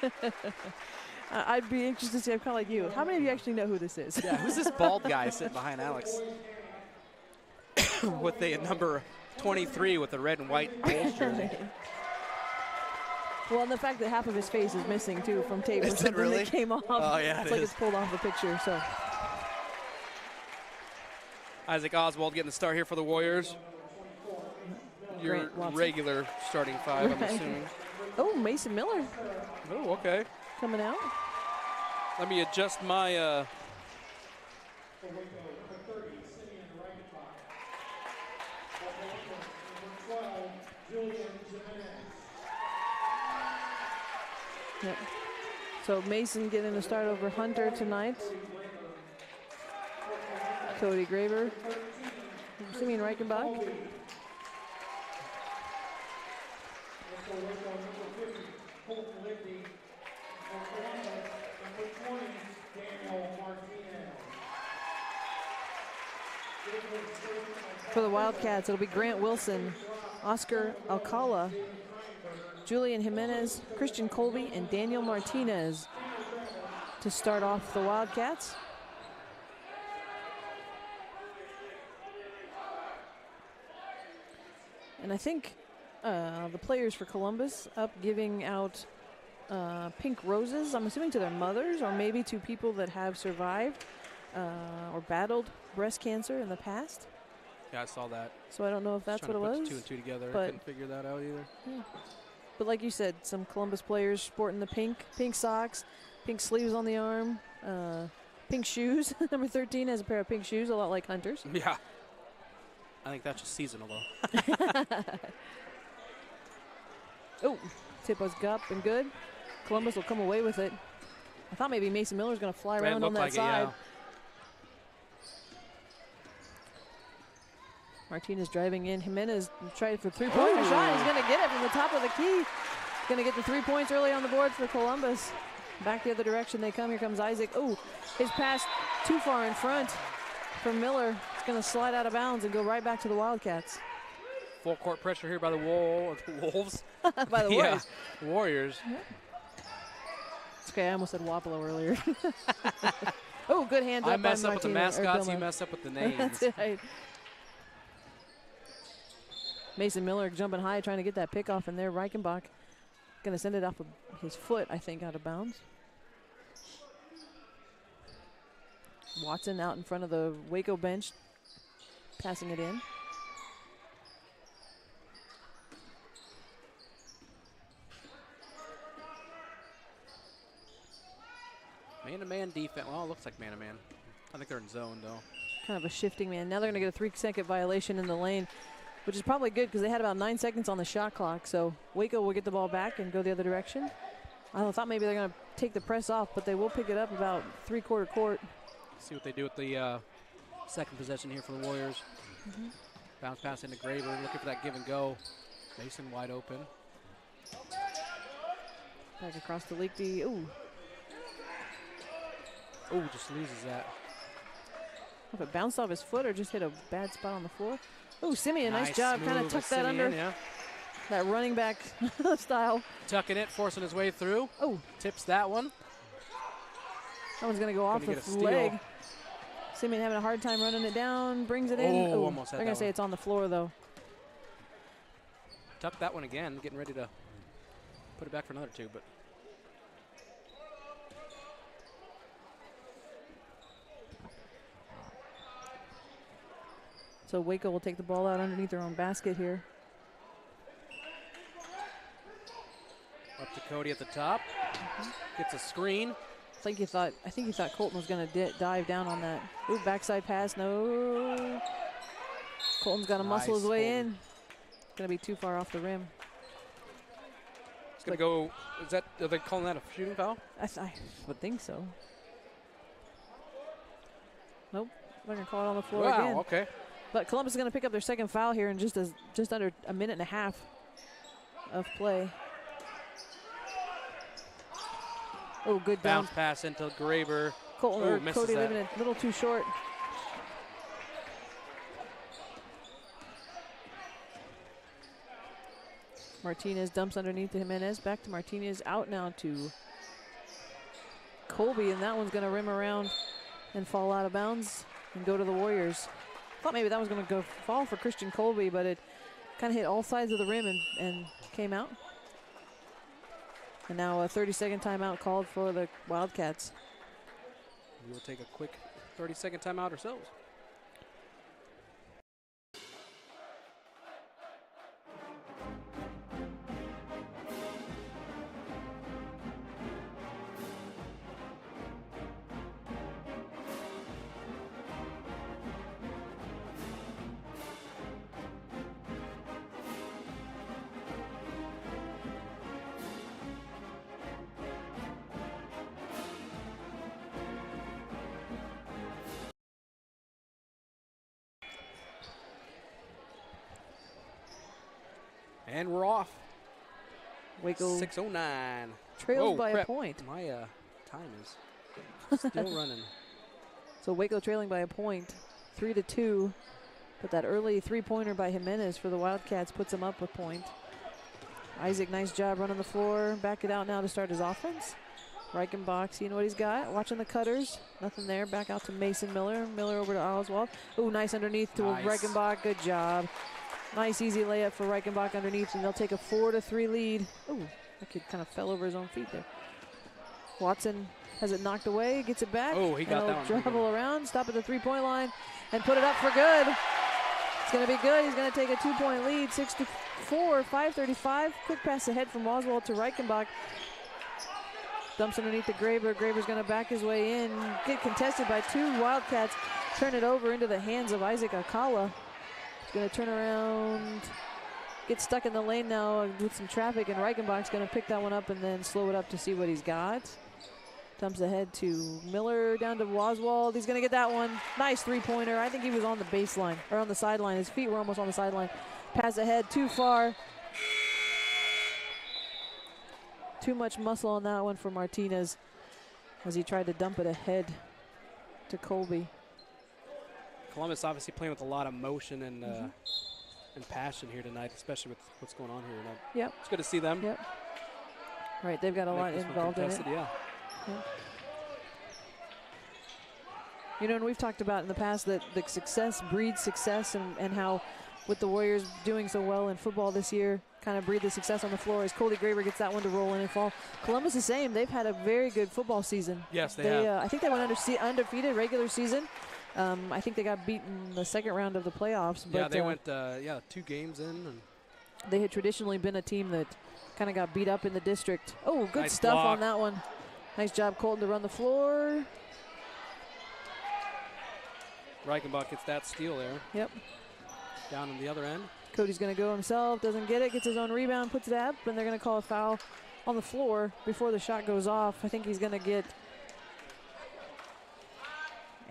I'd be interested to see. I'm kind of like you. How many of you actually know who this is? Yeah, who's this bald guy sitting behind Alex? With the number 23 with the red and white Bulls jersey. Well, and the fact that half of his face is missing, too, from tape or something that came off. Oh, yeah, it's like it's pulled off the picture. So Isaac Oswald getting the start here for the Warriors. Your regular starting 5, I'm assuming. Oh, Mason Miller. Oh, okay. Coming out. Let me adjust my Yep. So Mason getting a start over Hunter tonight. Cody Graver. Simeon Reichenbach. For the Wildcats, it'll be Grant Wilson, Oscar Alcala, Julian Jimenez, Christian Colby, and Daniel Martinez to start off the Wildcats. And I think the players for Columbus up giving out pink roses, I'm assuming to their mothers or maybe to people that have survived or battled breast cancer in the past. Yeah, I saw that. So I don't know if that's what it was. Put 2 and 2 together. But I couldn't figure that out either. Yeah. But like you said, some Columbus players sporting the pink socks, pink sleeves on the arm, pink shoes. Number 13 has a pair of pink shoes, a lot like Hunter's. Yeah. I think that's just seasonal, though. Oh, tip was up and good. Columbus will come away with it. I thought maybe Mason Miller's going to fly around on that side. Martinez driving in. Jimenez tried for three-pointer shot. He's going to get it from the top of the key. Going to get the 3 points early on the board for Columbus. Back the other direction they come. Here comes Isaac. Oh, his pass too far in front for Miller. It's going to slide out of bounds and go right back to the Wildcats. Full court pressure here by the Wolves. By the Warriors. Warriors. It's okay, I almost said Wapello earlier. Oh, good hands up. I mess by up with the Martinez, mascots, you mess up with the names. That's right. Mason Miller jumping high, trying to get that pick off in there. Reichenbach going to send it off of his foot, I think, out of bounds. Watson out in front of the Waco bench, passing it in. Man-to-man defense. Well, it looks like man-to-man. I think they're in zone, though. Kind of a shifting man. Now they're going to get a 3-second violation in the lane, which is probably good because they had about 9 seconds on the shot clock. So Waco will get the ball back and go the other direction. I thought maybe they're going to take the press off, but they will pick it up about three-quarter court. See what they do with the second possession here for the Warriors. Bounce pass into Graber, looking for that give and go. Mason wide open. Back across the leak D. Ooh. Ooh, just loses that. If it bounced off his foot or just hit a bad spot on the floor. Ooh, Simeon, nice job. move Kind of by tucked that Simeon, under. yeah. That running back style. Tucking it, forcing his way through. Oh. Tips that one. That one's going to go off Gonna the get a steal. leg. Simeon having a hard time running it down, brings it in. Oh, Ooh, almost had they're that going to say one. it's on the floor, though. Tuck that one again, getting ready to put it back for another two, but So Waco will take the ball out underneath their own basket here. up to Cody at the top. Gets a screen. I think you thought Colton was going to dive down on that. Ooh, backside pass. No. Colton's got to muscle his way in. Going to be too far off the rim. It's going to go. Are they calling that a shooting foul? I would think so. Nope. They're going to call it on the floor again. Wow, okay. But Columbus is going to pick up their second foul here in just under a minute and a half of play. Oh, good bounce down. pass into Graber. Colton or misses Cody that. leaving it a little too short. Martinez dumps underneath to Jimenez. Back to Martinez. Out now to Colby, and that one's going to rim around and fall out of bounds and go to the Warriors. Thought maybe that was going to go fall for Christian Colby, but it kind of hit all sides of the rim and came out. And now a 30-second timeout called for the Wildcats. We'll take a quick 30-second timeout ourselves. And we're off. Waco 6:09. trails by a point. My time is still running. So Waco trailing by a point, 3-2. But that early three-pointer by Jimenez for the Wildcats puts them up a point. Isaac, nice job running the floor. Back it out now to start his offense. Reichenbach, seeing what he's got. Watching the cutters. Nothing there. Back out to Mason Miller. Miller over to Oswald. Ooh, nice underneath to Reichenbach. Good job. Nice easy layup for Reichenbach underneath, and they'll take a 4-3 lead. Ooh, that kid kind of fell over his own feet there. Watson has it knocked away, gets it back. Oh, he got that one. Travel around, stop at the three-point line, and put it up for good. It's going to be good. He's going to take a 2-point lead, 6-4, 5:35. Quick pass ahead from Oswald to Reichenbach. Dumps underneath the Graber. Graber's going to back his way in, get contested by two Wildcats, turn it over into the hands of Isaac Akala. Going to turn around, get stuck in the lane now with some traffic, and Reichenbach's going to pick that one up and then slow it up to see what he's got. Dumps ahead to Miller, down to Oswald. He's going to get that one. Nice three-pointer. I think he was on the baseline, or on the sideline. His feet were almost on the sideline. Pass ahead, too far. Too much muscle on that one for Martinez as he tried to dump it ahead to Colby. Columbus obviously playing with a lot of motion and passion here tonight, especially with what's going on here tonight. Yep. It's good to see them. Yep. Right, they've got a lot involved in it. Yeah. Yep. You know, and we've talked about in the past that the success breeds success, and how with the Warriors doing so well in football this year, kind of breed the success on the floor as Cody Graber gets that one to roll in and fall. Columbus is same. They've had a very good football season. Yes, they have. I think they went undefeated regular season. I think they got beaten in the second round of the playoffs. But yeah, they went 2 games in. And they had traditionally been a team that kind of got beat up in the district. Oh, good nice stuff block on that one. Nice job, Colton, to run the floor. Reichenbach gets that steal there. Yep. Down on the other end. Cody's going to go himself, doesn't get it, gets his own rebound, puts it up, and they're going to call a foul on the floor before the shot goes off. I think he's going to get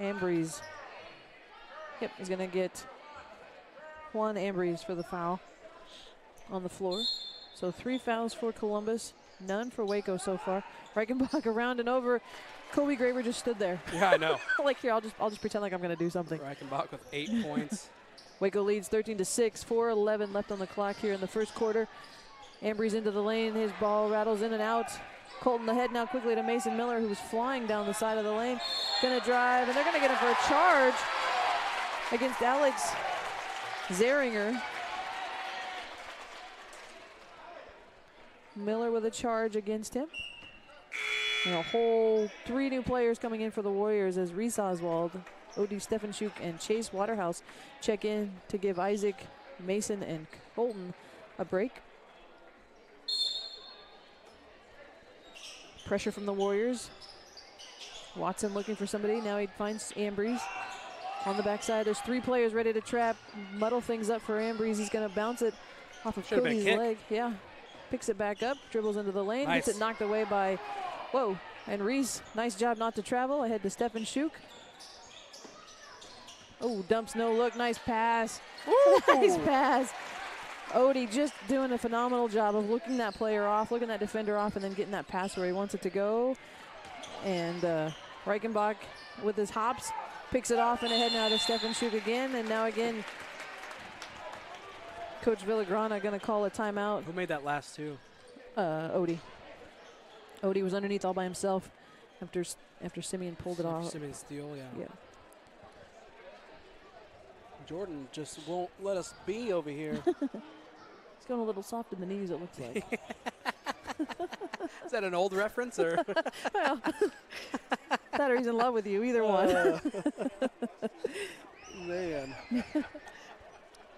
Ambrose. Yep, he's going to get Juan Ambrose for the foul on the floor. So 3 fouls for Columbus, none for Waco so far. Reichenbach around and over. Kobe Graber just stood there. Yeah, I know. Like, here, I'll just pretend like I'm going to do something. Reichenbach with 8 points. Waco leads 13-6, 4:11 left on the clock here in the first quarter. Ambrose into the lane, his ball rattles in and out. Colton ahead now quickly to Mason Miller, who was flying down the side of the lane. Gonna drive, and they're gonna get him for a charge against Alex Zeringer. Miller with a charge against him. And a whole 3 new players coming in for the Warriors as Reese Oswald, Odie Stefanchuk, and Chase Waterhouse check in to give Isaac, Mason, and Colton a break. Pressure from the Warriors. Watson looking for somebody. Now he finds Ambrose on the backside. There's 3 players ready to trap, muddle things up for Ambrose. He's going to bounce it off of Cody's leg. Yeah. Picks it back up, dribbles into the lane, nice. Gets it knocked away by, whoa, and Reese. Nice job not to travel. Ahead to Stefanchuk. Oh, dumps, no look, nice pass. Nice pass. Odie just doing a phenomenal job of looking that player off, looking that defender off, and then getting that pass where he wants it to go. And Reichenbach with his hops picks it off and ahead now to Stefanchuk again. And now again, Coach Villagrana going to call a timeout. Who made that last 2? Odie. Odie was underneath all by himself after Simeon pulled it off. Simeon steal, Yeah. Jordan just won't let us be over here. He's going a little soft in the knees, it looks like. Is that an old reference or? Well, that or he's in love with you, either one. Man.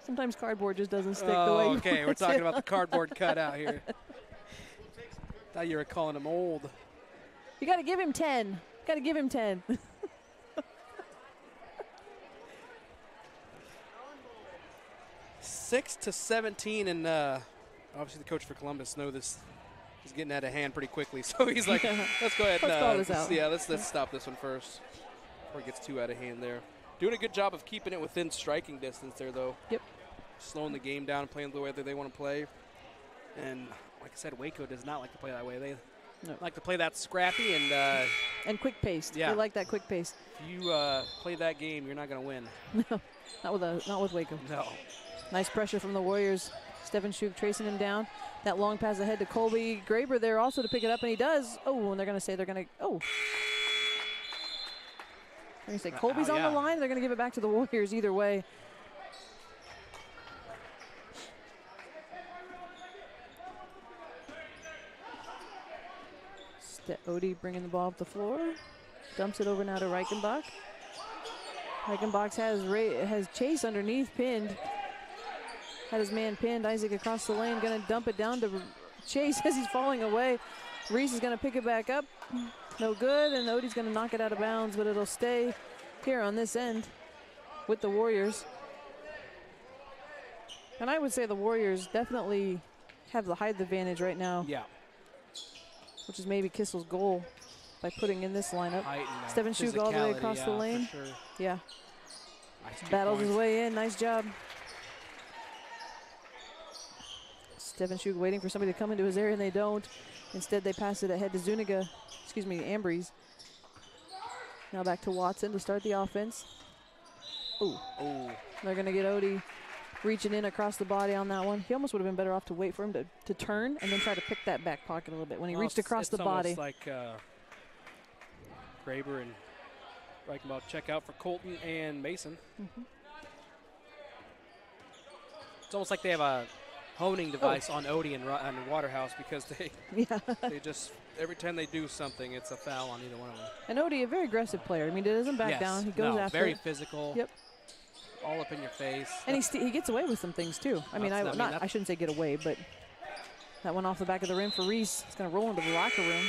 Sometimes cardboard just doesn't stick the way Oh, you okay. want We're it talking to. about the cardboard cutout here. Thought you were calling him old. You got to give him 10. Got to give him 10. 6-17, and obviously the coach for Columbus knows this is getting out of hand pretty quickly. So he's like, let's go ahead and Let's call this out. Yeah, let's stop this one first before it gets too out of hand there. Doing a good job of keeping it within striking distance there, though. Yep. Slowing the game down, playing the way that they want to play. And like I said, Waco does not like to play that way. They like to play that scrappy and quick paced. Yeah. They like that quick pace. If you play that game, you're not going to win. No, not with Waco. No. Nice pressure from the Warriors. Stefanchuk tracing him down. That long pass ahead to Colby Graber there also to pick it up, and he does. Oh, and they're going to say they're going to. Oh. They're going to say Colby's on the line. They're going to give it back to the Warriors either way. Odie bringing the ball up the floor. Dumps it over now to Reichenbach. Reichenbach has Chase underneath pinned. Had his man pinned. Isaac across the lane. Going to dump it down to Chase as he's falling away. Reese is going to pick it back up. No good. And Odie's going to knock it out of bounds, but it'll stay here on this end with the Warriors. And I would say the Warriors definitely have the height advantage right now. Yeah. Which is maybe Kissel's goal. by putting in this lineup. Height and Stephen Shug all the way physicality, across the yeah, lane. for sure. Yeah, Nice 2 battles his points. way in. Nice job. Stephen Shug waiting for somebody to come into his area, and they don't. Instead, they pass it ahead to Zuniga. Excuse me, Ambrose. Now back to Watson to start the offense. Ooh. Ooh. They're going to get Odie reaching in across the body on that one. He almost would have been better off to wait for him to turn and then try to pick that back pocket a little bit when he reached across the body. It's almost like Graber and Reichenbach check out for Colton and Mason. It's almost like they have a honing device on Odie and Waterhouse because they just, every time they do something, it's a foul on either one of them. And Odie, a very aggressive player. I mean, he doesn't back down. He goes after very it. physical. Yep. All up in your face. And he gets away with some things, too. I mean, I shouldn't say get away, but that one off the back of the rim for Reese. It's going to roll into the locker room.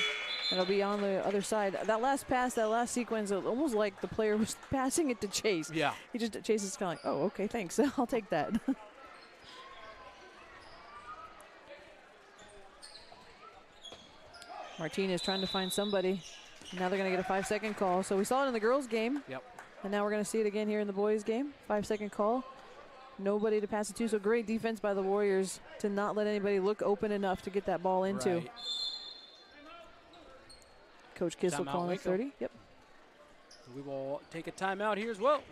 And it'll be on the other side. That last pass, that last sequence, it was almost like the player was passing it to Chase. Yeah. Chase is kind of like, oh, okay, thanks. I'll take that. Martinez trying to find somebody. Now they're going to get a 5-second call. So we saw it in the girls' game. Yep. And now we're going to see it again here in the boys' game. 5-second call. Nobody to pass it to. So great defense by the Warriors to not let anybody look open enough to get that ball into. Right. Coach Kissel Timeout, calling a Waco. 30. Yep. We will take a timeout here as well.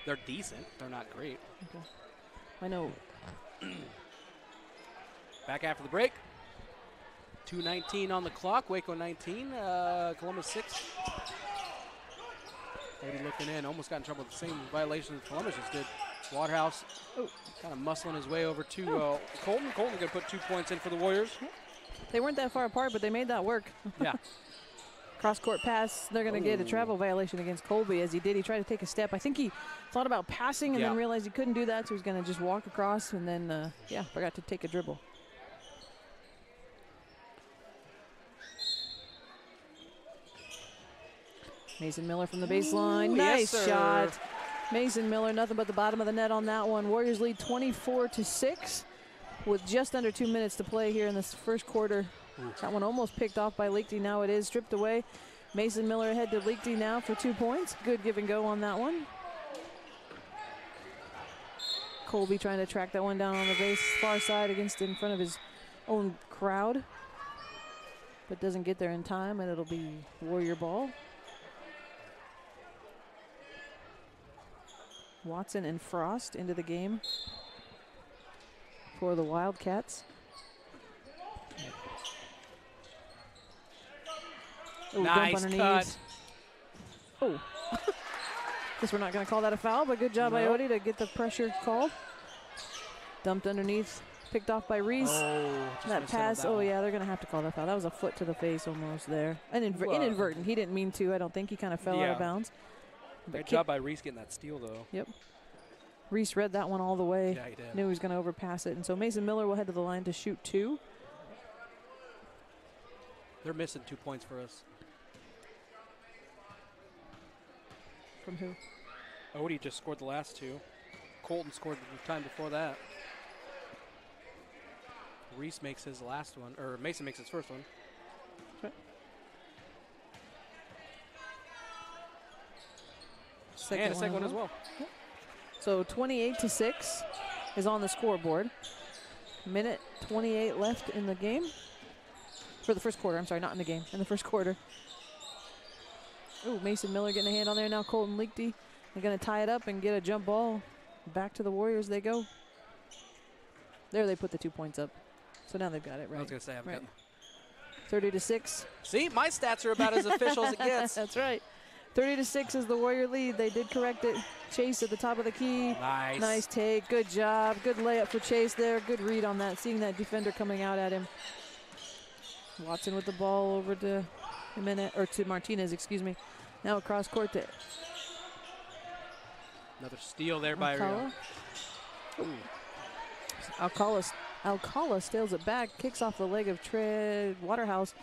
They're decent. They're not great. Okay. I know. Back after the break. 2:19 on the clock. Waco 19. Columbus 6. Maybe looking in. Almost got in trouble with the same violation that Columbus just did. Waterhouse kind of muscling his way over to Colton. Colton's going to put 2 points in for the Warriors. They weren't that far apart, but they made that work. Yeah. Cross-court pass. They're going to get a travel violation against Colby as he did. He tried to take a step. I think he thought about passing and then realized he couldn't do that, so he's going to just walk across and then, forgot to take a dribble. Mason Miller from the baseline. Nice shot. Mason Miller, nothing but the bottom of the net on that one. Warriors lead 24-6 with just under 2 minutes to play here in this first quarter. That one almost picked off by Leakty. Now it is stripped away. Mason Miller ahead to Leakty now for 2 points. Good give and go on that one. Colby trying to track that one down on the base far side in front of his own crowd. But doesn't get there in time, and it'll be Warrior ball. Watson and Frost into the game for the Wildcats. Ooh, nice dump cut. underneath. Oh. Guess we're not going to call that a foul, but good job by Odie to get the pressure called. Dumped underneath, picked off by Reese. That pass, they're going to have to call that foul. That was a foot to the face almost there. And inadvertent. He didn't mean to. I don't think he kind of fell out of bounds. Good job by Reese getting that steal, though. Yep. Reese read that one all the way. Yeah, he did. Knew he was going to overpass it. And so Mason Miller will head to the line to shoot 2. They're missing 2 points for us. From who? Odie just scored the last 2. Colton scored the time before that. Reese makes his last one, or Mason makes his first one. Right. And a second one as well. Yep. So 28-6 is on the scoreboard. Minute 28 left in the game. For the first quarter, I'm sorry, not in the game, in the first quarter. Ooh, Mason Miller getting a hand on there. Now Colton Leakty. They're going to tie it up and get a jump ball. Back to the Warriors they go. There they put the 2 points up. So now they've got it right. I was going to say, I've got 30-6. See, my stats are about as official as it gets. That's right. 30-6 is the Warrior lead. They did correct it. Chase at the top of the key. Nice. Nice take. Good job. Good layup for Chase there. Good read on that, seeing that defender coming out at him. Watson with the ball over to Martinez, excuse me. Now across court to Another steal there by Alcala. Alcala steals it back, kicks off the leg of Waterhouse.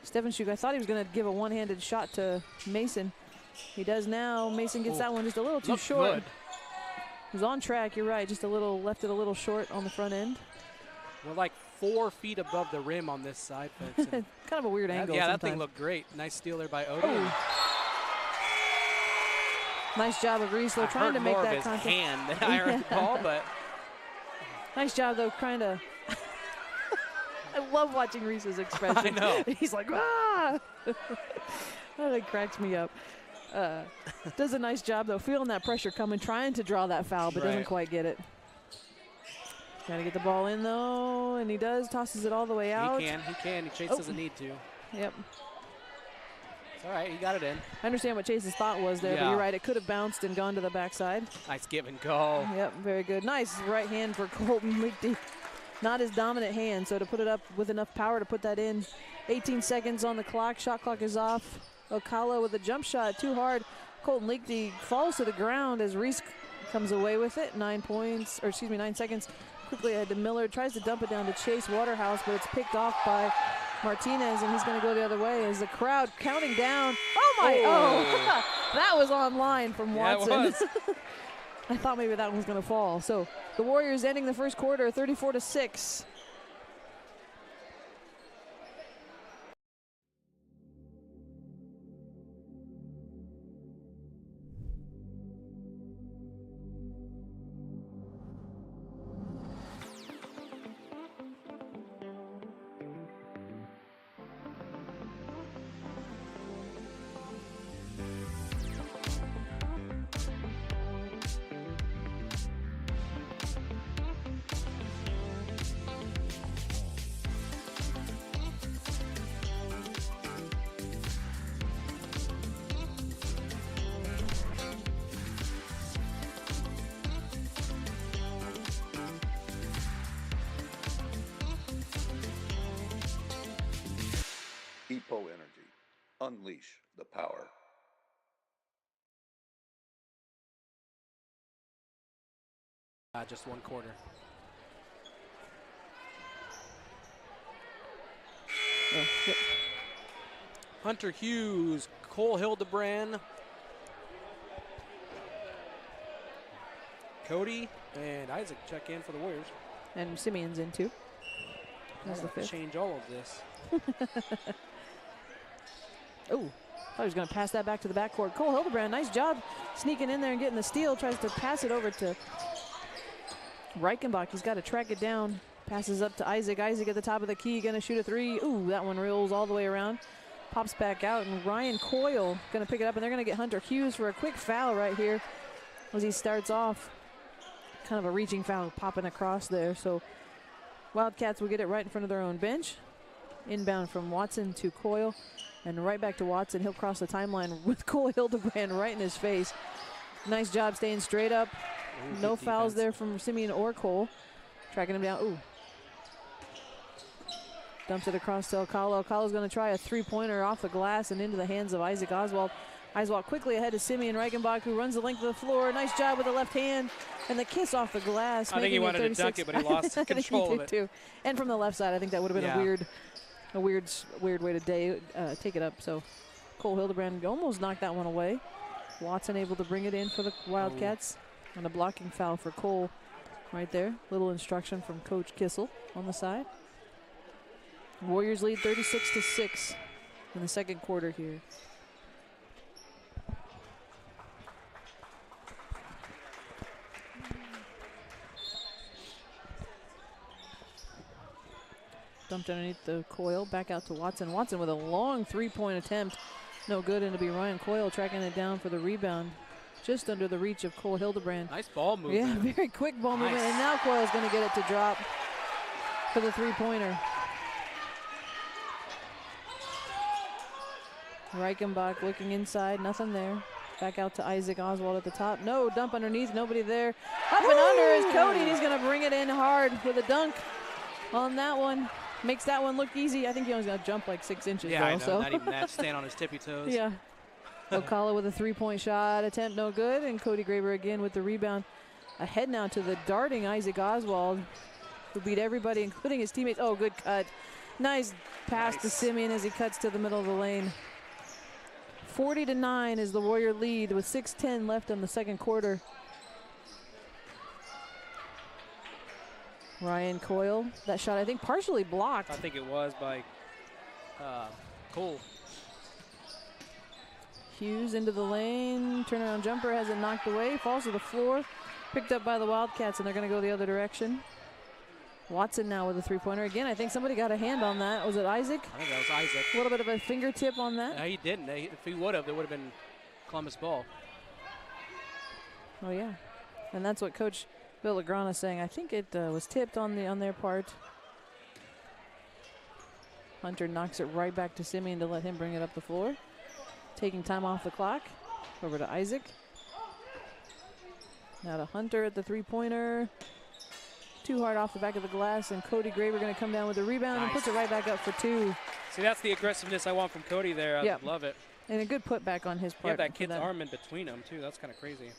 Stefanchuk, I thought he was going to give a one-handed shot to Mason. He does now. Mason gets that one just a little too short. Good. He was on track, you're right, just a little, left it a little short on the front end. We're like 4 feet above the rim on this side, folks. Kind of a weird angle. Yeah, sometimes. that thing looked great. Nice steal there by Odie. Oh. Nice job of Reese, though, trying to make that contact. Hand than I heard the ball, but nice job, though, trying to. I love watching Reese's expression. I know. He's like, ah! That cracks me up. Does a nice job, though, feeling that pressure coming, trying to draw that foul, but doesn't quite get it. Got to get the ball in, though, and he does. Tosses it all the way out. He can. Chase doesn't need to. Yep. It's all right. He got it in. I understand what Chase's thought was there, but you're right. It could have bounced and gone to the backside. Nice give and go. Yep, very good. Nice right hand for Colton Leakty. Not his dominant hand, so to put it up with enough power to put that in. 18 seconds on the clock. Shot clock is off. Alcala with a jump shot, too hard. Colton Leakty falls to the ground as Reese comes away with it. 9 seconds. Quickly ahead to Miller. Tries to dump it down to Chase Waterhouse, but it's picked off by Martinez, and he's going to go the other way as the crowd counting down. Oh, my. Oh, that was online from Watson. Yeah, it was. I thought maybe that one was going to fall. So the Warriors ending the first quarter 34-6. EPO Energy. Unleash the power. Just one quarter. Yep. Hunter Hughes, Cole Hildebrand, Cody, and Isaac check in for the Warriors. And Simeon's in too. That's the fifth. Change all of this. Oh, thought he was going to pass that back to the backcourt. Cole Hildebrand, nice job sneaking in there and getting the steal. Tries to pass it over to Reichenbach. He's got to track it down. Passes up to Isaac. Isaac at the top of the key, going to shoot a three. Ooh, that one rolls all the way around. Pops back out, and Ryan Coyle going to pick it up, and they're going to get Hunter Hughes for a quick foul right here as he starts off. Kind of a reaching foul popping across there. So Wildcats will get it right in front of their own bench. Inbound from Watson to Coyle, and right back to Watson. He'll cross the timeline with Cole Hildebrand right in his face. Nice job staying straight up. Ooh, no fouls there from Simeon or Cole. Tracking him down. Ooh. Dumps it across to Alcala. Alcala's going to try a three-pointer off the glass and into the hands of Isaac Oswald. Oswald quickly ahead to Simeon Reichenbach, who runs the length of the floor. Nice job with the left hand and the kiss off the glass. I think he wanted to dunk it, but he lost control of it. Too. And from the left side, I think that would have been a weird way to take it up. So Cole Hildebrand almost knocked that one away. Watson able to bring it in for the Wildcats. And a blocking foul for Cole right there. Little instruction from Coach Kissel on the side. Warriors lead 36-6 in the second quarter here. Dumped underneath the Coyle, back out to Watson. Watson with a long three-point attempt. No good, and it'll be Ryan Coyle tracking it down for the rebound. Just under the reach of Cole Hildebrand. Nice ball movement. Yeah, very quick ball movement, and now Coyle's going to get it to drop for the three-pointer. Reichenbach looking inside, nothing there. Back out to Isaac Oswald at the top. No, dump underneath, nobody there. Up and under is Cody, and he's going to bring it in hard with a dunk on that one. Makes that one look easy. I think he only got to jump like 6 inches, Yeah, though. I know, So. not even that. Stand on his tippy toes. Yeah. Ocala with a 3-point shot attempt, no good, and Cody Graber again with the rebound. Ahead now to the darting Isaac Oswald, who beat everybody, including his teammates. Oh, good cut. Nice pass to Simeon as he cuts to the middle of the lane. 40-9 is the Warrior lead with 6:10 left in the second quarter. Ryan Coyle, that shot I think partially blocked. I think it was by Cole. Hughes into the lane, turnaround jumper, has it knocked away, falls to the floor, picked up by the Wildcats, and they're going to go the other direction. Watson now with a 3-pointer. Again, I think somebody got a hand on that. Was it Isaac? I think that was Isaac. A little bit of a fingertip on that. No, he didn't. If he would have, there would have been Columbus ball. Oh, yeah. And that's what Coach Bill Legrand is saying. I think it was tipped on their part. Hunter knocks it right back to Simeon to let him bring it up the floor. Taking time off the clock. Over to Isaac. Now to Hunter at the 3-pointer. Too hard off the back of the glass, and Cody Graber going to come down with a rebound and puts it right back up for 2. See, that's the aggressiveness I want from Cody there. I love it. And a good putback on his part. You have that kid's arm in between them, too. That's kind of crazy.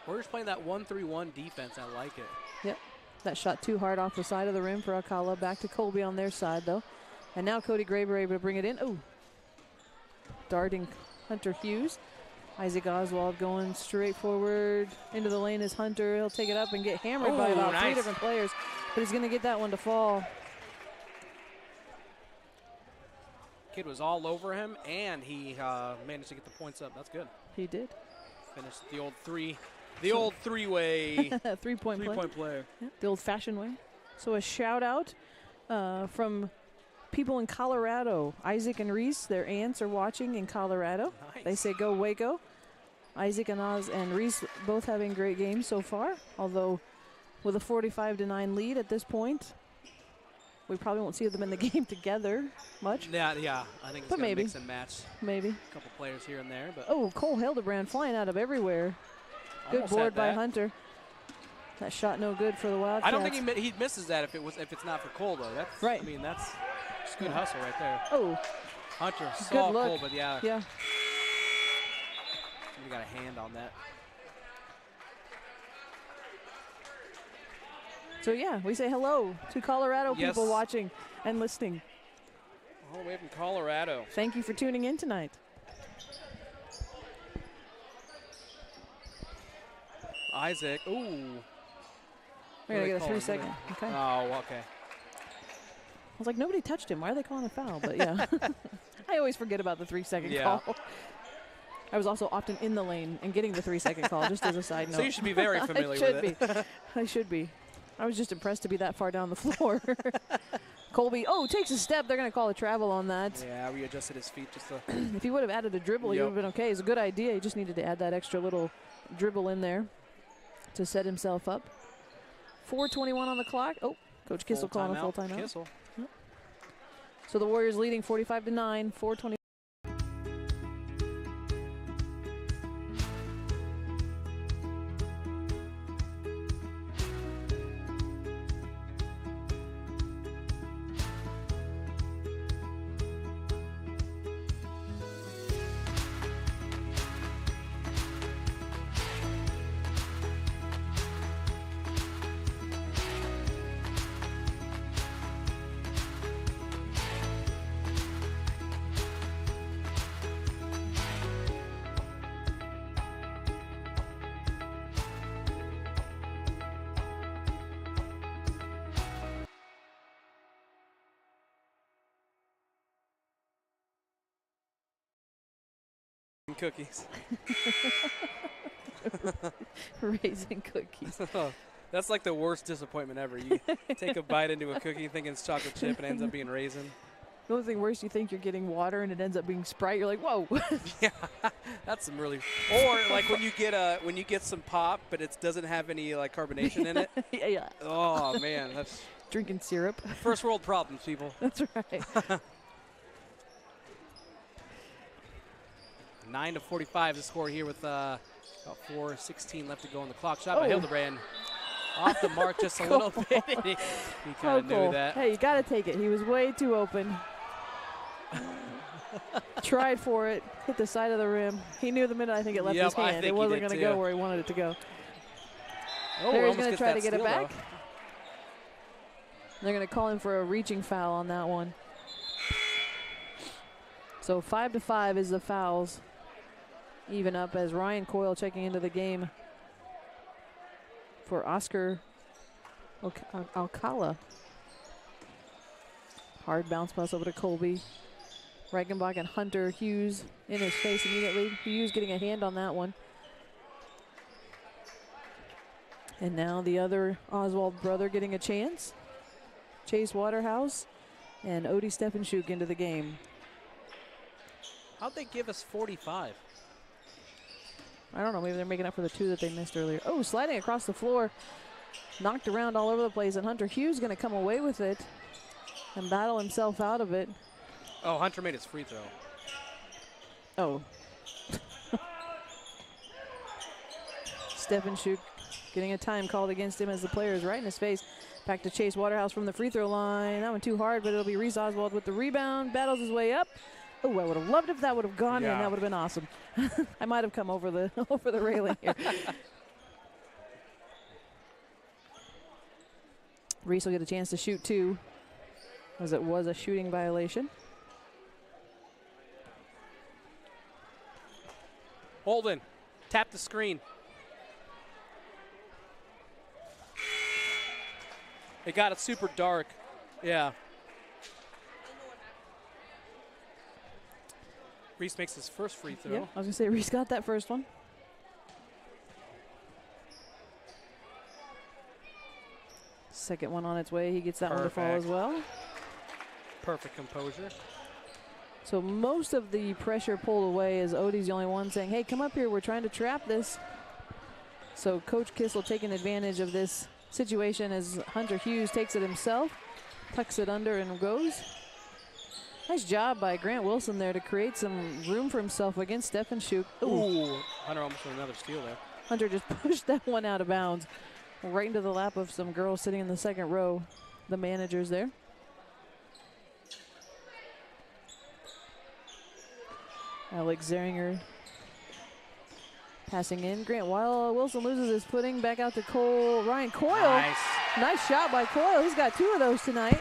We're just playing that 1-3-1 defense. I like it. Yep. That shot too hard off the side of the rim for Ocala. Back to Colby on their side, though. And now Cody Graber able to bring it in. Oh. Darting Hunter Hughes. Isaac Oswald going straight forward into the lane is Hunter. He'll take it up and get hammered by about 3 different players, but he's going to get that one to fall. Kid was all over him, and he managed to get the points up. That's good. He did. Finished the old three-way 3-point player. Yeah, the old-fashioned way. So a shout-out from people in Colorado. Isaac and Reese, their aunts, are watching in Colorado. Nice. They say go Waco. Isaac and Oz and Reese both having great games so far, although with a 45-9 lead at this point, we probably won't see them in the game together much. Yeah, I think it's going to mix and match. Maybe. A couple players here and there. But oh, Cole Hildebrand flying out of everywhere. Good board by Hunter. That shot no good for the Wildcats. I don't think he misses that if it's not for Cole, though. That's right. I mean, that's just good hustle right there. Oh. Hunter saw look. Cole, but yeah. Yeah. Somebody got a hand on that. So, yeah, we say hello to Colorado people watching and listening. All the way from Colorado. Thank you for tuning in tonight. Isaac. Ooh. We're going to get a 3-second. Okay. Oh, okay. I was like, nobody touched him. Why are they calling a foul? But, yeah. I always forget about the 3-second call. I was also often in the lane and getting the 3-second call, just as a side note. So you should be very familiar with it. I should be. I was just impressed to be that far down the floor. Colby, takes a step. They're going to call a travel on that. Yeah, readjusted his feet just to. If he would have added a dribble, he would have been okay. It's a good idea. He just needed to add that extra little dribble in there to set himself up. 4:21 on the clock. Oh, Coach Kissel calling a full timeout. Kissel. Yep. So the Warriors leading 45-9, 4:20. Cookies. Raisin cookies. That's like the worst disappointment ever. You take a bite into a cookie thinking it's chocolate chip and it ends up being raisin. The only thing worse, you think you're getting water and it ends up being Sprite. You're like, whoa. Yeah, that's some really. Or like when you get some pop, but it doesn't have any like carbonation in it. Yeah. Oh man, that's Drinking syrup. first world problems, people. That's right. 9-45 the score here with about 4:16 left to go on the clock. Shot by Oh. Hildebrand. Off the mark just a little bit. He kind of knew that. Hey, you got to take it. He was way too open. Tried for it. Hit the side of the rim. He knew the minute I think it left Yep, his I hand. think It he wasn't did going to too. go where he wanted it to go. Oh, There he's almost going to gets try that to get it steal, back. though. They're going to call him for a reaching foul on that one. So 5-5 is the fouls. Even up as Ryan Coyle checking into the game for Oscar Alcala. Hard bounce pass over to Colby. Reichenbach and Hunter Hughes in his face immediately. Hughes getting a hand on that one. And now the other Oswald brother getting a chance. Chase Waterhouse and Odie Stefanchuk into the game. How'd they give us 45? I don't know, maybe they're making up for the 2 that they missed earlier. Oh, sliding across the floor. Knocked around all over the place, and Hunter Hughes going to come away with it and battle himself out of it. Oh, Hunter made his free throw. Oh. Stefanchuk getting a time called against him as the player is right in his face. Back to Chase Waterhouse from the free throw line. That one too hard, but it'll be Reese Oswald with the rebound. Battles his way up. Oh, I would have loved if that would have gone in. That would have been awesome. I might have come over the over the railing here. Reese will get a chance to shoot 2, as it was a shooting violation. Holden, tap the screen. It got it super dark. Yeah. Reese makes his first free throw. Yeah, I was going to say Reese got that first one. Second one on its way. He gets that one to fall as well. Perfect composure. So most of the pressure pulled away as Odie's the only one saying, hey, come up here. We're trying to trap this. So Coach Kissel taking advantage of this situation as Hunter Hughes takes it himself, tucks it under and goes. Nice job by Grant Wilson there to create some room for himself against Stefanchuk. Ooh, Hunter almost with another steal there. Hunter just pushed that one out of bounds, right into the lap of some girls sitting in the second row, the managers there. Alex Zeringer passing in. Grant Wilson loses his footing. Back out to Ryan Coyle. Nice shot by Coyle. He's got 2 of those tonight.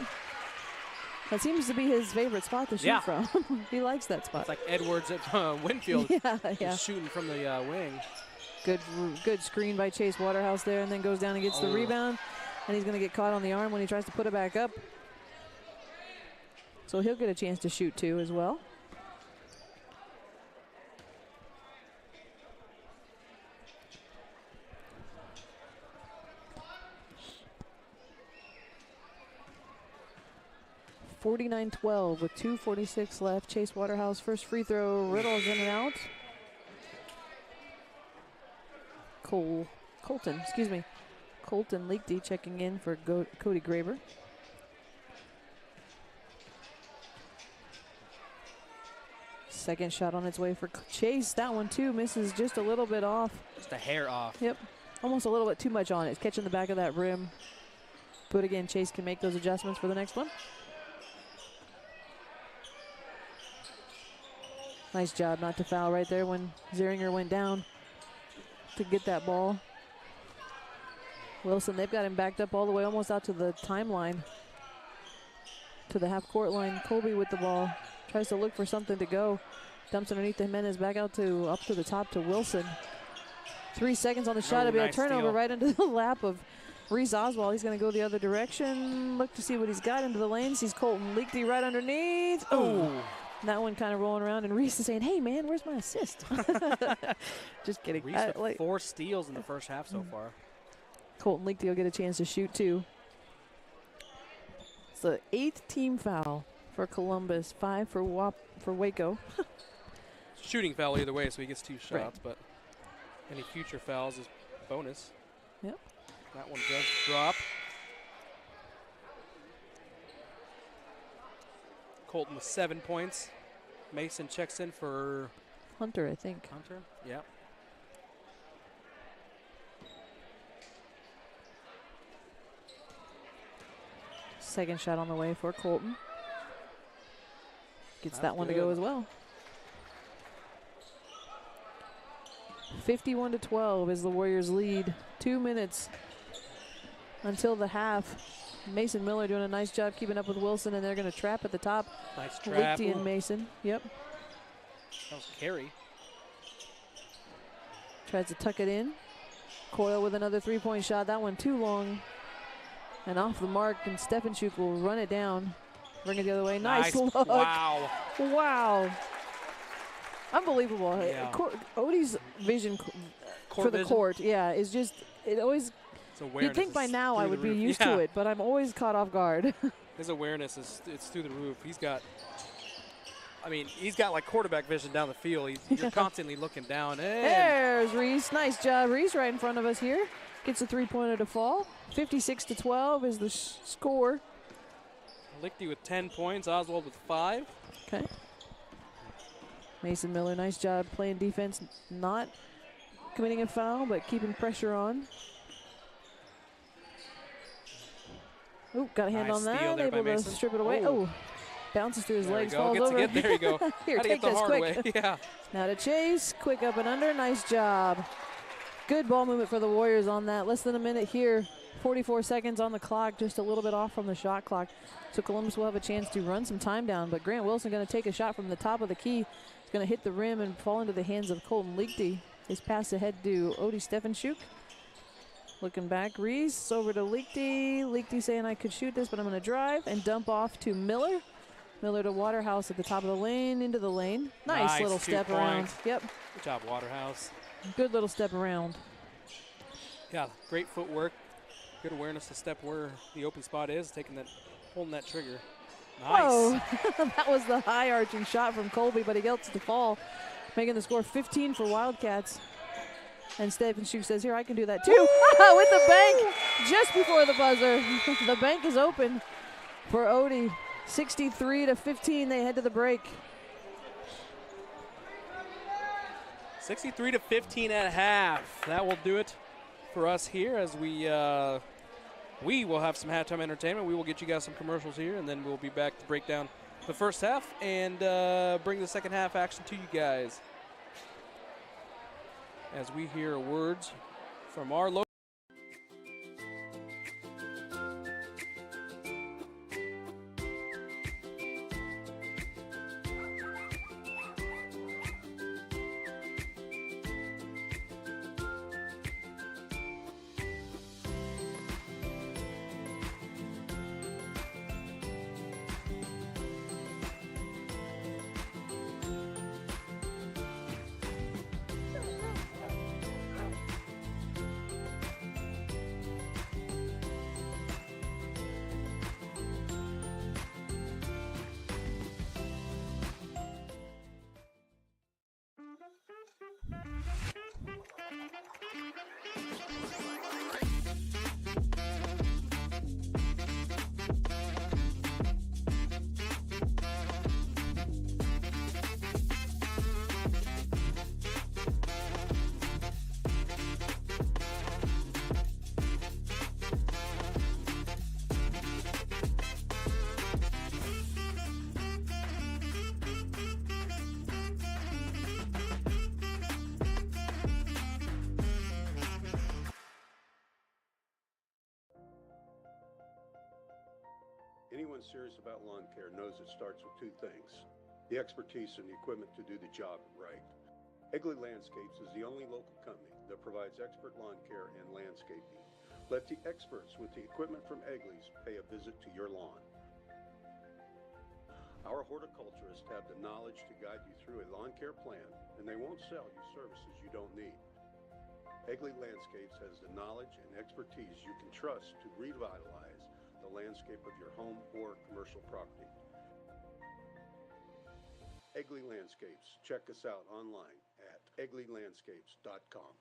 That seems to be his favorite spot to shoot from. He likes that spot. It's like Edwards at Winfield. Yeah. Shooting from the wing. Good screen by Chase Waterhouse there, and then goes down and gets the rebound. And he's going to get caught on the arm when he tries to put it back up. So he'll get a chance to shoot 2 as well. (49-12) with 2:46 left. Chase Waterhouse first free throw. Riddle's in and out. Colton Leakty checking in for Cody Graber. Second shot on its way for Chase. That one too misses just a little bit off. Just a hair off. Yep, almost a little bit too much on it. It's catching the back of that rim. But again, Chase can make those adjustments for the next one. Nice job not to foul right there when Zeringer went down to get that ball. Wilson, they've got him backed up all the way almost out to the timeline, to the half-court line. Colby with the ball. Tries to look for something to go. Dumps underneath the Jimenez, back out to up to the top to Wilson. 3 seconds on the shot. It'll be a turnover steal. right into the lap of Reese Oswald. He's going to go the other direction. Look to see what he's got into the lane. Sees Colton Leakty right underneath. Oh. That one kind of rolling around, and Reese is saying, hey, man, where's my assist? Just kidding. Reese with 4 steals in the first half so far. Colton Leakty will get a chance to shoot 2. It's the 8th team foul for Columbus, 5 for Waco. Shooting foul either way, so he gets 2 shots, Right. but any future fouls is bonus. Yep. That one does drop. Colton with 7 points. Mason checks in for Hunter, I think. Hunter. Yep. Second shot on the way for Colton. Gets That's that one to good. go as well. 51-12 is the Warriors' lead. 2 minutes until the half. Mason Miller doing a nice job keeping up with Wilson, and they're going to trap at the top. Nice trap. Lichty and Ooh, Mason. Yep. that was Carey. Tries to tuck it in. Coyle with another 3-point shot. That one too long. And off the mark, and Stefanchuk will run it down. Bring it the other way. Nice look. Wow. Wow. Unbelievable. Yeah. Odie's vision Court for the vision. court, yeah, is just, it always, His awareness you'd think by is now through I the would be roof. used Yeah. to it, but I'm always caught off guard. His awareness is it's through the roof. He's got, I mean, he's got like quarterback vision down the field. You're constantly looking down. And There's Reese. Nice job, Reese, right in front of us here. Gets a 3-pointer to fall. 56-12 is the score. Lichty with 10 points. Oswald with 5. Okay. Mason Miller, nice job playing defense, not committing a foul, but keeping pressure on. Ooh, got a hand Nice on steal that, there by able to Mason. strip it away. Oh. Oh, bounces through his There we legs, go. falls Gets over. again. There you go. Here, Had to take get the this hard quick. way. Yeah. Now to Chase, quick up and under, nice job. Good ball movement for the Warriors on that. Less than a minute here, 44 seconds on the clock, just a little bit off from the shot clock. So Columbus will have a chance to run some time down, but Grant Wilson going to take a shot from the top of the key. It's going to hit the rim and fall into the hands of Colton Lichty. His pass ahead to Odie Stefanchuk. Looking back, Reese over to Lichty. Lichty saying I could shoot this, but I'm going to drive and dump off to Miller. Miller to Waterhouse at the top of the lane, into the lane. Nice little 2 step around. points. Yep, Good job, Waterhouse. good little step around. Yeah, great footwork. Good awareness to step where the open spot is, holding that trigger. Nice. Whoa, that was the high arching shot from Colby, but he gets to fall, making the score 15 for Wildcats. And Stefanchuk says, here, I can do that too. With the bank just before the buzzer. The bank is open for Odie. 63-15, they head to the break. 63-15 at half. That will do it for us here as we will have some halftime entertainment. We will get you guys some commercials here, and then we'll be back to break down the first half and bring the second half action to you guys as we hear words from our local. Anyone serious about lawn care knows it starts with 2 things: the expertise and the equipment to do the job right. Egley Landscapes is the only local company that provides expert lawn care and landscaping. Let the experts with the equipment from Egley's pay a visit to your lawn. Our horticulturists have the knowledge to guide you through a lawn care plan, and they won't sell you services you don't need. Egley Landscapes has the knowledge and expertise you can trust to revitalize the landscape of your home or commercial property. Egley Landscapes. Check us out online at egleylandscapes.com.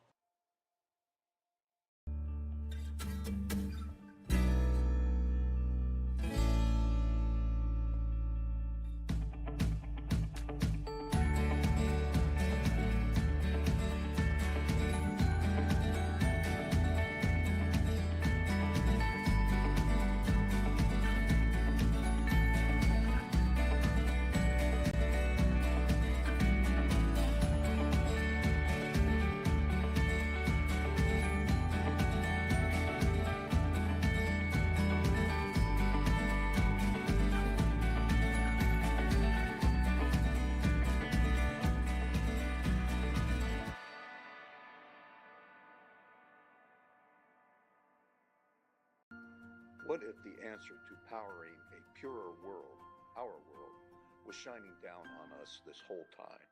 What if the answer to powering a purer world, our world, was shining down on us this whole time?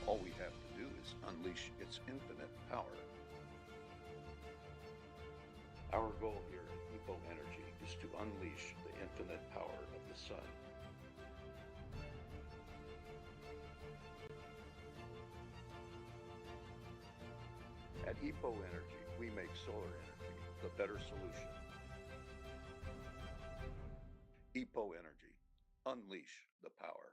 All we have to do is unleash its infinite power. Our goal here at EPO Energy is to unleash the infinite power of the sun. At EPO Energy, we make solar energy the better solution. EPO Energy, unleash the power.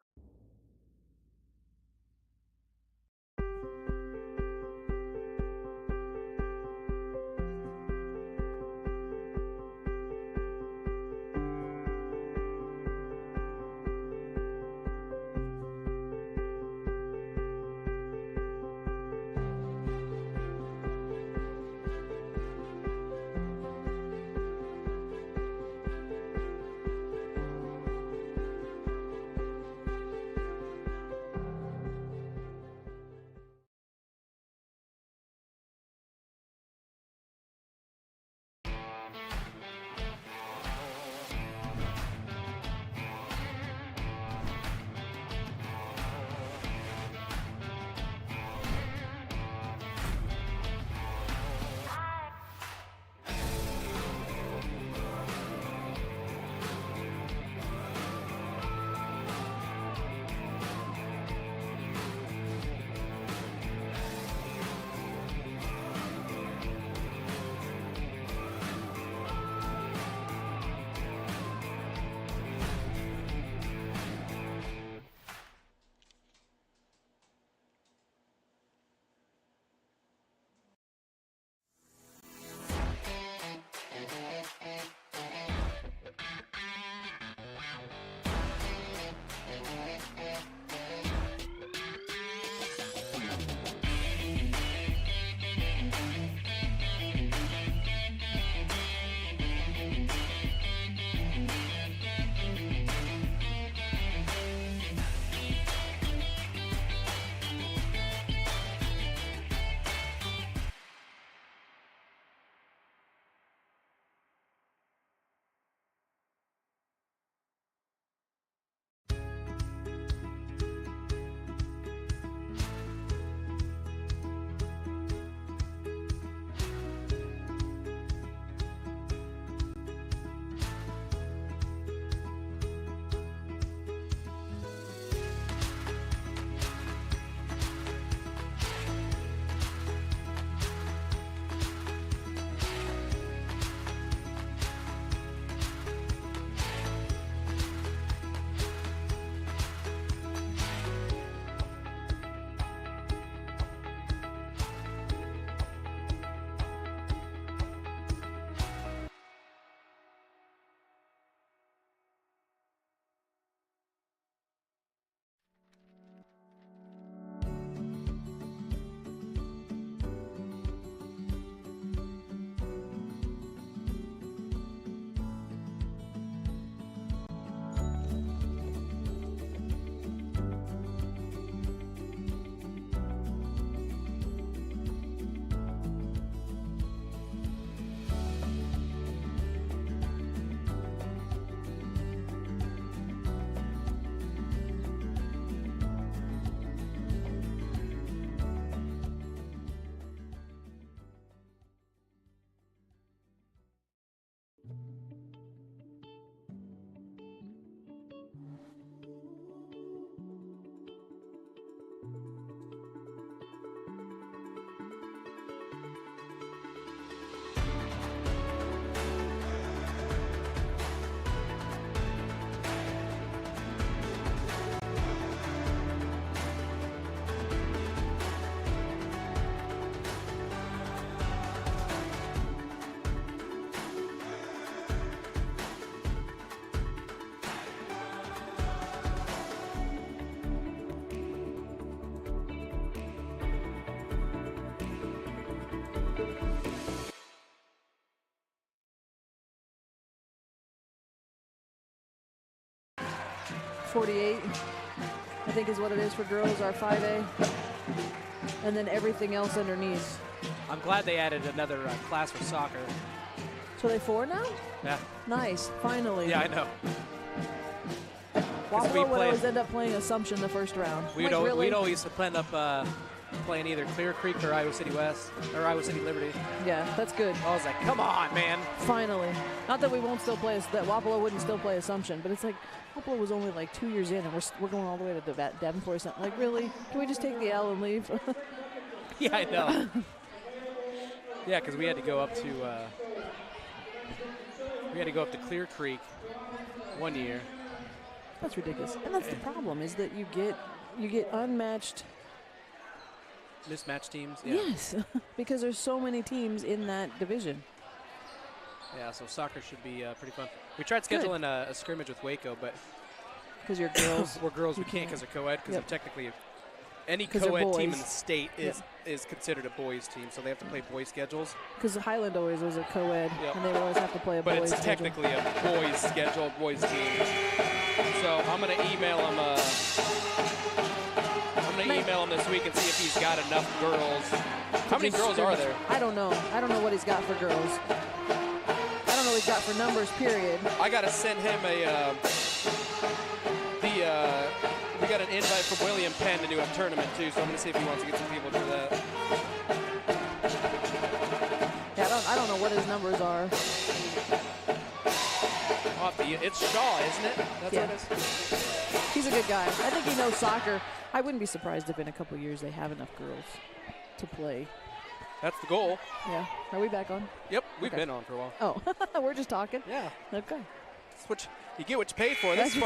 48, I think is what it is for girls, our 5A. And then everything else underneath. I'm glad they added another class for soccer. So they 4 now? Yeah. Nice, finally. Yeah, I know. we Wapello would played- always end up playing Assumption the first round. We'd, Like, really? we'd always end up playing either Clear Creek or Iowa City West, or Iowa City Liberty. Yeah, that's good. I was like, come on, man. Finally. Not that we won't still play, that Wapello wouldn't still play Assumption, but it's like, Wapello was only like 2 years in, and we're going all the way to Davenport or something. Like, really? Can we just take the L and leave? Yeah, I know. Yeah, because we had to go up to Clear Creek one year. That's ridiculous. And that's the problem, is that you get unmatched. Mismatched teams. Yeah. Yes, because there's so many teams in that division. Yeah, so soccer should be pretty fun. We tried scheduling a scrimmage with Waco, but Because you're girls. we're girls. You We can't because they're co-ed. Because Yep. technically, any 'Cause they're co-ed team in boys. the state is considered a boys team, so they have to play boys schedules. Because Highland always was a co-ed, Yep. and they would always have to play a But boys it's schedule. technically a boys schedule, boys team. So I'm gonna email him. Email him this week and see if he's got enough girls. How many Just girls are scrimmage. there? I don't know. I don't know what he's got for girls. I don't know what he's got for numbers, period. I gotta send him we got an invite from William Penn to do a tournament too, so I'm gonna see if he wants to get some people to do that. Yeah, I don't know what his numbers are. It's Shaw, isn't it? That's Yeah. what it is. He's a good guy. I think he knows soccer. I wouldn't be surprised if in a couple years they have enough girls to play. That's the goal. Yeah. Are we back on? Yep, we've Okay. been on for a while. Oh, we're just talking? Yeah. Okay. That's what you get what you pay for. This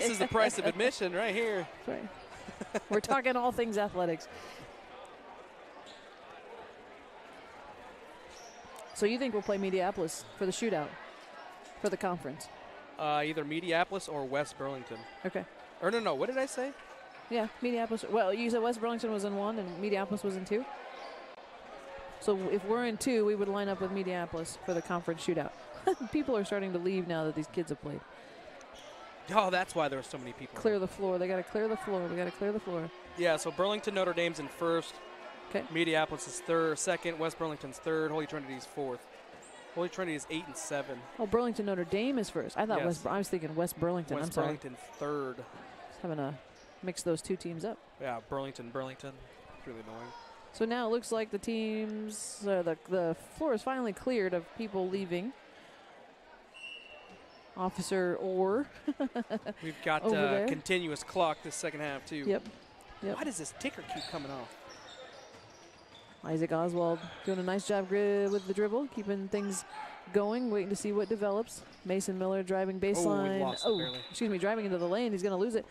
is the price of admission right here. That's right. We're talking all things athletics. So you think we'll play Mediapolis for the shootout, for the conference? Either Mediapolis or West Burlington. Okay. Or no, what did I say? Yeah, Mediapolis. Well, you said West Burlington was in 1 and Mediapolis was in 2? So if we're in 2, we would line up with Mediapolis for the conference shootout. People are starting to leave now that these kids have played. Oh, that's why there were so many people. Clear the floor. They got to clear the floor. We got to clear the floor. Yeah, so Burlington Notre Dame's in first. Okay. Mediapolis is second. West Burlington's third. Holy Trinity's fourth. Holy Trinity is 8 and 7. Oh, Burlington Notre Dame is first. I thought Yes. I was thinking West Burlington. West I'm sorry. Burlington third. Just having to mix those two teams up. Yeah, Burlington. It's really annoying. So now it looks like the teams, the floor is finally cleared of people leaving. Officer Orr. We've got Over there. continuous clock this second half too. Yep. Why does this ticker keep coming off? Isaac Oswald doing a nice job with the dribble, keeping things going, waiting to see what develops. Mason Miller driving baseline. we lost it barely. Excuse me, driving into the lane. He's going to lose it.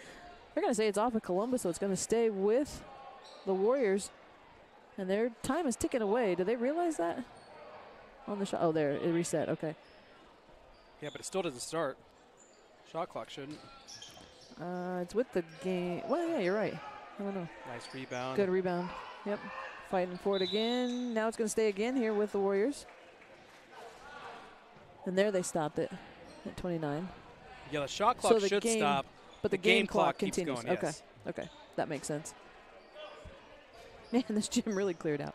They're going to say it's off of Columbus, so it's going to stay with the Warriors. And their time is ticking away. Do they realize that? On the shot. Oh, there. It reset. Okay. Yeah, but it still doesn't start. Shot clock shouldn't. It's with the game. Well, yeah, you're right. I don't know. Nice rebound. Good rebound. Yep. Fighting for it again. Now it's going to stay again here with the Warriors. And there they stopped it at 29. Yeah, the shot clock the should game- stop. But the game clock keeps continues. going, Okay. yes. Okay. That makes sense. Man, this gym really cleared out.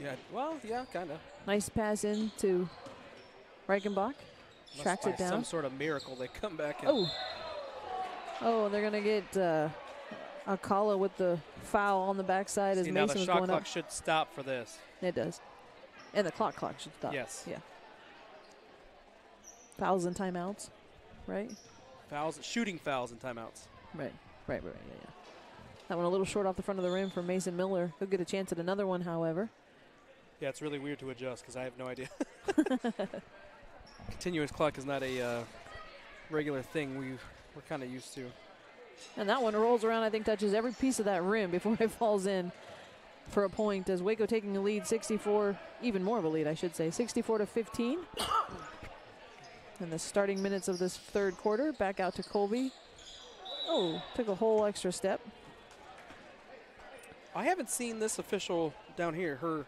Yeah, well, yeah, kind of. Nice pass in to Reichenbach. Tracks it down. Some sort of miracle, they come back and Oh, they're going to get Alcala with the foul on the backside as see, now Mason the was shot going clock up. should stop for this. It does. And the clock should stop. Yes. Yeah. Fouls and timeouts, right? Fouls, shooting fouls and timeouts. Right. Yeah. That one a little short off the front of the rim for Mason Miller. He'll get a chance at another one, however. Yeah, it's really weird to adjust because I have no idea. Continuous clock is not a regular thing we're kind of used to. And that one rolls around, I think touches every piece of that rim before it falls in for a point as Waco taking the lead 64, even more of a lead, I should say, 64-15. And the starting minutes of this third quarter, back out to Colby. Oh, took a whole extra step. I haven't seen this official down here, for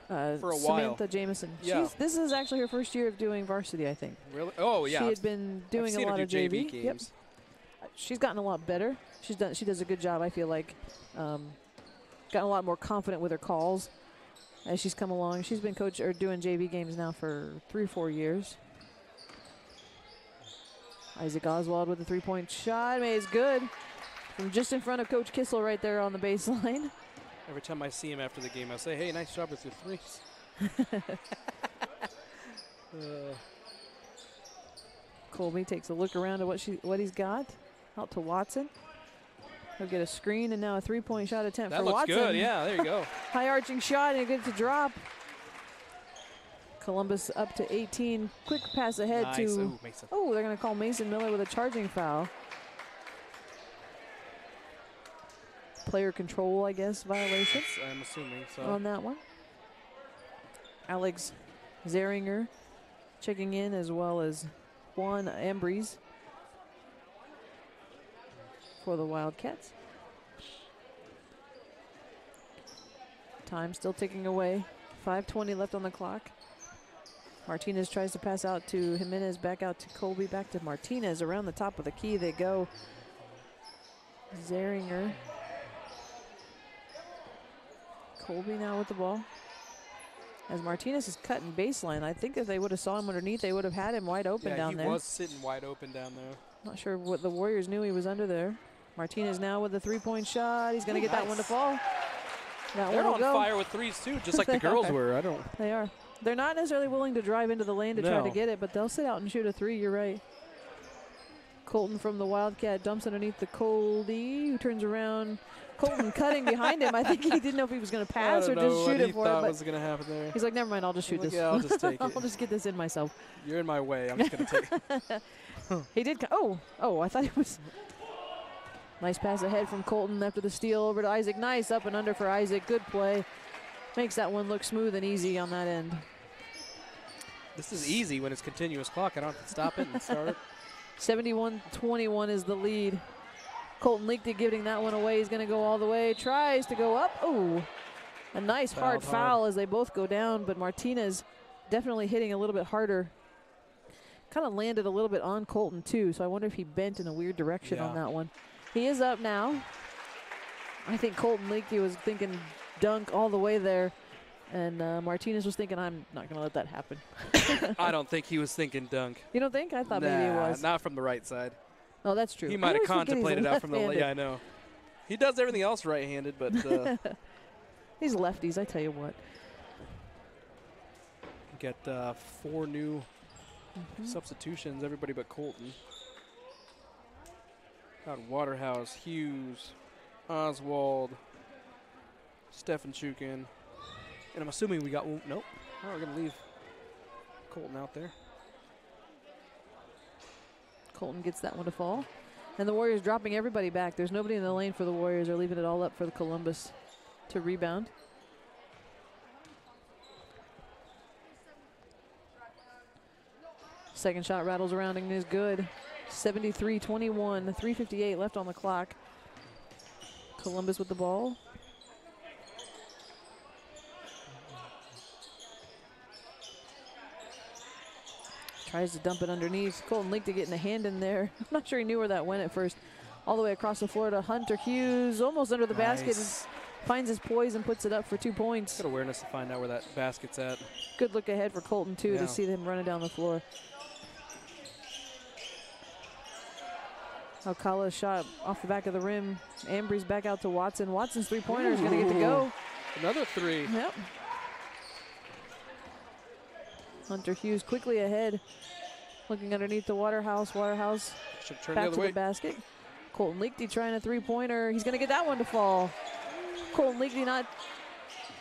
a while. Samantha Jameson. Yeah. This is actually her first year of doing varsity, I think. Really? Oh, yeah. She had been doing I've a seen lot her of do JV. JV games. Yep. she's gotten a lot better. She does a good job, I feel like. Gotten a lot more confident with her calls as she's come along. She's been doing JV games now for 3 or 4 years. Isaac Oswald with a 3-point shot. It's good. From just in front of Coach Kissel right there on the baseline. Every time I see him after the game, I say, hey, nice job with your threes. Colby takes a look around at what he's got. Out to Watson. He'll get a screen and now a 3-point shot attempt for Watson. That looks good, yeah, there you go. High arching shot and good to drop. Columbus up to 18. Quick pass ahead nice. to. Ooh, Mason. Oh, they're going to call Mason Miller with a charging foul. Player control, I guess, violation. I'm assuming so. On that one. Alex Zeringer checking in, as well as Juan Ambrose for the Wildcats. Time still ticking away. 5:20 left on the clock. Martinez tries to pass out to Jimenez, back out to Colby, back to Martinez. Around the top of the key they go. Zeringer. Colby now with the ball. As Martinez is cutting baseline, I think if they would have saw him underneath, they would have had him wide open down there. Yeah, he was sitting wide open down there. Not sure what the Warriors knew he was under there. Martinez now with the 3-point shot. He's going to get that one to fall. They're on fire with threes too, just like the girls were. They are. They're not necessarily willing to drive into the lane to try to get it, but they'll sit out and shoot a 3. You're right. Colton from the Wildcat dumps underneath the Coldy, who turns around. Colton cutting behind him. I think he didn't know if he was going to pass or just shoot it for it. What was going to happen there? He's like, never mind, I'll just shoot this. Yeah, I'll just take it. I'll just get this in myself. You're in my way. I'm just going to take it. He did. I thought he was. Nice pass ahead from Colton after the steal over to Isaac. Nice up and under for Isaac. Good play. Makes that one look smooth and easy on that end. This is easy when it's continuous clock. I don't have to stop it and start. 71-21 is the lead. Colton Leakty giving that one away. He's going to go all the way. Tries to go up. Oh, a nice hard foul as they both go down, but Martinez definitely hitting a little bit harder. Kind of landed a little bit on Colton too, so I wonder if he bent in a weird direction on that one. He is up now. I think Colton Leakty was thinking dunk all the way there, and Martinez was thinking, I'm not going to let that happen. I don't think he was thinking dunk. You don't think? I thought maybe it was. Not from the right side. Oh, that's true. He might have contemplated out from the left. Yeah, I know. He does everything else right-handed, but these lefties, I tell you what. Get 4 new substitutions, everybody but Colton. Got Waterhouse, Hughes, Oswald, Stefanchuk, and I'm assuming we got nope. Oh, we're gonna leave Colton out there. Colton gets that one to fall. And the Warriors dropping everybody back. There's nobody in the lane for the Warriors. They're leaving it all up for the Columbus to rebound. Second shot rattles around and is good. 73-21, 3:58 left on the clock. Columbus with the ball. Tries to dump it underneath. Colton Leakty getting a hand in there. I'm not sure he knew where that went at first. All the way across the floor to Hunter Hughes. Almost under the basket. Finds his poise and puts it up for 2 points. Good awareness to find out where that basket's at. Good look ahead for Colton, too, to see them running down the floor. Alcala's shot off the back of the rim. Ambry's back out to Watson. Watson's 3-pointer is going to get to go. Another 3. Yep. Hunter Hughes quickly ahead. Looking underneath the Waterhouse. Waterhouse should turn back the other to way. The basket. Colton Leakty trying a 3-pointer. He's going to get that one to fall. Colton Leakty not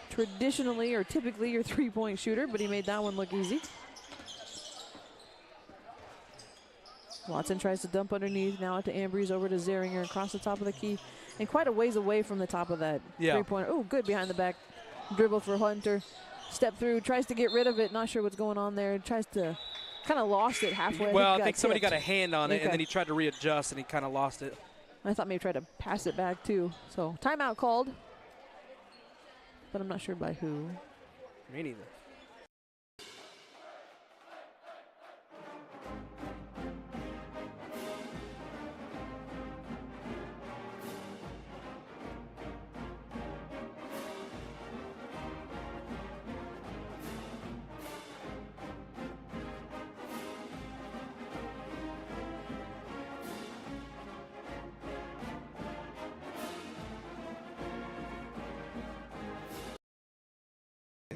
traditionally or typically your 3-point shooter, but he made that one look easy. Watson tries to dump underneath. Now out to Ambrose, over to Zeringer across the top of the key. And quite a ways away from the top of that 3-pointer. Oh, good behind the back dribble for Hunter. Step through, tries to get rid of it. Not sure what's going on there. Tries to, kind of lost it halfway. Well, I think somebody got a hand on it, and then he tried to readjust, and he kind of lost it. I thought maybe tried to pass it back, too. So, timeout called. But I'm not sure by who. Me neither.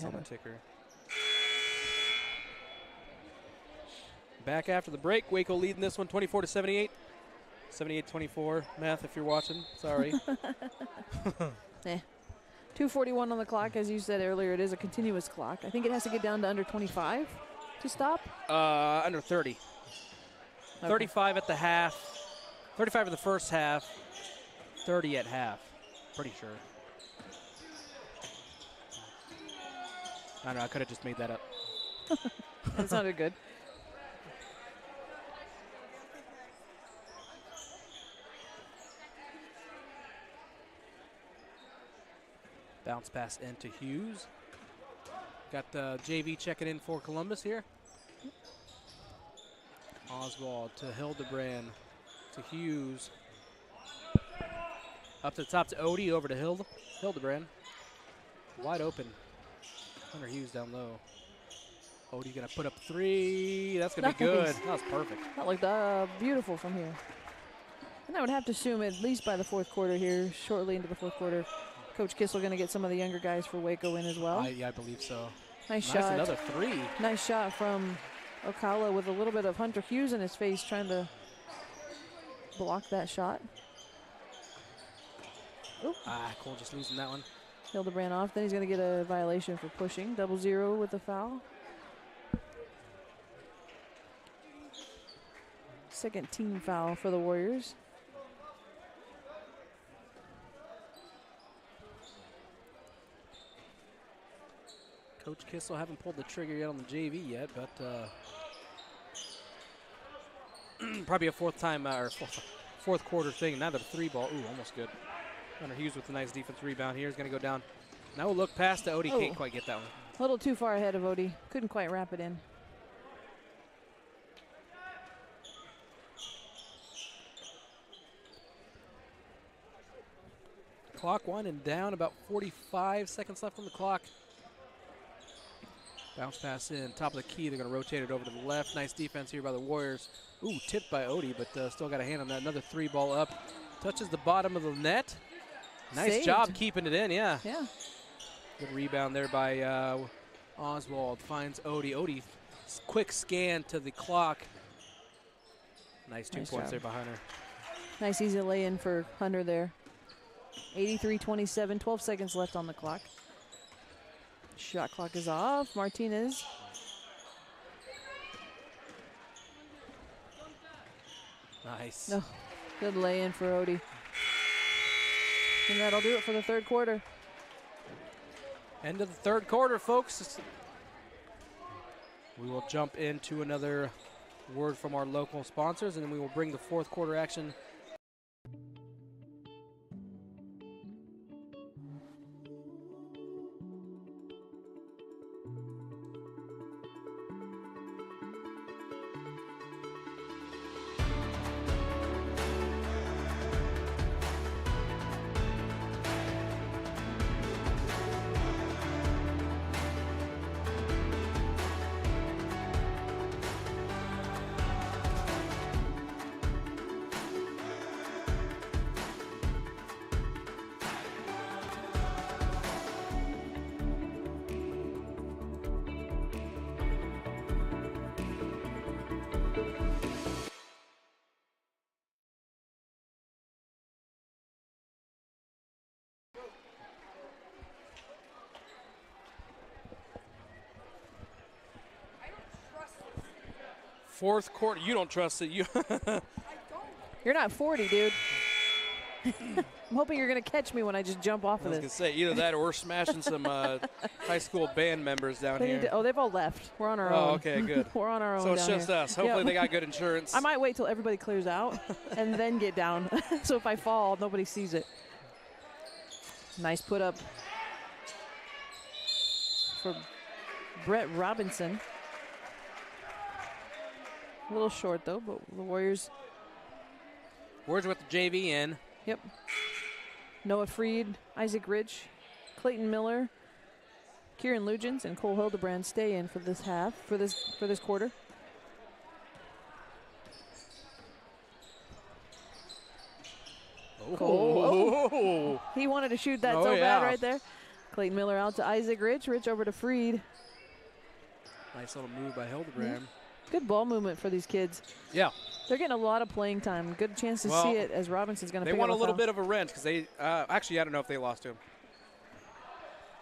on the ticker. Back after the break. Waco leading this one 24-78. 78-24. Math, if you're watching. Sorry. 2:41 on the clock. As you said earlier, it is a continuous clock. I think it has to get down to under 25 to stop. Under 30. Okay. 35 at the half. 35 in the first half. 30 at half. Pretty sure. I don't know. I could have just made that up. That sounded good. Bounce pass into Hughes. Got JV checking in for Columbus here. Oswald to Hildebrand to Hughes. Up to the top to Odie, over to Hildebrand. Wide open. Hunter Hughes down low. Odie gonna put up 3. That's gonna be good. That was perfect. That looked beautiful from here. And I would have to assume at least by the fourth quarter here, shortly into the fourth quarter, Coach Kissel going to get some of the younger guys for Waco in as well. Yeah, I believe so. Nice shot. Another 3. Nice shot from Ocala with a little bit of Hunter Hughes in his face trying to block that shot. Oop. Cole just losing that one. Hildebrand off. Then he's going to get a violation for pushing. 0-0 with the foul. Second team foul for the Warriors. Coach Kissel haven't pulled the trigger yet on the JV yet, but probably a fourth quarter thing. Another 3 ball. Ooh, almost good. Hunter Hughes with a nice defense rebound here. Is going to go down. Now we'll look past to Odie. Can't quite get that one. A little too far ahead of Odie. Couldn't quite wrap it in. Clock winding down. About 45 seconds left on the clock. Bounce pass in, top of the key. They're going to rotate it over to the left. Nice defense here by the Warriors. Ooh, tipped by Odie, but still got a hand on that. Another 3 ball up. Touches the bottom of the net. Nice Saved. job keeping it in, yeah. Yeah. Good rebound there by Oswald. Finds Odie. Odie, quick scan to the clock. Nice 2 points there by Hunter. Nice easy lay-in for Hunter there. 83-27, 12 seconds left on the clock. Shot clock is off. Martinez. Nice. Oh, good lay-in for Odie. And that'll do it for the third quarter. End of the third quarter, folks. We will jump into another word from our local sponsors, and then we will bring the fourth quarter action. Fourth quarter, you don't trust it. You You're not 40, dude. I'm hoping you're going to catch me when I just jump off I of was this. going to say, either that or we're smashing some high school band members down here. They've all left. We're on our own. Oh, okay, good. We're on our own. So it's down just here. us. Hopefully Yep. they got good insurance. I might wait till everybody clears out and then get down. So if I fall, nobody sees it. Nice put up for Brett Robinson. A little short though, but the Warriors. Warriors with the JV in. Yep. Noah Freed, Isaac Rich, Clayton Miller, Kieran Lugens, and Cole Hildebrand stay in for this half, for this quarter. Oh. Cole. Oh. He wanted to shoot that so bad right there. Clayton Miller out to Isaac Rich. Rich over to Freed. Nice little move by Hildebrand. Good ball movement for these kids. Yeah. They're getting a lot of playing time. Good chance to see it as Robinson's going to pick up They want a little foul. bit of a wrench because they actually, I don't know if they lost to him.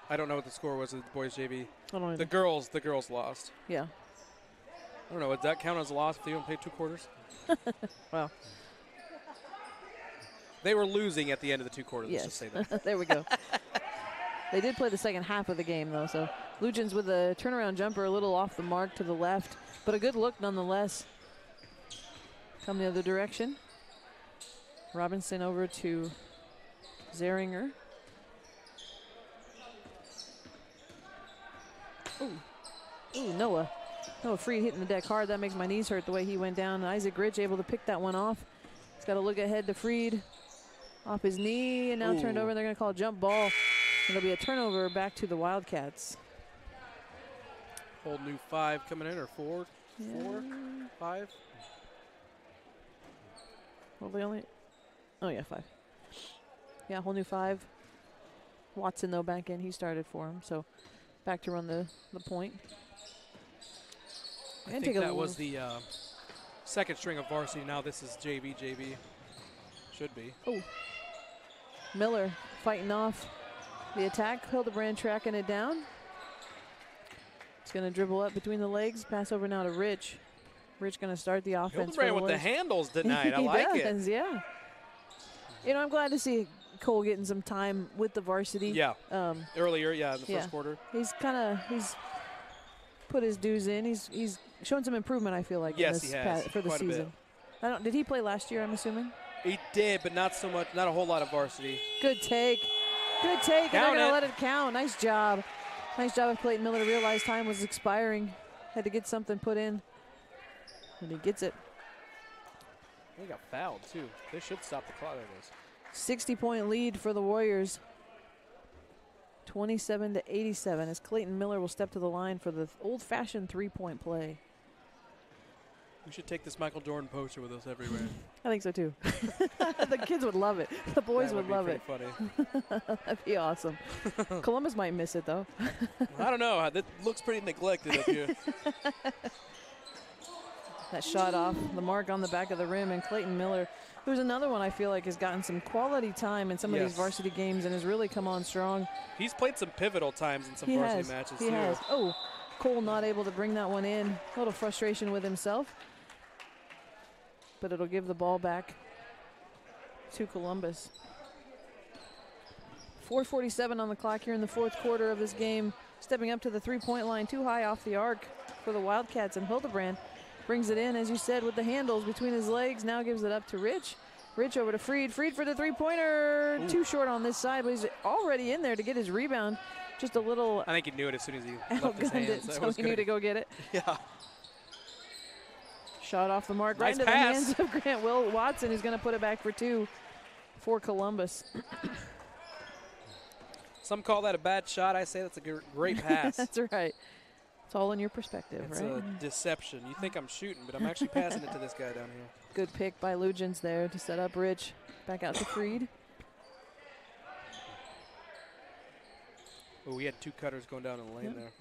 I don't know what the score was of the boys JV. I don't The either. girls lost. Yeah. I don't know. Would that count as a loss if they don't play 2 quarters? Well, They were losing at the end of the 2 quarters. Let's yes. just say that. There we go. They did play the second half of the game, though, so Lugins with a turnaround jumper a little off the mark to the left, but a good look nonetheless. Come the other direction. Robinson over to Zeringer. Ooh, Noah. Noah Freed hitting the deck hard. That makes my knees hurt the way he went down. Isaac Rich able to pick that one off. He's got to look ahead to Freed. Off his knee and now turned over. They're going to call a jump ball. It'll be a turnover back to the Wildcats. Whole new 5 coming in, or 4? 4? 5? Well, they only. Oh, yeah, 5. Yeah, whole new 5. Watson, though, back in. He started for him. So back to run the point. I think that was the second string of varsity. Now this is JV. Should be. Oh. Miller fighting off the attack. Hildebrand tracking it down. It's going to dribble up between the legs. Pass over now to Rich. Rich going to start the offense. Hildebrand with the handles tonight. I like it. Yeah. You know, I'm glad to see Cole getting some time with the varsity. Yeah. Earlier, in the yeah. first quarter. He's put his dues in. He's shown some improvement, I feel like, Yes, in this he has. for the Quite a bit. season. Did he play last year, I'm assuming? He did, but not so much. Not a whole lot of varsity. Good take. Good take. And they're Count going to it. let it count. Nice job. Nice job of Clayton Miller to realize time was expiring. Had to get something put in. And he gets it. They got fouled, too. They should stop the clock. There it is. 60-point lead for the Warriors. 27-87 as Clayton Miller will step to the line for the old-fashioned three-point play. We should take this Michael Jordan poster with us everywhere. I think so, too. The kids would love it. The boys That would love be it. pretty funny. That'd be awesome. Columbus might miss it, though. I don't know. That looks pretty neglected up here. That shot off the mark on the back of the rim, and Clayton Miller, who's another one I feel like has gotten some quality time in some of these varsity games and has really come on strong. He's played some pivotal times in some varsity matches, He too. has. Oh, Cole not able to bring that one in. A little frustration with himself. But it'll give the ball back to Columbus. 4:47 on the clock here in the fourth quarter of this game. Stepping up to the three-point line, too high off the arc for the Wildcats, and Hildebrand brings it in, as you said, with the handles between his legs. Now gives it up to Rich. Rich over to Freed. Freed for the three-pointer. Ooh. Too short on this side, but he's already in there to get his rebound. Just a little I think he knew it as soon as he left his outgunned it, hands. That so was he knew good. to go get it. Yeah. Shot off the mark, right Nice into pass. the hands of Grant Watson, who's going to put it back for 2 for Columbus. Some call that a bad shot. I say that's a great pass. That's right. It's all in your perspective, It's right? a deception. You think I'm shooting, but I'm actually passing it to this guy down here. Good pick by Lugins there to set up Rich. Back out to Freed. Oh, we had 2 cutters going down in the lane there.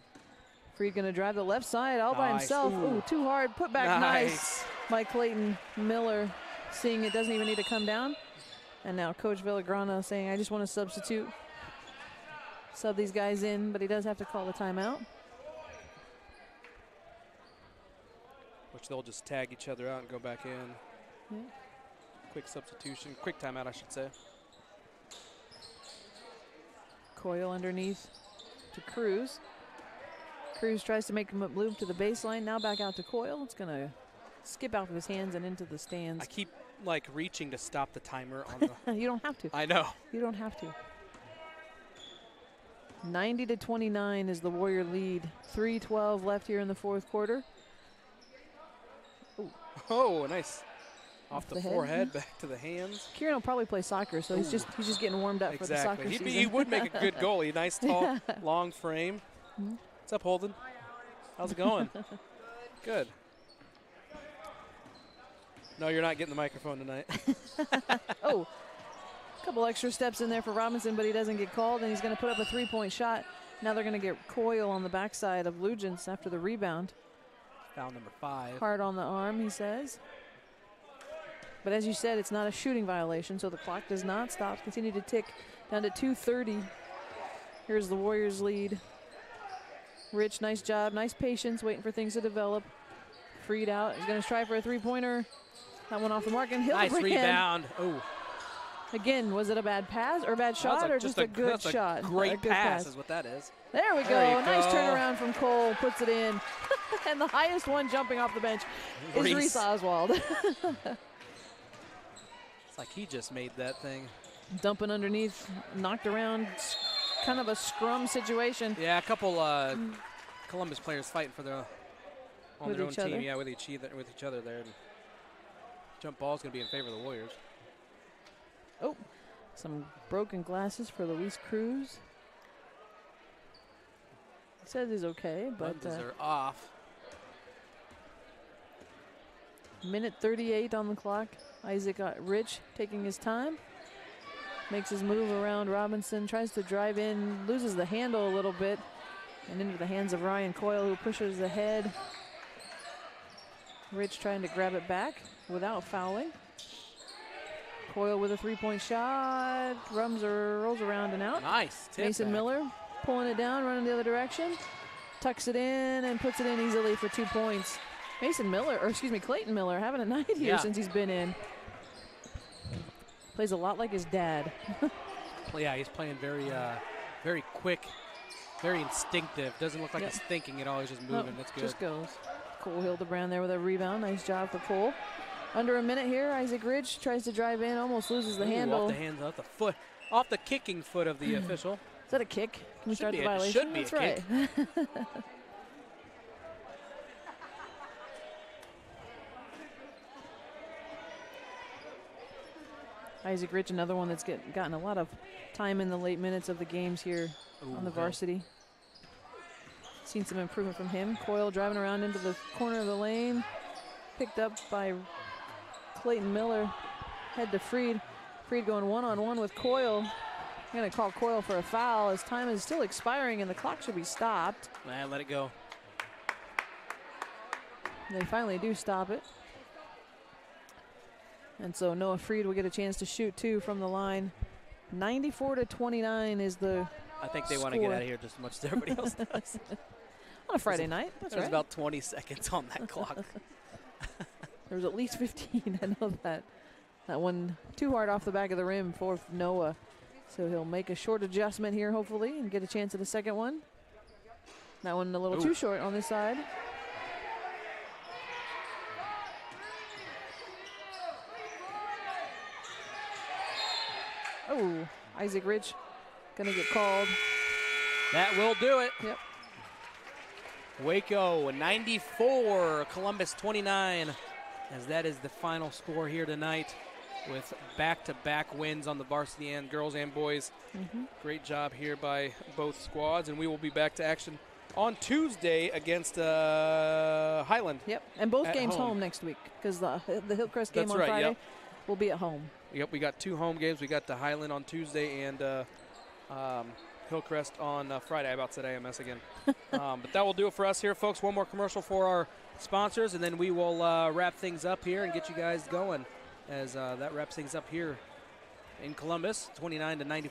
Freed going to drive the left side all by Nice. himself. Ooh. Ooh, too hard. Put back nice by Clayton Miller, seeing it doesn't even need to come down. And now Coach Villagrana saying, I just want to substitute. Sub these guys in, but he does have to call the timeout. Which they'll just tag each other out and go back in. Yeah. Quick substitution. Quick timeout, I should say. Coyle underneath to Cruz. Cruz tries to make him move to the baseline. Now back out to Coyle. It's going to skip out of his hands and into the stands. I keep, reaching to stop the timer on the... You don't have to. I know. You don't have to. 90-29 is the Warrior lead. 3:12 left here in the fourth quarter. Ooh. Oh, nice. Off the head. forehead, back to the hands. Kieran will probably play soccer, so he's just getting warmed up for the soccer Exactly. season. He would make a good goalie. Nice, tall, Yeah. long frame. Mhm. What's up, Holden? How's it going? Good. No, you're not getting the microphone tonight. Oh, A couple extra steps in there for Robinson, but he doesn't get called, and he's going to put up a 3-point shot. Now they're going to get Coyle on the backside of Lugents after the rebound. Foul number 5. Hard on the arm, he says. But as you said, it's not a shooting violation, so the clock does not stop. Continue to tick down to 2:30. Here's the Warriors' lead. Rich, nice job, nice patience, waiting for things to develop. Freed out, he's going to try for a 3-pointer. That one off the mark, and Hildebrand. Nice rebound. Oh. Again, was it a bad pass or a bad shot, or just a good shot? Great pass is what that is. There we go. Nice turnaround from Cole. Puts it in. And the highest one jumping off the bench is Reese Oswald. It's like he just made that thing. Dumping underneath, knocked around, kind of a scrum situation. Yeah, a couple Columbus players fighting for their on their own team. Yeah, with each other there. And jump ball is going to be in favor of the Warriors. Oh, some broken glasses for Luis Cruz. He says he's okay, but are off. Minute 38 on the clock. Isaac Rich taking his time. Makes his move around Robinson, tries to drive in, loses the handle a little bit, and into the hands of Ryan Coyle, who pushes ahead. Rich trying to grab it back without fouling. Coyle with a 3-point shot. Rolls around and out. Nice. Mason Miller pulling it down, running the other direction. Tucks it in and puts it in easily for 2 points. Clayton Miller having a night here since he's been in. Plays a lot like his dad. Yeah, he's playing very quick, very instinctive. Doesn't look like he's thinking at all. He's just moving. That's good. Just goes. Cole Hildebrand there with a rebound. Nice job for Cole. Under a minute here, Isaac Ridge tries to drive in, almost loses the handle. Off the foot, off the kicking foot of the official. Is that a kick? Can we start the violation? Should be That's a right. kick. Isaac Rich, another one that's gotten a lot of time in the late minutes of the games here on the varsity. Seen some improvement from him. Coyle driving around into the corner of the lane. Picked up by Clayton Miller. Head to Freed. Freed going one-on-one with Coyle. I'm going to call Coyle for a foul as time is still expiring and the clock should be stopped. Man, let it go. They finally do stop it. And so Noah Freed will get a chance to shoot two from the line. 94-29 is the I think they want to get out of here just as much as everybody else does. On a Friday night, that's right. There's about 20 seconds on that clock. There was at least 15, I know that. That one too hard off the back of the rim for Noah. So he'll make a short adjustment here, hopefully, and get a chance at a second one. That one a little too short on this side. Oh, Isaac Rich gonna get called. That will do it. Yep. Waco 94, Columbus 29, as that is the final score here tonight with back-to-back wins on the varsity and girls and boys. Great job here by both squads, and we will be back to action on Tuesday against Highland. Yep, and both games home next week because the Hillcrest game on Friday will be at home. Yep, we got two home games. We got the Highland on Tuesday and Hillcrest on Friday. I about said AMS again. But that will do it for us here, folks. One more commercial for our sponsors, and then we will wrap things up here and get you guys going as that wraps things up here in Columbus, 29-94.